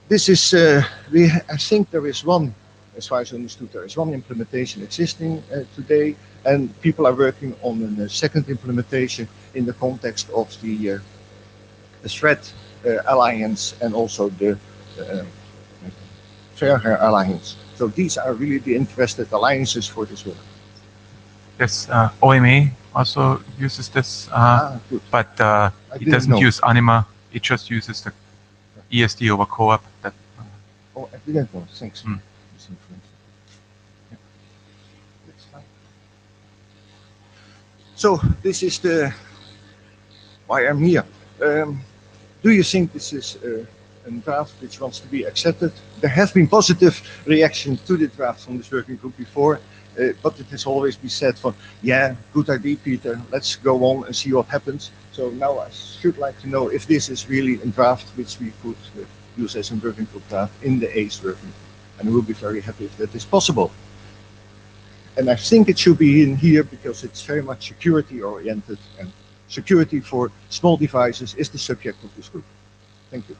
This is, I think there is one, as far as I understood, there is one implementation existing today, and people are working on a second implementation in the context of the Thread Alliance and also the Fairhair Alliance. So these are really the interested alliances for this work. Yes, OMA also uses this, but it doesn't use Anima. It just uses the EST over co-op. That. Oh, I didn't know. Thanks. So this is the why I'm here. Do you think this is a draft which wants to be accepted? There have been positive reactions to the draft from this working group before, but it has always been said for, yeah, good idea, Peter, let's go on and see what happens. So now I should like to know if this is really a draft which we could use as a working group draft in the ACE working group. And we'll be very happy if that is possible. And I think it should be in here because it's very much security oriented, and security for small devices is the subject of this group. Thank you.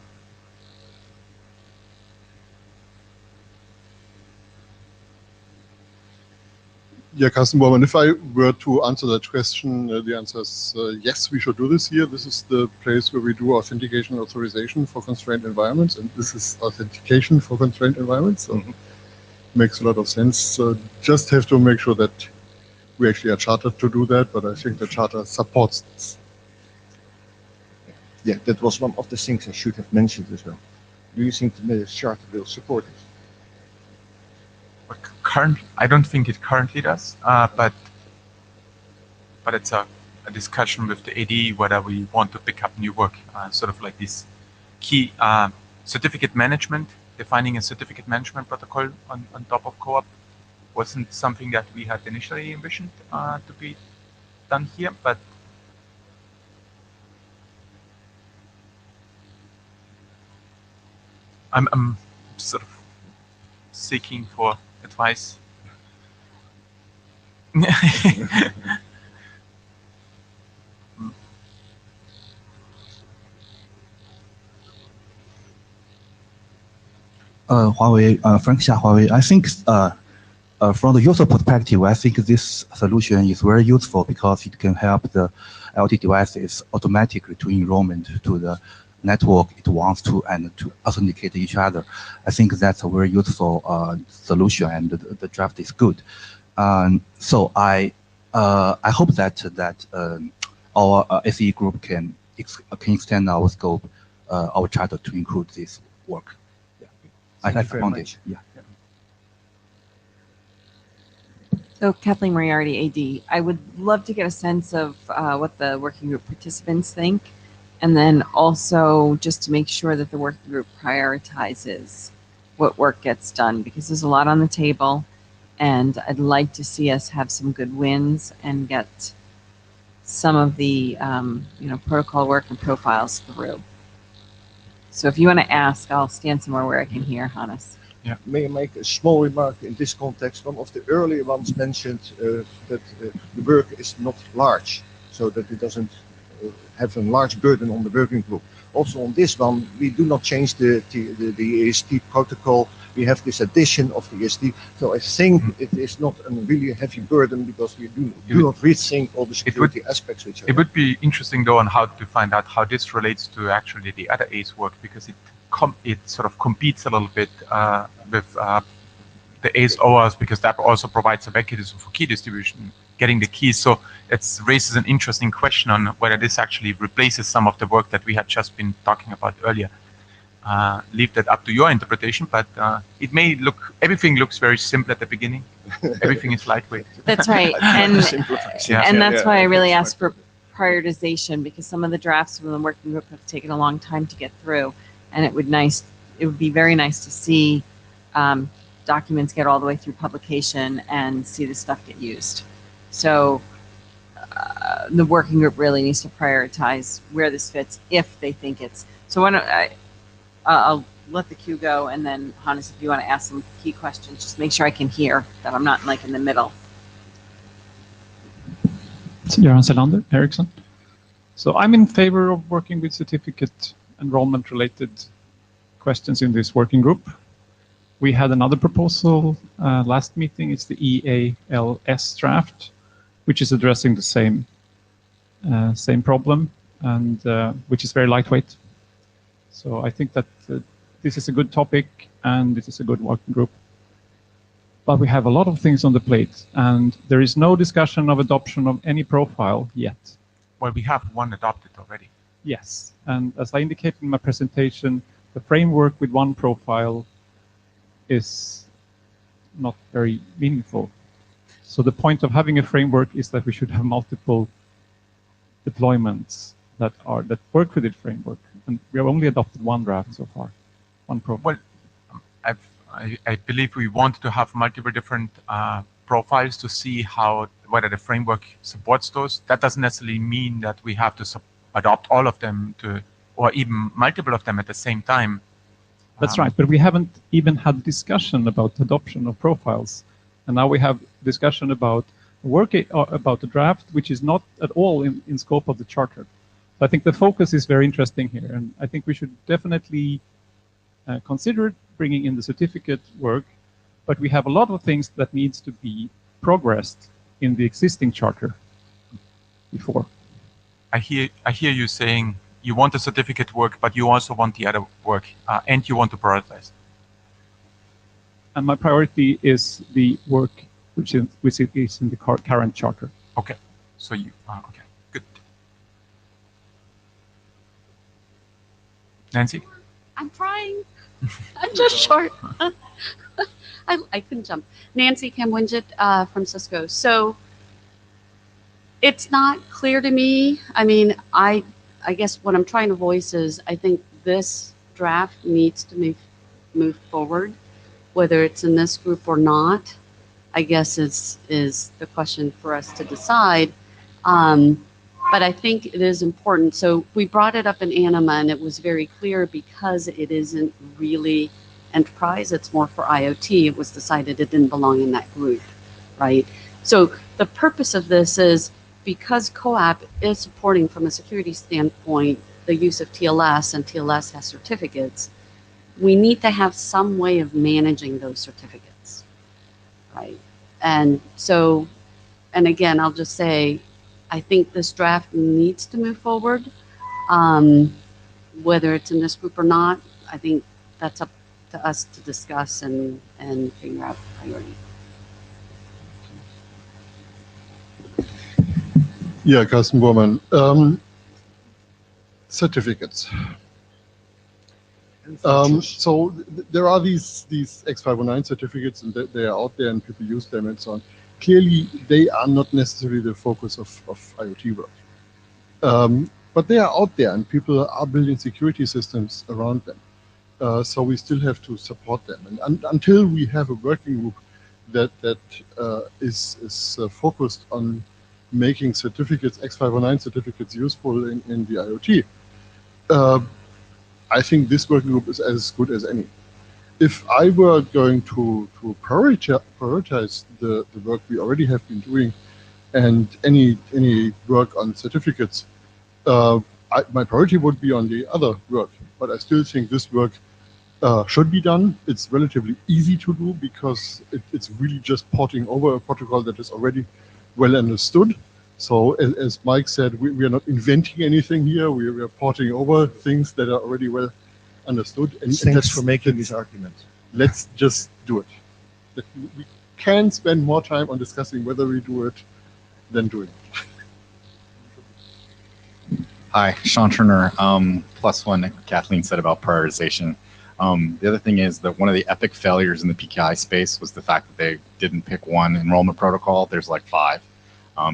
Yeah, Carsten Bormann, if I were to answer that question, the answer is yes, we should do this here. This is the place where we do authentication and authorization for constrained environments, and this is authentication for constrained environments. So makes a lot of sense. So just have to make sure that we actually are chartered to do that, but I think the charter supports this. Yeah, that was one of the things I should have mentioned as well. Do you think the charter will support it? I don't think it currently does, but it's a discussion with the AD whether we want to pick up new work, sort of like this key certificate management. Defining a certificate management protocol on top of co-op wasn't something that we had initially envisioned to be done here, but I'm sort of seeking for advice. Huawei, Frank Xia, Huawei. I think from the user perspective, I think this solution is very useful because it can help the IoT devices automatically to enrollment to the network it wants to and to authenticate each other. I think that's a very useful solution, and the draft is good. So I hope that our SE group can extend our scope, our charter to include this work. Thank I you very found much. it. Yeah. So Kathleen Moriarty, AD, I would love to get a sense of what the working group participants think, and then also just to make sure that the working group prioritizes what work gets done, because there's a lot on the table, and I'd like to see us have some good wins and get some of the protocol work and profiles through. So if you want to ask, I'll stand somewhere where I can hear, Hannes. Yeah. May I make a small remark in this context? One of the earlier ones mentioned that the work is not large, so that it doesn't have a large burden on the working group. Also on this one, we do not change the AST protocol. We have this addition of the AST. So I think it is not a really heavy burden because we do not rethink all the security aspects which are. It would be interesting though on how to find out how this relates to actually the other ACE work, because it sort of competes a little bit with the ACE OAuth, because that also provides a mechanism for key distribution, getting the keys. So it raises an interesting question on whether this actually replaces some of the work that we had just been talking about earlier. Leave that up to your interpretation, but it may look, everything looks very simple at the beginning. Everything is lightweight. That's right. And that's why I really asked for prioritization, because some of the drafts from the working group have taken a long time to get through, and it would be very nice to see documents get all the way through publication and see the stuff get used. So the working group really needs to prioritize where this fits if they think it's. So why don't I'll let the queue go, and then Hannes, if you want to ask some key questions, just make sure I can hear, that I'm not like in the middle. Göran Selander, Ericsson. So I'm in favor of working with certificate enrollment related questions in this working group. We had another proposal last meeting. It's the EALS draft, which is addressing the same problem, and which is very lightweight. So I think that this is a good topic and this is a good working group. But we have a lot of things on the plate, and there is no discussion of adoption of any profile yet. Well, we have one adopted already. Yes, and as I indicated in my presentation, the framework with one profile is not very meaningful. So the point of having a framework is that we should have multiple deployments that work with the framework. And we have only adopted one draft so far, one profile. Well, I believe we want to have multiple different profiles to see whether the framework supports those. That doesn't necessarily mean that we have to adopt all of them or even multiple of them at the same time. That's right, but we haven't even had discussion about adoption of profiles. And now we have discussion about about the draft, which is not at all in scope of the charter. So I think the focus is very interesting here, and I think we should definitely consider bringing in the certificate work, but we have a lot of things that needs to be progressed in the existing charter before. I hear you saying you want the certificate work, but you also want the other work, and you want to prioritize. And my priority is the work which is in the current charter. Okay, so you okay, good. Nancy? I'm trying. I'm just short. I couldn't jump. Nancy Kamwinjit from Cisco. So it's not clear to me. I mean, I guess what I'm trying to voice is I think this draft needs to move forward, whether it's in this group or not. I guess is the question for us to decide. But I think it is important. So we brought it up in Anima, and it was very clear because it isn't really enterprise, it's more for IoT. It was decided it didn't belong in that group, right? So the purpose of this is because COAP is supporting from a security standpoint the use of TLS, and TLS has certificates, we need to have some way of managing those certificates, right? And so, and again, I'll just say, I think this draft needs to move forward. Whether it's in this group or not, I think that's up to us to discuss and figure out priority. Yeah, Carsten Bormann. Certificates. So there are these X509 certificates, and they are out there, and people use them and so on. Clearly, they are not necessarily the focus of IoT work. But they are out there, and people are building security systems around them. So we still have to support them. And until we have a working group that is focused on making certificates, X509 certificates, useful in the IoT, I think this working group is as good as any. If I were going to prioritize the work we already have been doing and any work on certificates, my priority would be on the other work. But I still think this work should be done. It's relatively easy to do because it's really just porting over a protocol that is already well understood. So as Mike said, we are not inventing anything here. We are porting over things that are already well understood. And Thanks for making this argument. Let's just do it. We can spend more time on discussing whether we do it than doing it. Hi, Sean Turner. Plus one, Kathleen said about prioritization. The other thing is that one of the epic failures in the PKI space was the fact that they didn't pick one enrollment protocol. There's like 5.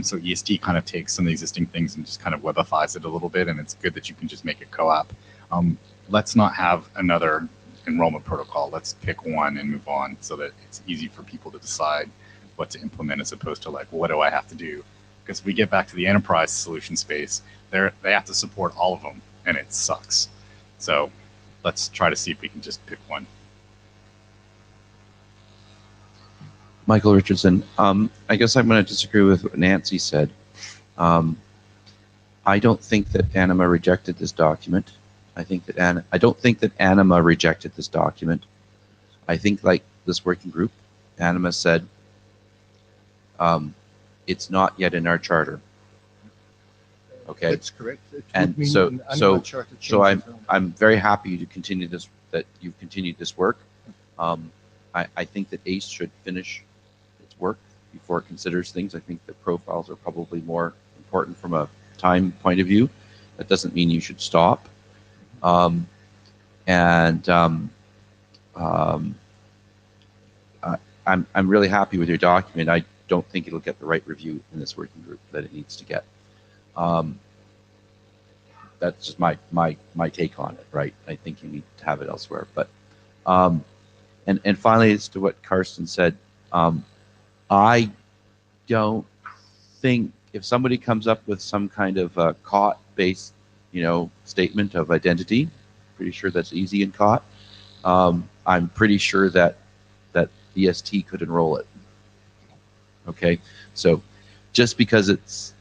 So EST kind of takes some of the existing things and just kind of webifies it a little bit, and it's good that you can just make it co-op. Let's not have another enrollment protocol. Let's pick one and move on so that it's easy for people to decide what to implement as opposed to like, what do I have to do? Because if we get back to the enterprise solution space, they have to support all of them, and it sucks. So let's try to see if we can just pick one. Michael Richardson. I guess I'm going to disagree with what Nancy said. I don't think that Anima rejected this document. I don't think that Anima rejected this document. I think, like this working group, Anima said, it's not yet in our charter. Okay. That's correct. And so I'm very happy to continue this. That you've continued this work. I think that ACE should finish its work before it considers things. I think that profiles are probably more important from a time point of view. That doesn't mean you should stop. I'm really happy with your document. I don't think it'll get the right review in this working group that it needs to get. That's just my take on it, right? I think you need to have it elsewhere. But and finally, as to what Carsten said, I don't think if somebody comes up with some kind of COT-based, statement of identity, pretty sure that's easy in COT. I'm pretty sure that EST could enroll it. Okay, so just because it's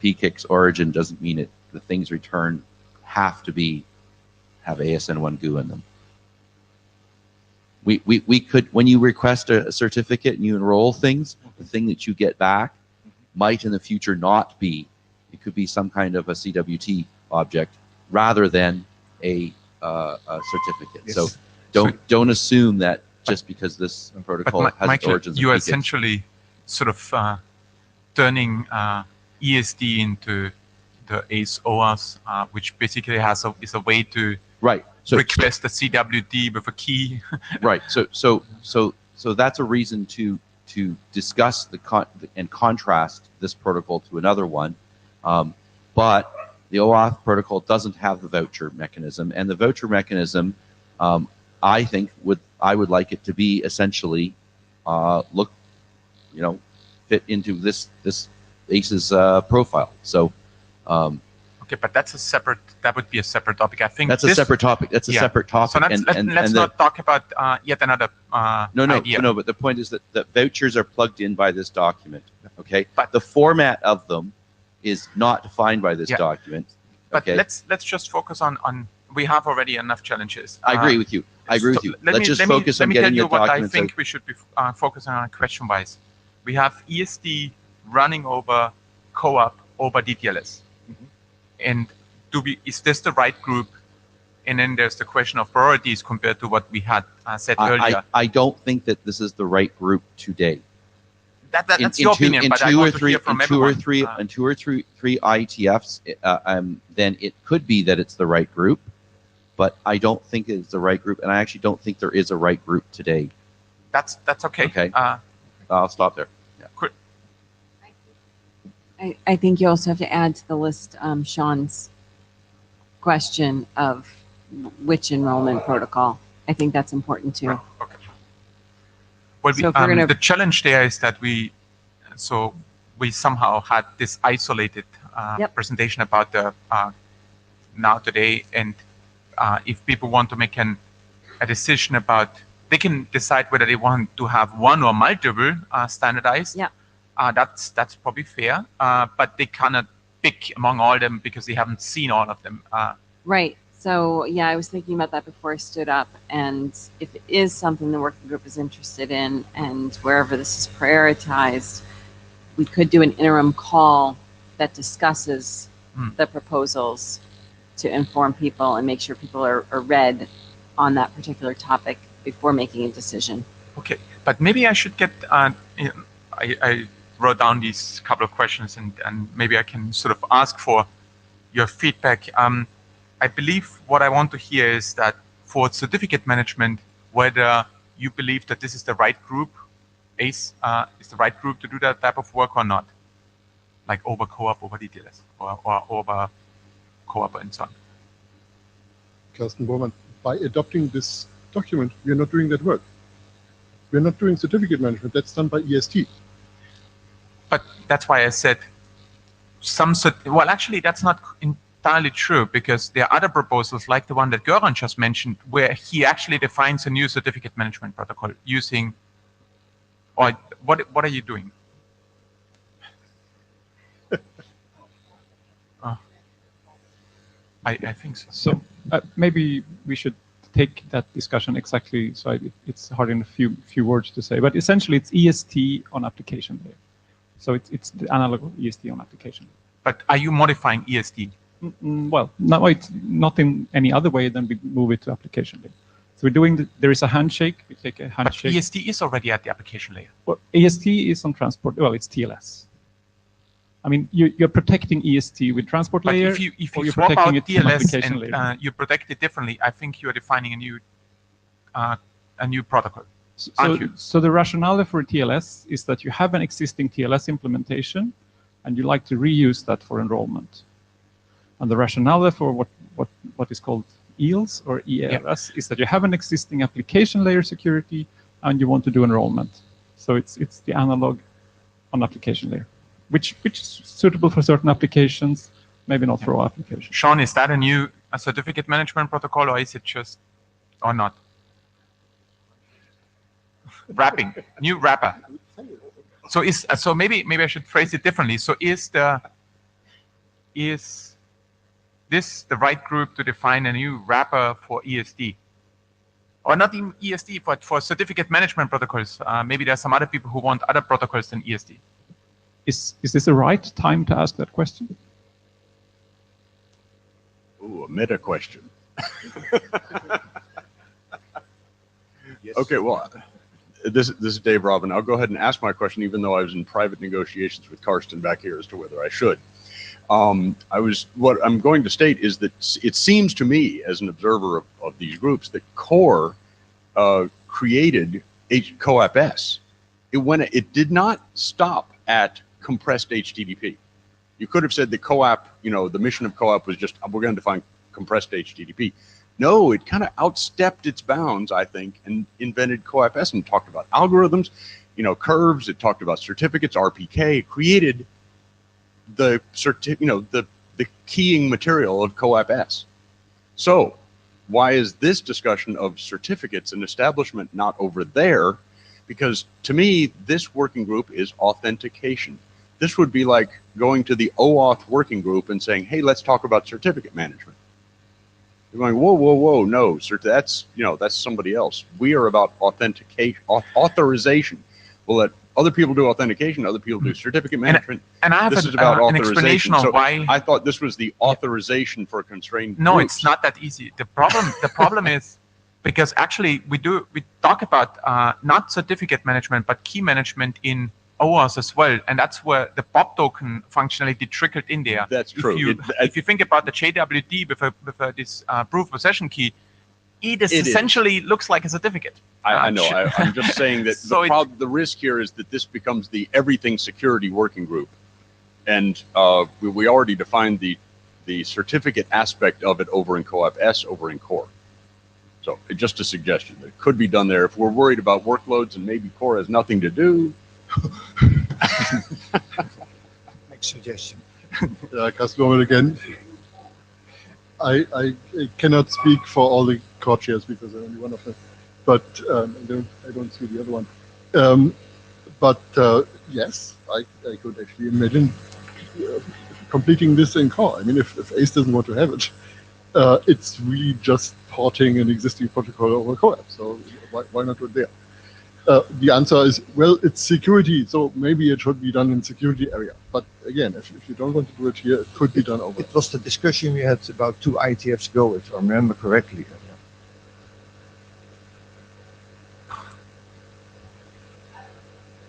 PKIC's origin doesn't mean the things returned have to have ASN1 GUI in them. We could, when you request a certificate and you enroll things, the thing that you get back might in the future not be. It could be some kind of a CWT object rather than a certificate. Yes. So don't assume that just because this protocol has Michael, origins. You are essentially sort of turning ESD into the ACE OAuth, which basically is a way to request a CWT with a key. Right. So that's a reason to discuss and contrast this protocol to another one, but the OAuth protocol doesn't have the voucher mechanism, and the voucher mechanism, I think I would like it to be essentially fit into this ACE's profile. So Okay, but that's a separate. That would be a separate topic. I think That's a separate topic. That's a separate topic. So let's not talk about yet another idea. No. But the point is that vouchers are plugged in by this document. Okay, but the format of them is not defined by this document. But Okay, let's just focus on. We have already enough challenges. I agree with you. I agree with you. Let's just focus on getting the Let me tell you what I documents think out. we should be focusing on question-wise. We have ESD running over CoAP over DTLS. And is this the right group? And then there's the question of priorities compared to what we had said earlier. I don't think that this is the right group today. That's your opinion, but I want to hear from everyone. In two or three IETFs, then it could be that it's the right group, but I don't think it's the right group, and I actually don't think there is a right group today. That's okay. Okay. I'll stop there. I think you also have to add to the list Sean's question of which enrollment protocol. I think that's important too. Okay. Well, So if we're gonna- the challenge there is that we somehow had this isolated presentation about the now today, and if people want to make a decision about, they can decide whether they want to have one or multiple standardized. Yeah. That's probably fair, but they cannot pick among all of them because they haven't seen all of them. Right. So yeah, I was thinking about that before I stood up. And if it is something the working group is interested in, and wherever this is prioritized, we could do an interim call that discusses the proposals to inform people and make sure people are read on that particular topic before making a decision. Okay, but maybe I should get. I wrote down these couple of questions, and maybe I can sort of ask for your feedback. I believe what I want to hear is that for certificate management, whether you believe that this is the right group, ACE is the right group to do that type of work or not, like over CoAP, over DTLS, or over CoAP and so on. Carsten Bormann, by adopting this document, we are not doing that work. We are not doing certificate management. That's done by EST. But that's why I said well, actually, that's not entirely true, because there are other proposals like the one that Göran just mentioned, where he actually defines a new certificate management protocol using, or what are you doing? I think so. So maybe we should take that discussion exactly. So it's hard in a few words to say, but essentially it's EST on application layer. So it's the analog of EST on application layer. But are you modifying EST? Well, no, it's not in any other way than we move it to application layer. So we're doing there is a handshake. We take a handshake. But EST is already at the application layer. Well, EST is on transport. Well, it's TLS. I mean, you're protecting EST with transport But layer. if you you're swap out protecting it from application TLS layer. and you protect it differently, I think you are defining a new protocol, aren't you? So the rationale for TLS is that you have an existing TLS implementation, and you like to reuse that for enrollment. And the rationale for what is called EELS or EALS is that you have an existing application layer security, and you want to do enrollment. So it's the analog on application layer, which is suitable for certain applications, maybe not for all applications. Sean, is that a certificate management protocol, or is it just, or not? Wrapping, new wrapper. So maybe I should phrase it differently. So is this the right group to define a new wrapper for ESD? Or not even ESD, but for certificate management protocols. Maybe there are some other people who want other protocols than ESD. Is this the right time to ask that question? Ooh, a meta question. Okay, well, this is Dave Robin. I'll go ahead and ask my question, even though I was in private negotiations with Carsten back here as to whether I should. What I'm going to state is that it seems to me, as an observer of these groups, that CORE created CoAP-S. It did not stop at compressed HTTP. You could have said that CoAP, the mission of CoAP was just, we're going to define compressed HTTP. No, it kind of outstepped its bounds, I think, and invented CoAP-S and talked about algorithms, curves. It talked about certificates, RPK. It created the the keying material of CoAP S. So why is this discussion of certificates and establishment not over there? Because to me, this working group is authentication. This would be like going to the OAuth working group and saying, hey, let's talk about certificate management. You're going, whoa, whoa, whoa, no, that's, that's somebody else. We are about authentication, authorization. We'll let other people do authentication, other people do certificate management. And I have this is about an explanation authorization. on why. I thought this was the authorization for constrained No, groups. it's not that easy. The problem is because actually we talk about not certificate management but key management in OAuth as well, and that's where the POP token functionality trickled in there. That's true. If you think about the JWT with this proof of possession key, it essentially looks like a certificate. I know. I'm just saying that So the risk here is that this becomes the everything security working group, and we already defined the certificate aspect of it over in CoAP S over in Core. So just a suggestion that it could be done there. If we're worried about workloads and maybe Core has nothing to do. Next suggestion. Kasper again. I cannot speak for all the co-chairs because I'm only one of them, but I don't see the other one. Yes, I could actually imagine completing this in Core. I mean, if ACE doesn't want to have it, it's really just porting an existing protocol over CoAP. So why not do it there? The answer is, well, it's security, so maybe it should be done in security area. But again, if you don't want to do it here, it could be done over. It was the discussion we had about 2 IETFs ago, if I remember correctly.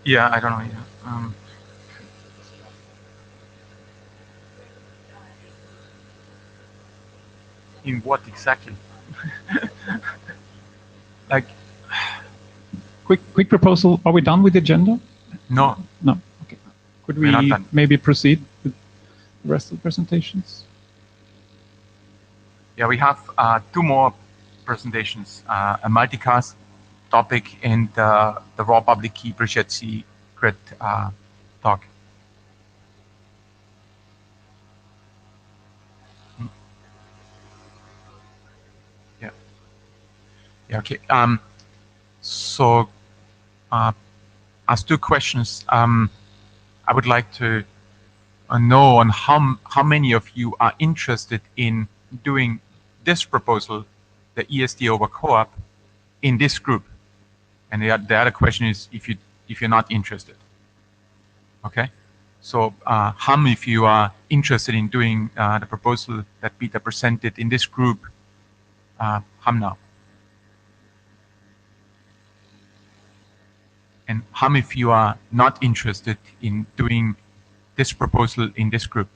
Yeah, I don't know. Yeah. In what exactly? Like. Quick proposal. Are we done with the agenda? No. No. Okay. Could We're not we done. maybe proceed with the rest of the presentations? Yeah, we have 2 more presentations, a multicast topic and the raw public key appreciate secret talk. Yeah. Yeah, okay. So, as 2 questions, I would like to know on how many of you are interested in doing this proposal, the ESD over CoAP, in this group, and the other question is if you're not interested. Okay, so how many of you are interested in doing the proposal that Peter presented in this group? How now? And how many of you are not interested in doing this proposal in this group?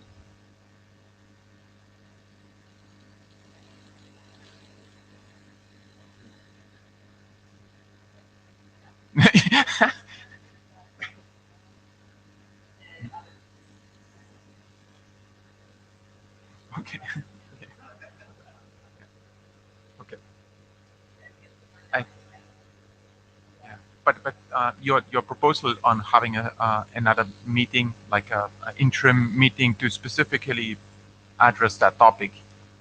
Okay. Okay. But your proposal on having another meeting, like an interim meeting to specifically address that topic,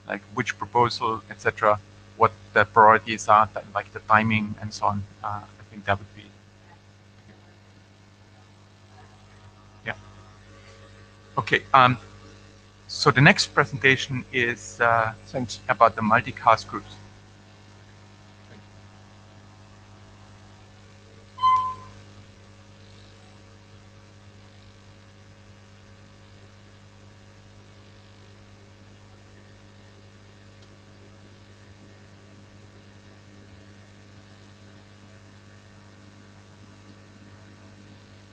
like which proposal, etc., what the priorities are, like the timing and so on. I think that would be. Yeah. Okay. So the next presentation is about the multicast groups.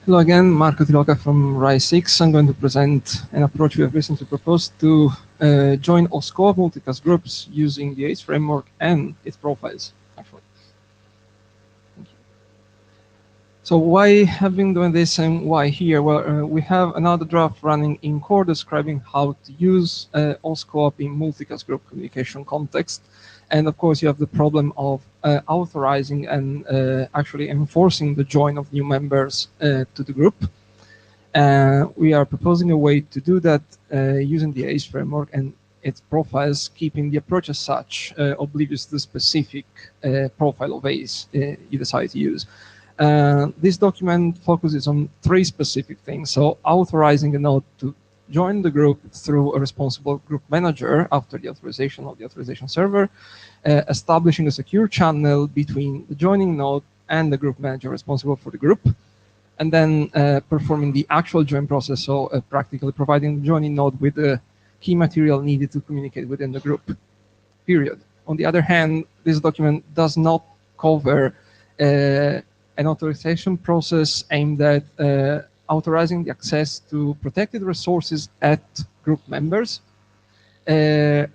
Hello again, Marco Tiloca from RISE-X. I'm going to present an approach we have recently proposed to join OSCOAP multicast groups using the ACE framework and its profiles, actually. Thank you. So why have been doing this and why here? Well, we have another draft running in Core describing how to use OSCOAP in multicast group communication context. And of course, you have the problem of authorizing and actually enforcing the join of new members to the group. We are proposing a way to do that using the ACE framework and its profiles, keeping the approach as such, oblivious to the specific profile of ACE you decide to use. This document focuses on 3 specific things. So authorizing a node to join the group through a responsible group manager after the authorization of the authorization server, establishing a secure channel between the joining node and the group manager responsible for the group, and then performing the actual join process, so practically providing the joining node with the key material needed to communicate within the group, period. On the other hand, this document does not cover an authorization process aimed at authorizing the access to protected resources at group members,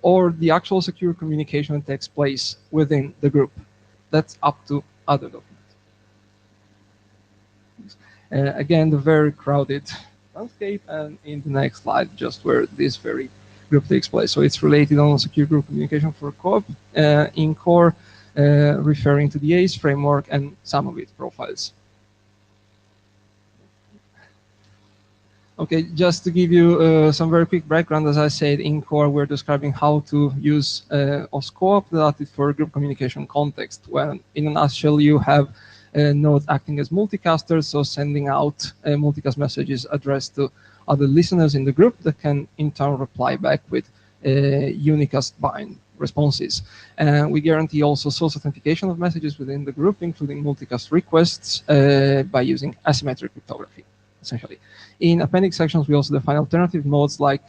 or the actual secure communication that takes place within the group. That's up to other documents. Again, the very crowded landscape, and in the next slide, just where this very group takes place. So it's related on secure group communication for co-op in core, referring to the ACE framework and some of its profiles. Okay, just to give you some very quick background, as I said, in core we're describing how to use OSCOAP adapted for a group communication context, when in a nutshell you have nodes acting as multicasters, so sending out multicast messages addressed to other listeners in the group that can in turn reply back with unicast bind responses. And we guarantee also source authentication of messages within the group, including multicast requests by using asymmetric cryptography, essentially. In appendix sections, we also define alternative modes like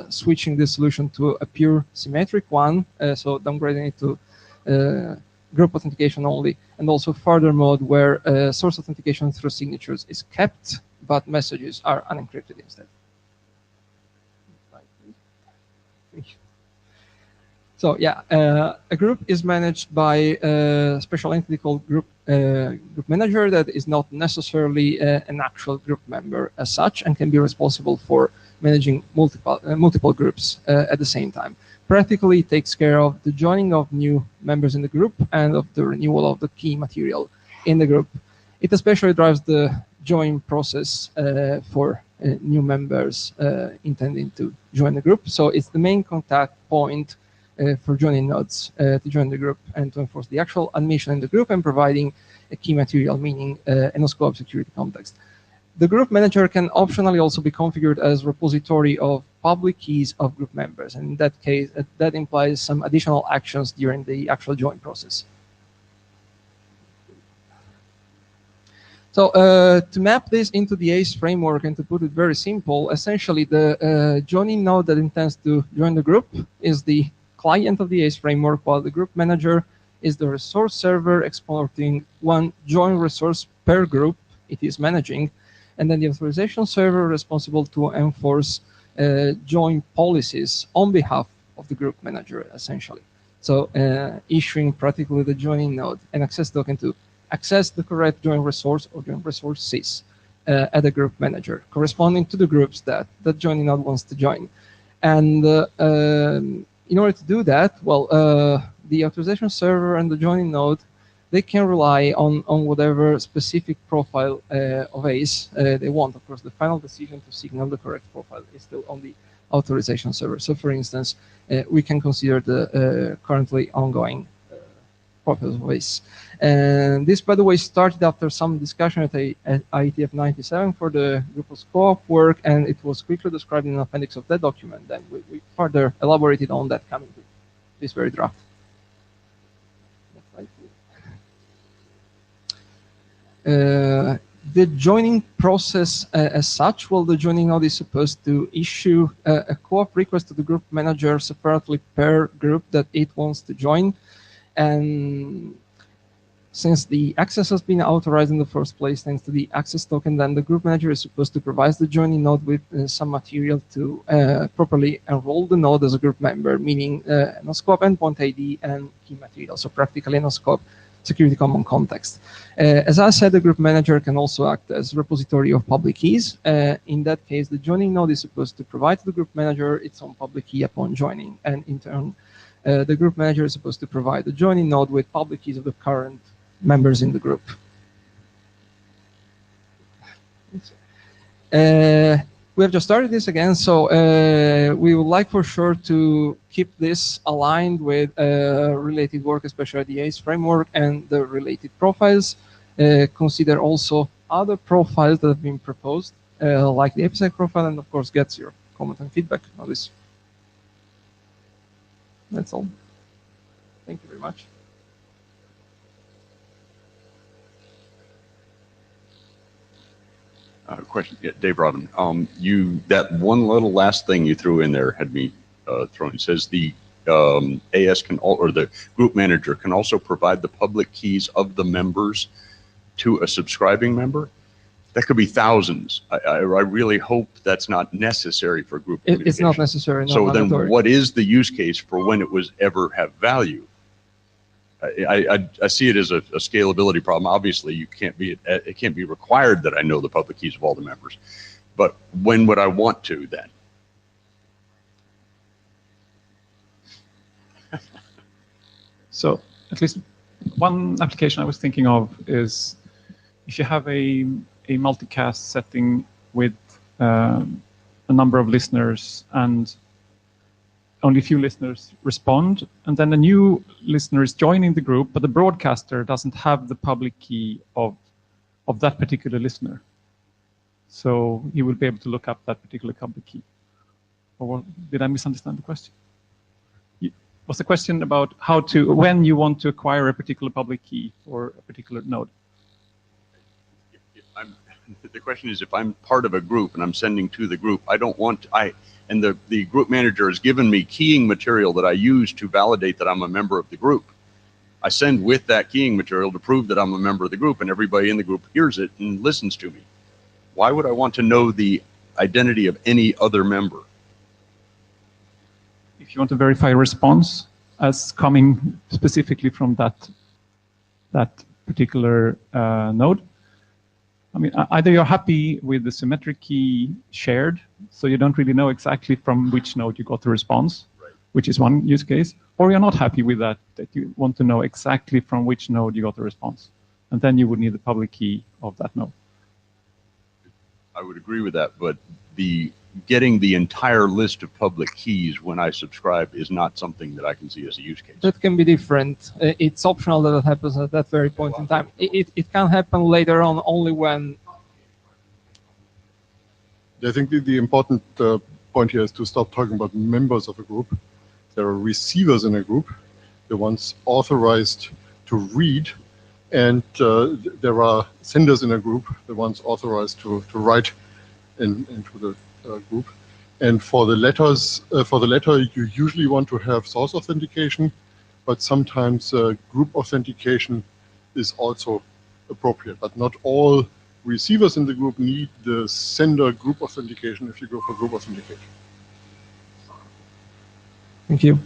switching this solution to a pure symmetric one, so downgrading it to group authentication only, and also further mode where source authentication through signatures is kept, but messages are unencrypted instead. So yeah, a group is managed by a special entity called group manager that is not necessarily an actual group member as such, and can be responsible for managing multiple groups at the same time. Practically takes care of the joining of new members in the group and of the renewal of the key material in the group. It especially drives the join process for new members intending to join the group. So it's the main contact point for joining nodes to join the group and to enforce the actual admission in the group and providing a key material, meaning an OSCOAP security context. The group manager can optionally also be configured as repository of public keys of group members. And in that case, that implies some additional actions during the actual join process. So to map this into the ACE framework and to put it very simple, essentially the joining node that intends to join the group is the client of the ACE framework, while the group manager is the resource server exporting one join resource per group it is managing, and then the authorization server responsible to enforce join policies on behalf of the group manager, essentially. So issuing practically the joining node an access token to access the correct join resource or join resources at the group manager, corresponding to the groups that the joining node wants to join. And in order to do that, well, the authorization server and the joining node, they can rely on whatever specific profile of ACE they want. Of course, the final decision to signal the correct profile is still on the authorization server. So, for instance, we can consider the currently ongoing profiles of ACE. And this, by the way, started after some discussion at IETF 97 for the group of OSCOAP work, and it was quickly described in an appendix of that document. Then we further elaborated on that coming to this very draft. The joining process as such, well, the joining node is supposed to issue a co-op request to the group manager separately per group that it wants to join. And since the access has been authorized in the first place thanks to the access token, then the group manager is supposed to provide the joining node with some material to properly enroll the node as a group member, meaning an OSCOAP endpoint ID and key material, so practically an OSCOAP security common context. As I said, the group manager can also act as repository of public keys. In that case, the joining node is supposed to provide to the group manager its own public key upon joining, and in turn, the group manager is supposed to provide the joining node with public keys of the current members in the group. We have just started this again, so we would like for sure to keep this aligned with related work, especially the ACE framework and the related profiles. Consider also other profiles that have been proposed, like the EPISAC profile, and of course gets your comment and feedback on this. That's all. Thank you very much. Question, yeah, Dave Robin. That one little last thing you threw in there had me thrown. It says the AS can or the group manager can also provide the public keys of the members to a subscribing member. That could be thousands. I really hope that's not necessary for group communication. It's not necessary. So then, mandatory. what is the use case for when it was ever have value? I see it as a scalability problem. Obviously, it can't be required that I know the public keys of all the members. But when would I want to then? So at least one application I was thinking of is if you have a multicast setting with a number of listeners and only a few listeners respond, and then a new listener is joining the group, but the broadcaster doesn't have the public key of that particular listener. So he will be able to look up that particular public key. Or did I misunderstand the question? Was the question about when you want to acquire a particular public key for a particular node? The question is, if I'm part of a group and I'm sending to the group, I don't want and the group manager has given me keying material that I use to validate that I'm a member of the group. I send with that keying material to prove that I'm a member of the group, and everybody in the group hears it and listens to me. Why would I want to know the identity of any other member? If you want to verify a response as coming specifically from that particular node, I mean, either you're happy with the symmetric key shared, so you don't really know exactly from which node you got the response, right, which is one use case, or you're not happy with that you want to know exactly from which node you got the response. And then you would need the public key of that node. I would agree with that, but getting the entire list of public keys when I subscribe is not something that I can see as a use case. That can be different. It's optional that it happens at that very point in time. It can happen later on only when... I think the important point here is to stop talking about members of a group. There are receivers in a group, the ones authorized to read, and there are senders in a group, the ones authorized to write into the group. And for the letter, you usually want to have source authentication, but sometimes group authentication is also appropriate. But not all receivers in the group need the sender group authentication if you go for group authentication. Thank you.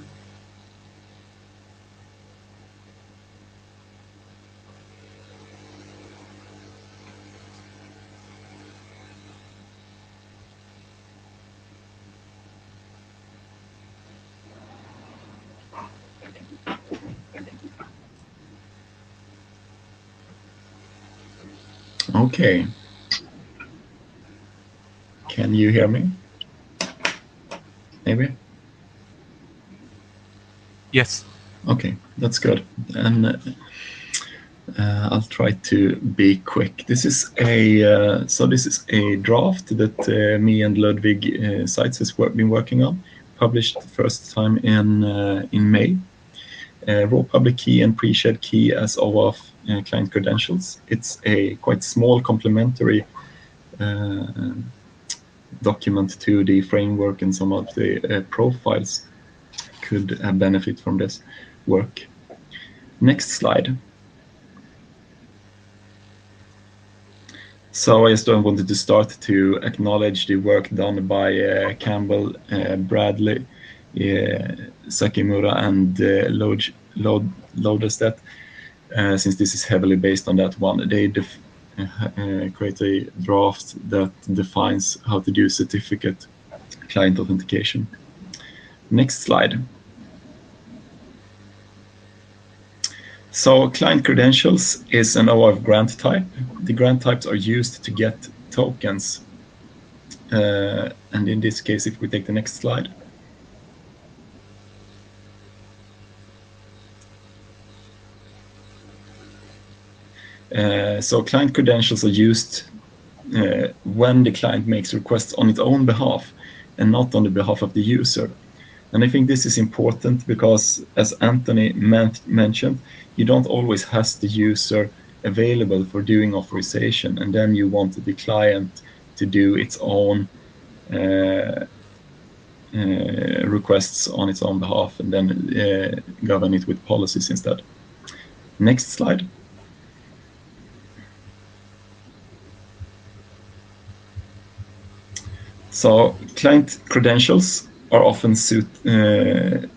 Okay. Can you hear me? Maybe? Yes. Okay, that's good. And I'll try to be quick. This is a draft that me and Ludwig Seitz has been working on, published the first time in May. Raw public key and pre-shared key as OAuth client credentials. It's a quite small complementary document to the framework, and some of the profiles could benefit from this work. Next slide. So I just wanted to start to acknowledge the work done by Campbell, Bradley, Sakimura, and Lodestedt, since this is heavily based on that one. They create a draft that defines how to do certificate client authentication. Next slide. So client credentials is an OAuth grant type. The grant types are used to get tokens And in this case, if we take the next slide. So client credentials are used when the client makes requests on its own behalf and not on the behalf of the user. And I think this is important because, as Anthony mentioned, you don't always have the user available for doing authorization, and then you want the client to do its own requests on its own behalf and then govern it with policies instead. Next slide. So client credentials are often suitable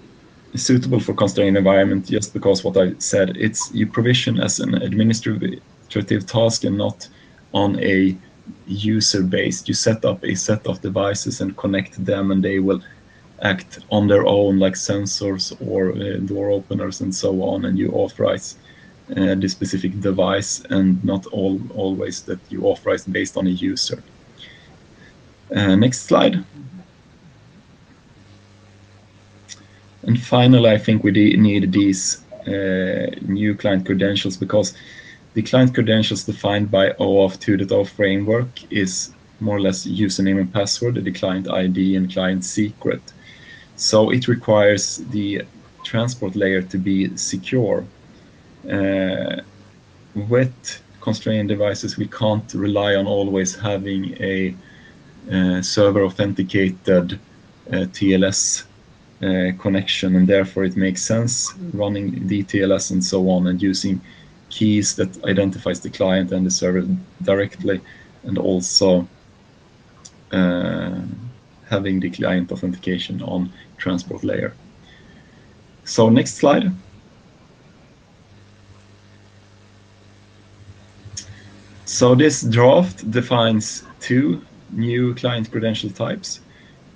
for constrained environment just because what I said, it's you provision as an administrative task and not on a user base. You set up a set of devices and connect them, and they will act on their own, like sensors or door openers and so on, and you authorize the specific device and not always that you authorize based on a user. Next slide. And finally, I think we need these new client credentials, because the client credentials defined by OAuth 2.0 framework is more or less username and password, the client ID and client secret. So it requires the transport layer to be secure. With constrained devices, we can't rely on always having a server authenticated TLS connection, and therefore it makes sense running DTLS and so on, and using keys that identifies the client and the server directly, and also having the client authentication on transport layer. So next slide. So this draft defines two new client credential types.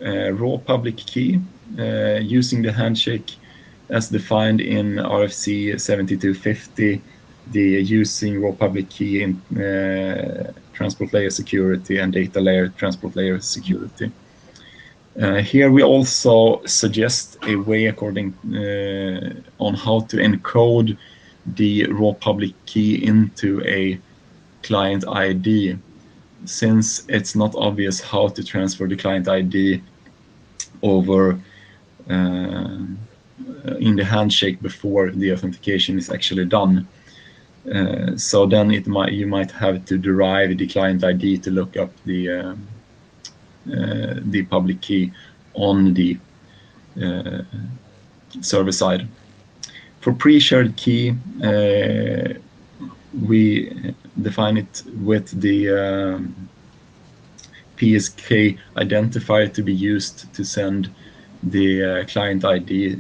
Raw public key, using the handshake as defined in RFC 7250, the using raw public key in transport layer security and data layer transport layer security. Here we also suggest a way according on how to encode the raw public key into a client ID, since it's not obvious how to transfer the client ID over in the handshake before the authentication is actually done. So then you might have to derive the client ID to look up the public key on the server side. For pre-shared key, we define it with the PSK identifier to be used to send the client ID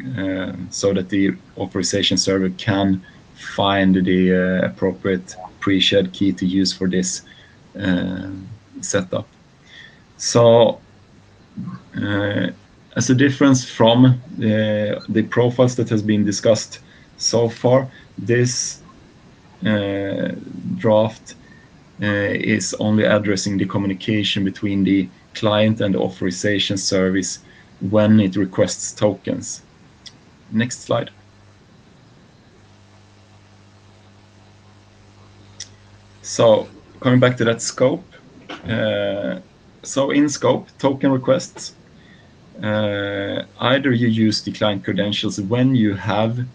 so that the authorization server can find the appropriate pre-shared key to use for this setup. So as a difference from the profiles that has been discussed so far, this draft is only addressing the communication between the client and the authorization service when it requests tokens. Next slide. So coming back to that scope, so in scope, token requests, either you use the client credentials when you have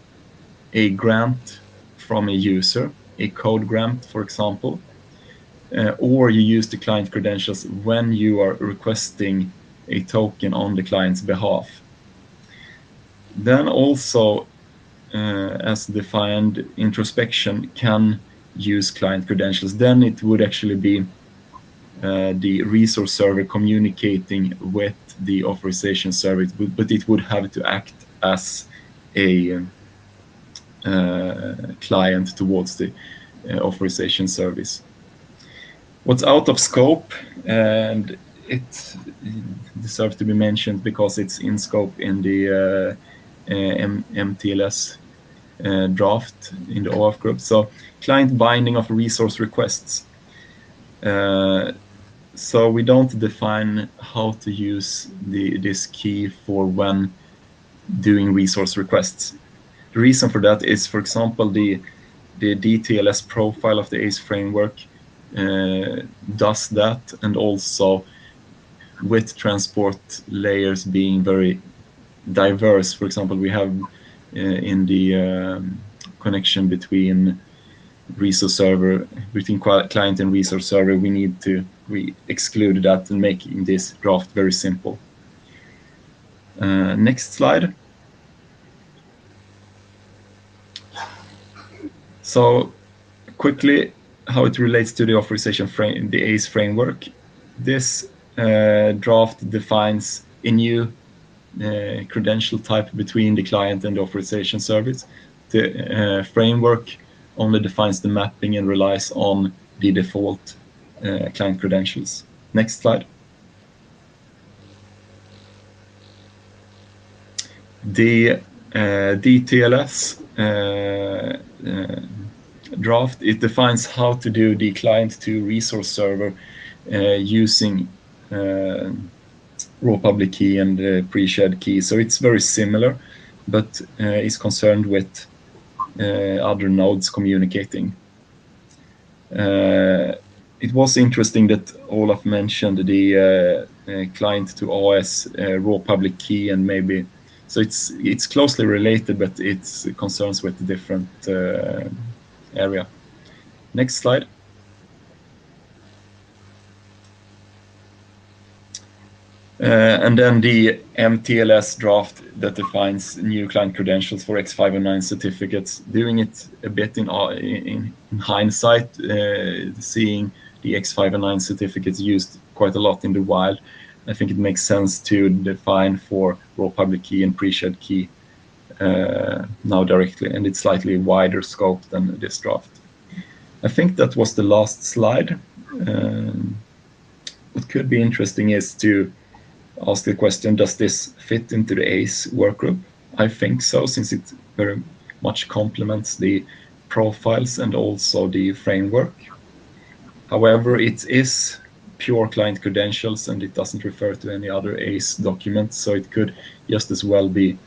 a grant from a user, a code grant, for example, or you use the client credentials when you are requesting a token on the client's behalf. Then also, as defined, introspection can use client credentials. Then it would actually be the resource server communicating with the authorization service, but it would have to act as a client towards the authorization service. What's out of scope, and it deserves to be mentioned because it's in scope in the MTLS draft in the OAuth group. So client binding of resource requests. so we don't define how to use this key for when doing resource requests. The reason for that is, for example, the DTLS profile of the ACE framework does that, and also with transport layers being very diverse. For example, we have in the connection between resource server, between client and resource server, we exclude that and making this draft very simple. Next slide. So quickly, how it relates to the authorization frame, the ACE framework. This draft defines a new credential type between the client and the authorization service. The framework only defines the mapping and relies on the default client credentials. Next slide. The DTLS draft, it defines how to do the client to resource server using raw public key and pre-shared key. So it's very similar, but is concerned with other nodes communicating. It was interesting that Olaf mentioned the client to OS raw public key, and maybe so it's closely related, but it's concerns with the different area. Next slide. And then the MTLS draft that defines new client credentials for X509 certificates, doing it a bit in hindsight, seeing the X509 certificates used quite a lot in the wild. I think it makes sense to define for raw public key and pre-shared key now directly, and it's slightly wider scope than this draft. I think that was the last slide. What could be interesting is to ask the question, does this fit into the ACE workgroup? I think so, since it very much complements the profiles and also the framework. However, it is pure client credentials and it doesn't refer to any other ACE documents, so it could just as well be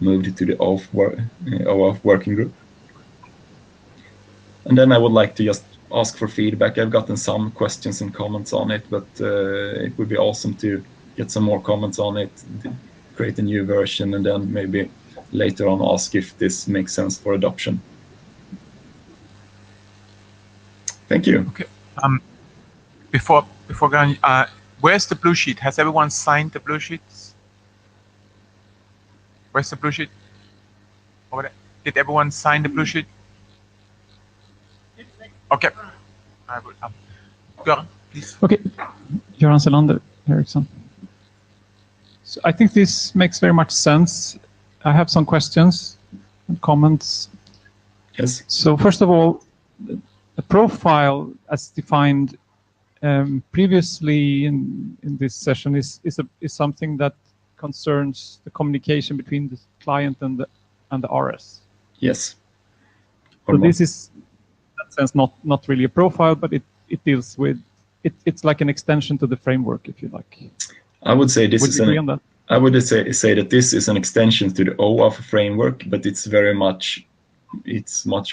moved to the OAuth working group. And then I would like to just ask for feedback. I've gotten some questions and comments on it, but it would be awesome to get some more comments on it, create a new version, and then maybe later on ask if this makes sense for adoption. Thank you. Okay. Before going, where's the blue sheet? Has everyone signed the blue sheets? Where's the blue sheet? Over there. Did everyone sign the blue sheet? Okay. I will. Go on, please. Okay. Göran Selander, Ericsson. So I think this makes very much sense. I have some questions and comments. Yes. So first of all, the profile as defined previously in this session is something that concerns the communication between the client and the RS. Yes. So this is, in that sense, not really a profile, but it deals with it's like an extension to the framework, if you like. I would say this is agree on that? I would say that this is an extension to the OAuth framework, but it's much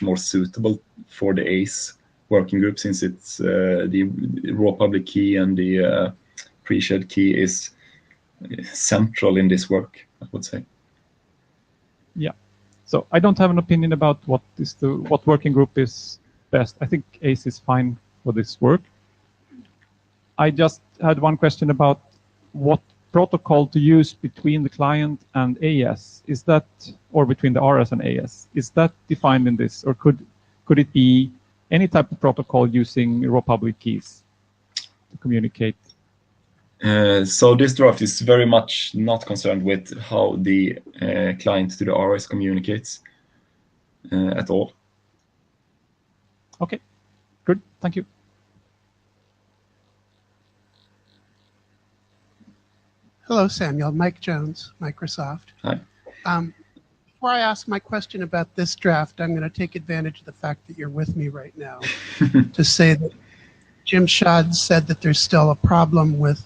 more suitable for the ACE working group, since it's the raw public key and the pre-shared key is central in this work, I would say. Yeah. So I don't have an opinion about what working group is best. I think ACE is fine for this work. I just had one question about what protocol to use between the client and AS. Is that, or between the RS and AS, is that defined in this, or could it be any type of protocol using raw public keys to communicate? So this draft is very much not concerned with how the client to the RS communicates at all. Okay, good, thank you. Hello, Samuel. Mike Jones, Microsoft. Hi. Before I ask my question about this draft, I'm going to take advantage of the fact that you're with me right now to say that Jim Schad said that there's still a problem with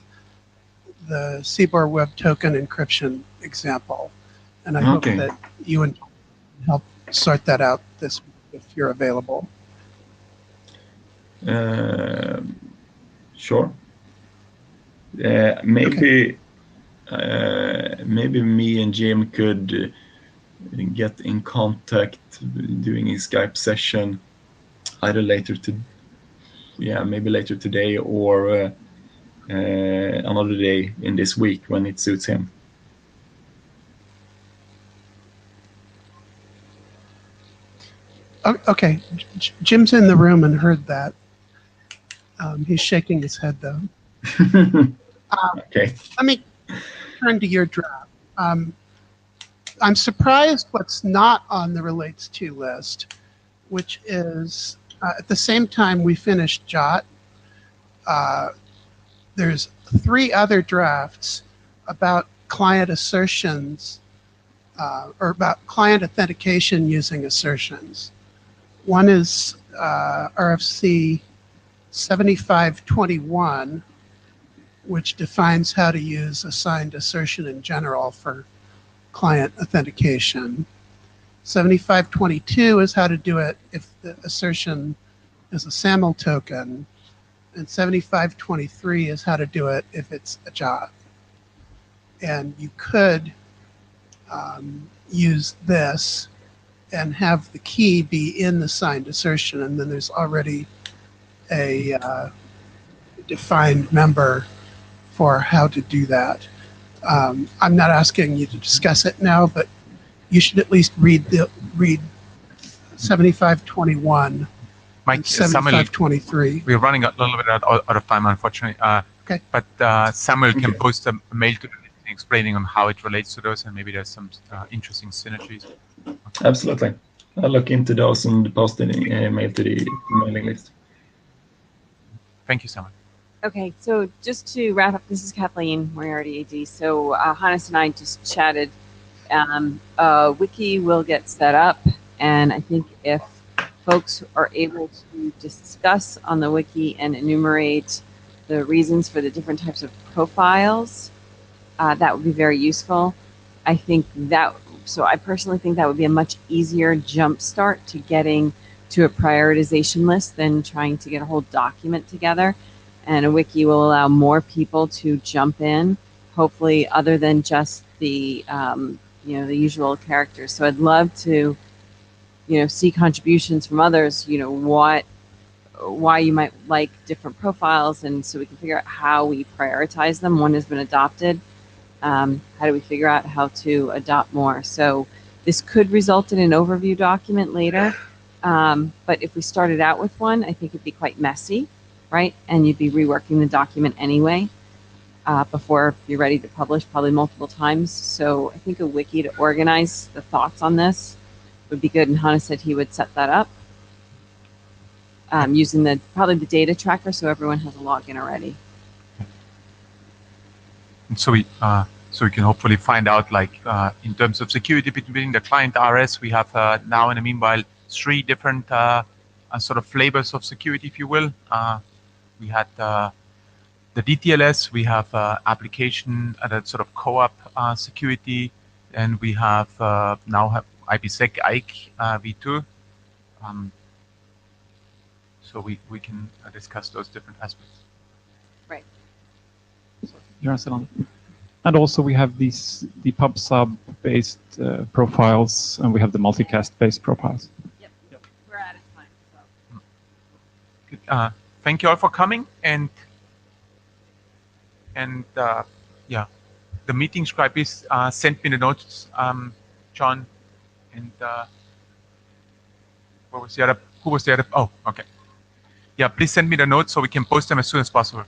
the CBOR Web Token encryption example. And I hope that you and help sort that out this week if you're available. Sure. Maybe me and Jim could get in contact doing a Skype session either maybe later today or another day in this week when it suits him. Okay, Jim's in the room and heard that. He's shaking his head though. Okay. Let me turn to your draft. I'm surprised what's not on the relates to list, which is at the same time we finished JOT, there's 3 other drafts about client assertions or about client authentication using assertions. One is RFC 7521, which defines how to use assigned assertion in general for client authentication. 7522 is how to do it if the assertion is a SAML token. And 7523 is how to do it if it's a JOT. And you could use this and have the key be in the signed assertion, and then there's already a defined member for how to do that. I'm not asking you to discuss it now, but you should at least read 7521 and 7523. We're running a little bit out of time, unfortunately. Okay. But Samuel can post a mail to explaining on how it relates to those, and maybe there's some interesting synergies. Absolutely. I'll look into those and post an email to the mailing list. Thank you, Samuel. Okay, so just to wrap up, this is Kathleen Moriarty, AD. So Hannes and I just chatted. Wiki will get set up, and I think if folks are able to discuss on the wiki and enumerate the reasons for the different types of profiles, that would be very useful. I think that, so I personally think that would be a much easier jump start to getting to a prioritization list than trying to get a whole document together. And a wiki will allow more people to jump in, hopefully other than just the, the usual characters. So I'd love to, see contributions from others, why you might like different profiles, and so we can figure out how we prioritize them. One has been adopted. How do we figure out how to adopt more? So this could result in an overview document later, but if we started out with one, I think it'd be quite messy, right? And you'd be reworking the document anyway before you're ready to publish, probably multiple times. So I think a wiki to organize the thoughts on this would be good, and Hannes said he would set that up using probably the data tracker, so everyone has a login already. And so we can hopefully find out, in terms of security between the client RS, we have now in the meanwhile 3 different sort of flavors of security, if you will. We had the DTLS, we have application that sort of co-op security, and we have now have IPsec IKE v2. So we can discuss those different aspects. Right. And also we have the PubSub based profiles, and we have the multicast based profiles. Yep. We're out of time. So. Thank you all for coming, and the meeting scribe is sent me the notes, John, and who was the other? Oh, okay. Yeah, please send me the notes so we can post them as soon as possible.